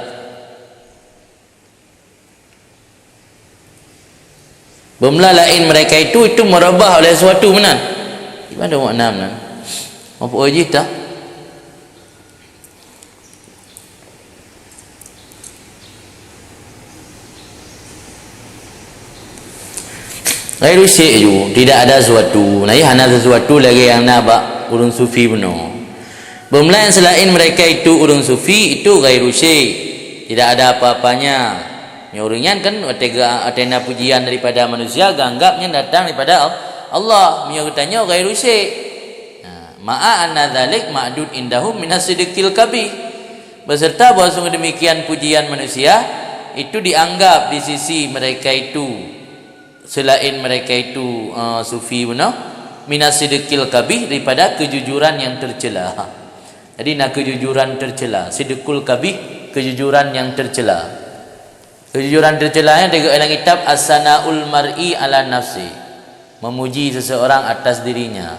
bermula lain mereka itu merubah oleh sesuatu benar. Gimana makna benar? Apa uji tak? Ghairu syekh ju, tidak ada sesuatu. Nah, hanya sesuatu lagi yang nabak urang sufi benar. Bermula yang selain mereka itu urang sufi itu ghairu syekh, tidak ada apa-apanya. Yang orangnya kan atena pujian daripada manusia, ganggapnya datang daripada Allah. Yang katanya ghairu syekh. Ma'a anna dzalik ma'dud indahum minas sidqil kabih. Beserta bahawa sungguh demikian pujian manusia itu dianggap di sisi mereka itu, selain mereka itu sufi benar, minas sidqil kabih, daripada kejujuran yang tercela. Jadi nak kejujuran tercela, sidqul kabih, kejujuran yang tercela. Kejujuran tercelanya tengok dalam kitab As-Sanaul Mar'i ala Nafsi, memuji seseorang atas dirinya,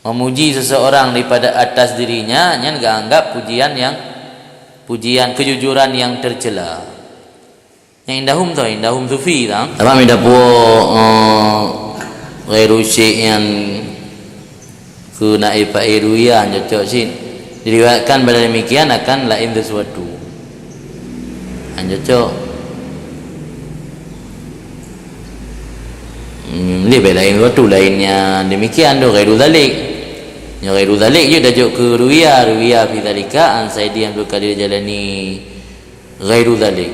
memuji seseorang daripada atas dirinya, yang enggak anggap pujian kejujuran yang tercela. Yang indahum sufi tak? Apa minda puak ghairu syekh yang ke naib Pak Iruya cocok sih. Diriwayatkan pada demikian akan lain sesuatu. Cocok. Lebih lain sesuatu lainnya demikian tu ghairu dzalik. Yang ghairu dzalik je dah jok ke ruwiya fi dzalika an Sayyidi Abdul Qadir Jalani ghairu dzalik.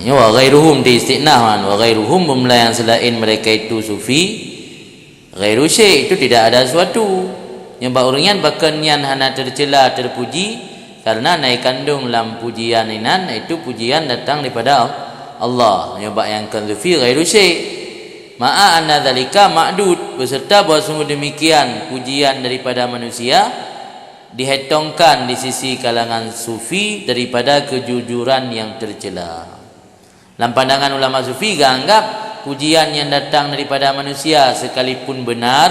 Wa ghairuhum di istinah wa ghairuhum bermula yang selain mereka itu sufi ghairu syekh itu tidak ada sesuatu yang baurian bakannya hana tercela terpuji karena naik kandung dalam pujian inan itu pujian datang daripada Allah. Nyoba yang kan sufi ghairu syekh ma'a anna dzalika ma'dud, beserta bahawa sungguh demikian pujian daripada manusia dihitungkan di sisi kalangan sufi daripada kejujuran yang tercela. Dalam pandangan ulama sufi anggap pujian yang datang daripada manusia sekalipun benar,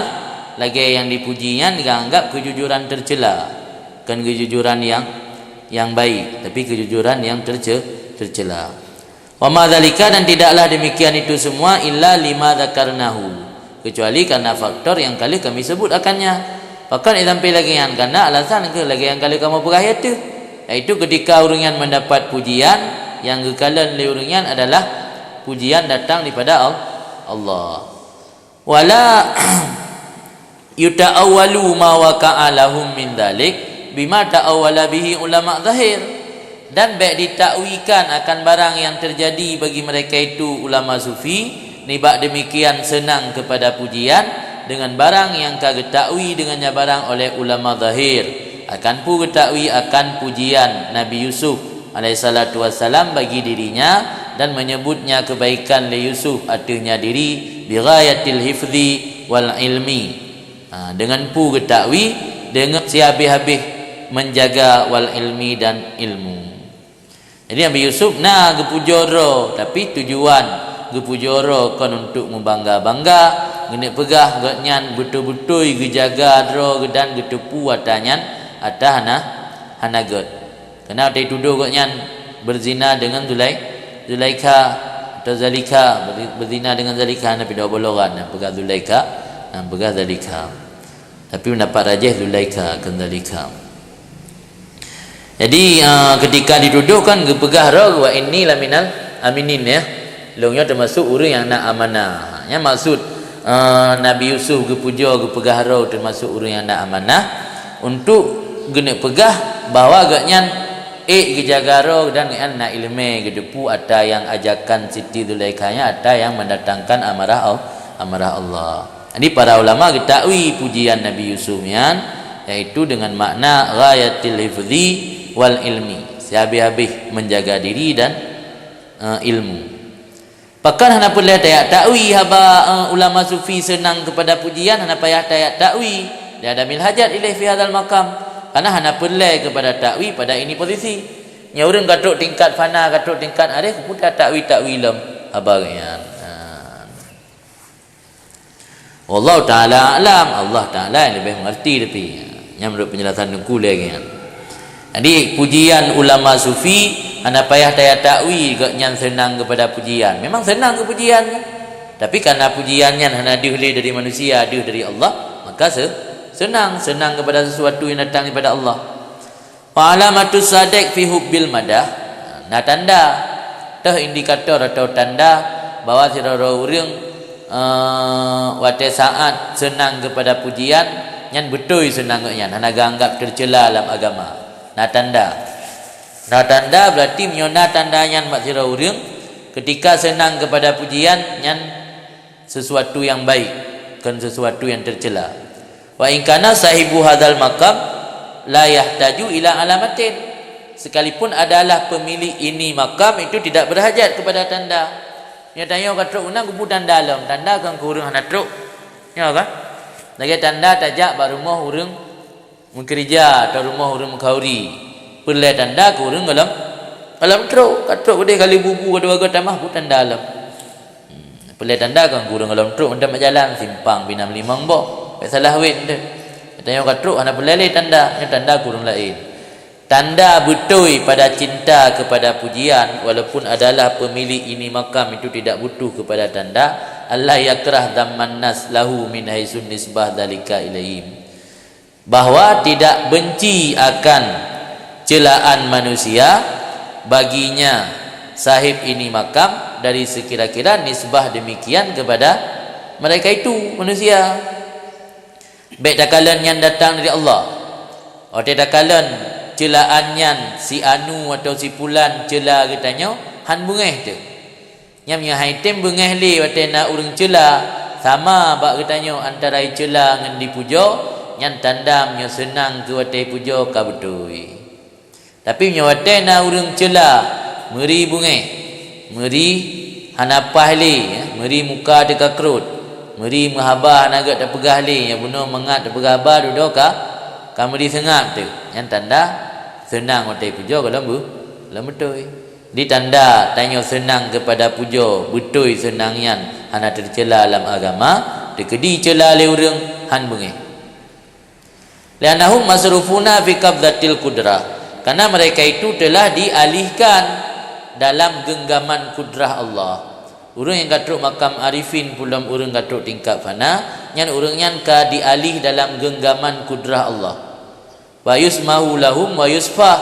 lagi yang dipujinya anggap kejujuran tercela, bukan kejujuran yang baik, tapi kejujuran yang tercela. Wa ma dzalika, dan tidaklah demikian itu semua illa lima dzakarnahu, kecuali karena faktor yang kali kami sebut akannya. Bahkan sampai lagi yang karena alasan ke lagi yang kali kamu berayat tu, iaitu ketika orang yang mendapat pujian yang kekalan liurungan adalah pujian datang daripada Allah. Wala yuta'awwalu ma waqa'a lahum min dzalik bima ta'awwala bihi ulama zahir, dan baik ditakwikan akan barang yang terjadi bagi mereka itu ulama sufi ni bak demikian senang kepada pujian dengan barang yang kagak takwi dengannya barang oleh ulama zahir akan pu getakwi akan pujian Nabi Yusuf alaihissalatu wassalam bagi dirinya dan menyebutnya kebaikan li Yusuf artinya diri bighayatil hifzi wal ilmi dengan pu getakwi dengan sihabih-habih menjaga wal ilmi dan ilmu. Jadi Nabi Yusuf na gepujoro tapi tujuan gepujoro kon untuk membangga-bangga gene pegah gatnyan betul-betul gejaga dro dan getepu atanyan atahna hanagot. Kena dia tuduh gatnyan berzina dengan Zulaikha atau Zalika berzina dengan Zalika nabi dah boloran pegah Zulaikha dan pegah Zalika. Tapi mendapat rajih Zulaikha kan Zalika. Jadi ketika dituduhkan gepegah roh wa inni laminal aminin ya. Longnya termasuk orang yang nak amanah. Yang maksud Nabi Yusuf gepuja gepegah roh termasuk orang yang nak amanah untuk gena pegah bahawa agaknya gejaga roh dan nak ilmu gedepu ada yang ajakan Siti Zulaikha ada yang mendatangkan amarah Allah. Jadi para ulama getakwi pujian Nabi Yusuf iaitu dengan makna ghayatil hifzi wal ilmi, sehabis-habis menjaga diri dan ilmu. Bahkan hana pula tayak takwi haba ulama sufi senang kepada pujian hana payah tayak takwi dia ada mil hajat ilaih fi hadzal maqam karena hana pula kepada takwi pada ini posisi nya urang katuk tingkat fana katuk tingkat arif pudah takwi lem haba yan. Wallahu taala alam, Allah taala yang lebih mengerti tapi yang menurut penjelasan dengku lagi kan. Jadi pujian ulama sufi hana payah daya takwi yang senang kepada pujian. Memang senang ke pujian tapi karena pujiannya hana diulih dari manusia, diulih dari Allah, maka senang kepada sesuatu yang datang daripada Allah. Wa alamatus sadiq fi hubbil madah. Nah tanda tah indikator atau tanda bahawa sira-sira urang wate saat senang kepada pujian yang betul senang nyan hana anggap tercela dalam agama. Nah tanda berarti menyona tanda yang maksira urang ketika senang kepada pujian yang sesuatu yang baik kan sesuatu yang tercela. Wa in kana sahibu hadzal maqam la yahtaju ila alamatin, sekalipun adalah pemilik ini makam itu tidak berhajat kepada tanda. Dia tanya kat truk unang kupu tanda dalam tanda kan kurang hana truk ya kan lagi tanda tajak bar rumah urang mengkerja atau rumah orang mengkauri perle tanda ke orang dalam truk kat truk gede kali bubu kedua ke tamah bukan dalam perle tanda kan kurang dalam truk hendak berjalan simpang binam limang boh salah win tu tanya kat truk ana perle tanda yang tanda kurang lain tanda betul pada cinta kepada pujian walaupun adalah pemilik ini makam itu tidak butuh kepada tanda Allah yakrah dhamman nas lahu min haisun nisbah dalika ilaihim, bahwa tidak benci akan celaan manusia baginya sahib ini makam dari sekira-kira nisbah demikian kepada mereka itu manusia. Baik takalan yang datang dari Allah atau takalan celaannya si anu atau si pulan cela katanya han bungeh tu nyam nya haitem bungeh li watena urang cela sama bak katanya antara cela ngan dipuja yang tanda nya senang ke watai puja ka betul. Tapi nya watai na urang cela meri bungai meri hanapah li meri muka dekat kerut meri mahabah naga tak pegah li yang bunuh mengat tak pegah ba duduk ka meri sengap tu yang tanda senang watai puja kalau betul. Di tanda tanya senang kepada puja betul senangnya hana tercela dalam agama dekedi cela le urang han bungai. Lianahum masrufuna fi qabdatil qudrah, karena mereka itu telah dialihkan dalam genggaman kudrah Allah. Urang yang katruk makam arifin pulam urang katruk tingkap fana nyan urang nyan ka dialih dalam genggaman kudrah Allah. Wa yusmahu lahum wa yusfah,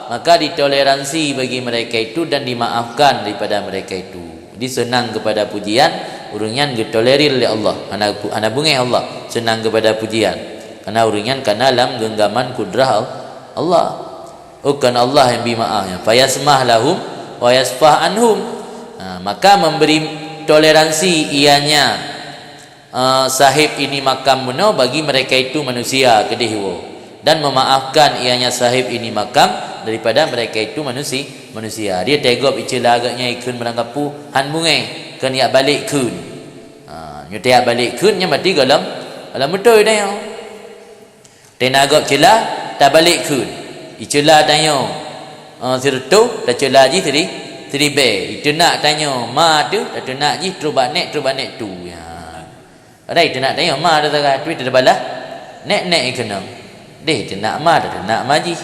maka ditoleransi bagi mereka itu dan dimaafkan daripada mereka itu. Jadi senang kepada pujian urang nyan ditolerir oleh Allah. Ana bungai Allah senang kepada pujian karena urang nyan kana dalam genggaman kudrah Allah. Bukan Allah yang beri maafnya. Fayasmah lahum wa yasfah anhum. Maka memberi toleransi ianya sahib ini makam benar bagi mereka itu manusia kedihwa, dan memaafkan ianya sahib ini makam daripada mereka itu manusia. Dia tegop icela agaknya ikun merangkapu han bungai kan ya balik kun. Nyotia balik kun nya mati galam betul dah yo. Tenagop cela tak balik kun. Icela tanya sirtu tak cela ji tadi be. Itu nak tanya ma tu tak nak ji terubat nek tu ya. Ada itu nak tanya ma tu tak tu tak balah. Nek ikena. Deh tu nak ma tu nak maji.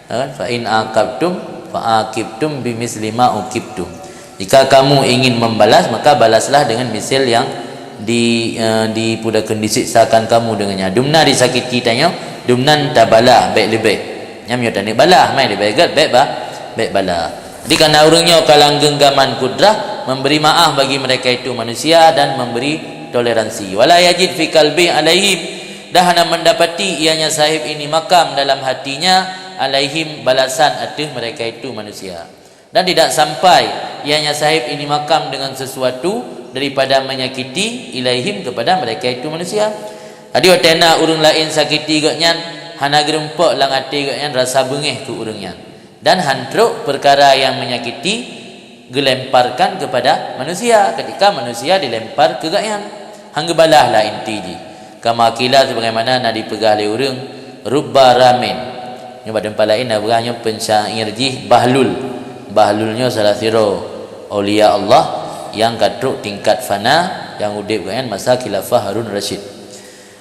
Fa in aqabtum fa aqibtum bimisli ma uqibtum. Jika kamu ingin membalas, maka balaslah dengan misal yang dipudakan disiksakan kamu dengannya. Dumna disakiti tanya, dumnan tabalah baik lebih. Nyam yo tani balah mai lebih gat baik balah. Jadi kerana orangnya kalang genggaman kudrah memberi maaf bagi mereka itu manusia dan memberi toleransi. Wala yajid fi qalbi alaihim, dah hana mendapati ianya sahib ini makam dalam hatinya alaihim balasan atas mereka itu manusia. Dan tidak sampai ianya sahib ini makam dengan sesuatu daripada menyakiti ilaihim kepada mereka itu manusia. Adio tena urang lain sakiti gaknyan hana gerempok lang ati gaknyan rasa bengih ke urangnya, dan hantruk perkara yang menyakiti gelemparkan kepada manusia ketika manusia dilempar ke gaknyan. Hang balahlah inti ji. Kama kila sebagaimana nak dipegah oleh urang rubba ramin. Nya pada tempat lain namanya pensyair ji bahlulnya salah siro aulia Allah yang katruk tingkat fana yang udip kan masa khilafah Harun Rashid.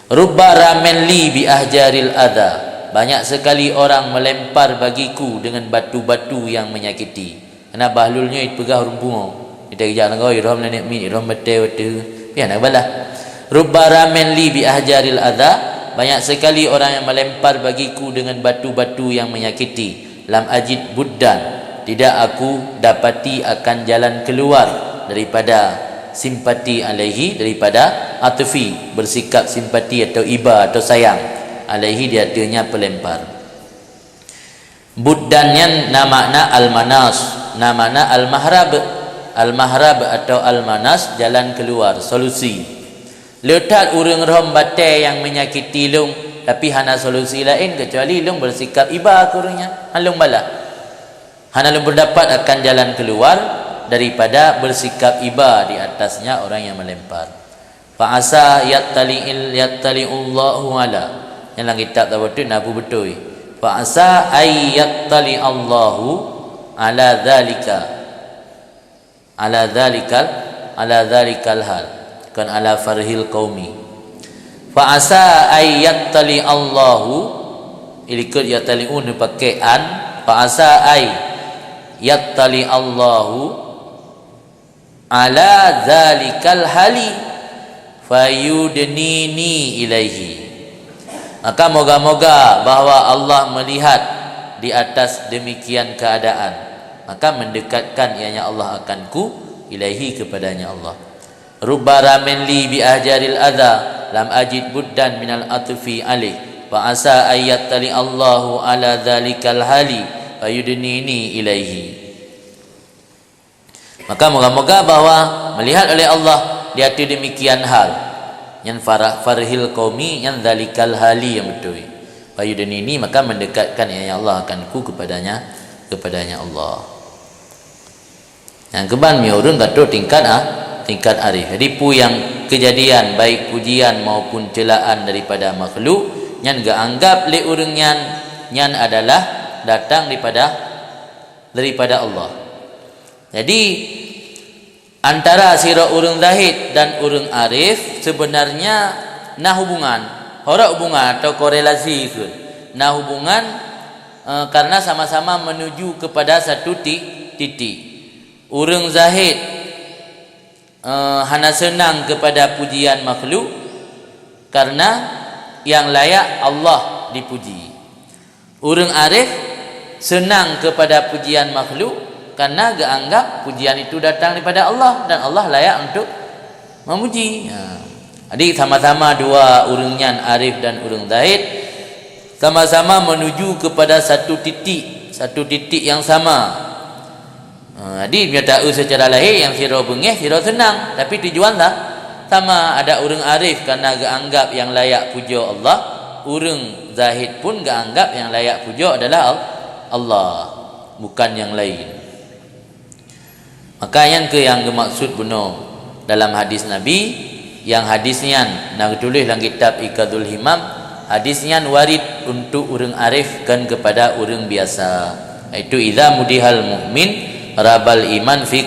Rubba ramen li bi ahjaril adha, banyak sekali orang melempar bagiku dengan batu-batu yang menyakiti. Karena bahlulnya pegah rumpungo kita kerja ngau iram nenek mi iram bete pian balah. Rubba ramen li bi ahjaril adha, banyak sekali orang yang melempar bagiku dengan batu-batu yang menyakiti. Lam ajid buddan, tidak aku dapati akan jalan keluar daripada simpati alaihi, daripada atfi bersikap simpati atau iba atau sayang alaihi di hatinya pelempar. Buddannya namanya al-manas, namanya al-mahrab atau al-manas, jalan keluar, solusi. Letak urang rom bate yang menyakiti lung tapi hana solusi lain kecuali lung bersikap iba ke urangnya, halung balah. Hana lum berdapat akan jalan keluar daripada bersikap iba di atasnya orang yang melempar. Fa asa yattali'ullahu ala, yang dalam kitab tawatul nabu betul. Fa asa Allahu ala dzalikal hal kan ala farhil qaumi. Fa asa Allahu ilikut yattali'un pakai an. Fa asa yattali Allahu ala dzalikal hali fayudnini ilaihi. Maka moga-moga bahawa Allah melihat di atas demikian keadaan, maka mendekatkan ianya Allah akanku ilaihi kepadanya Allah. Rubba ramen li bi ahjaril adha lam ajid buddan minal atfi alaih wa asa ayattali Allahu ala dzalikal hali fayudnini ilaihi. Maka moga-moga bahawa melihat oleh Allah di hati demikian hal yang farhil qaumi yang dzalikal hali yang betul. Fayudnini, maka mendekatkan ya Allah akanku kepadanya Allah. Yang keban miurun gato tingkat arif. Jadi pu yang kejadian baik pujian maupun celaan daripada makhluk yang gak anggap le urang nyan adalah datang daripada Allah. Jadi antara sira urang zahid dan urang arif sebenarnya nah hubungan, hubungan atau korelasi itu. Nah hubungan karena sama-sama menuju kepada satu titik. Urang zahid hana senang kepada pujian makhluk karena yang layak Allah dipuji. Urang arif senang kepada pujian makhluk karena gak anggap pujian itu datang daripada Allah dan Allah layak untuk memuji. Jadi sama-sama dua urangnya arif dan urang zahid sama-sama menuju kepada satu titik satu titik yang sama. Jadi dia tahu secara lahir yang sira bengih sira senang, tapi tujuan tak sama. Ada orang arif kerana anggap yang layak puja Allah, orang zahid pun anggap yang layak puja adalah Allah, bukan yang lain. Maka yang maksud benar dalam hadis Nabi, yang hadisnya nak tulis dalam kitab Iqadul Himam, hadisnya warid untuk orang arif kan kepada orang biasa, iaitu idza mudihal mukmin rabal iman fi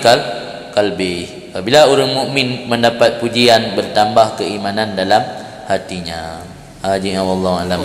qalbi. Apabila orang mukmin mendapat pujian, bertambah keimanan dalam hatinya. Haji Allah alam.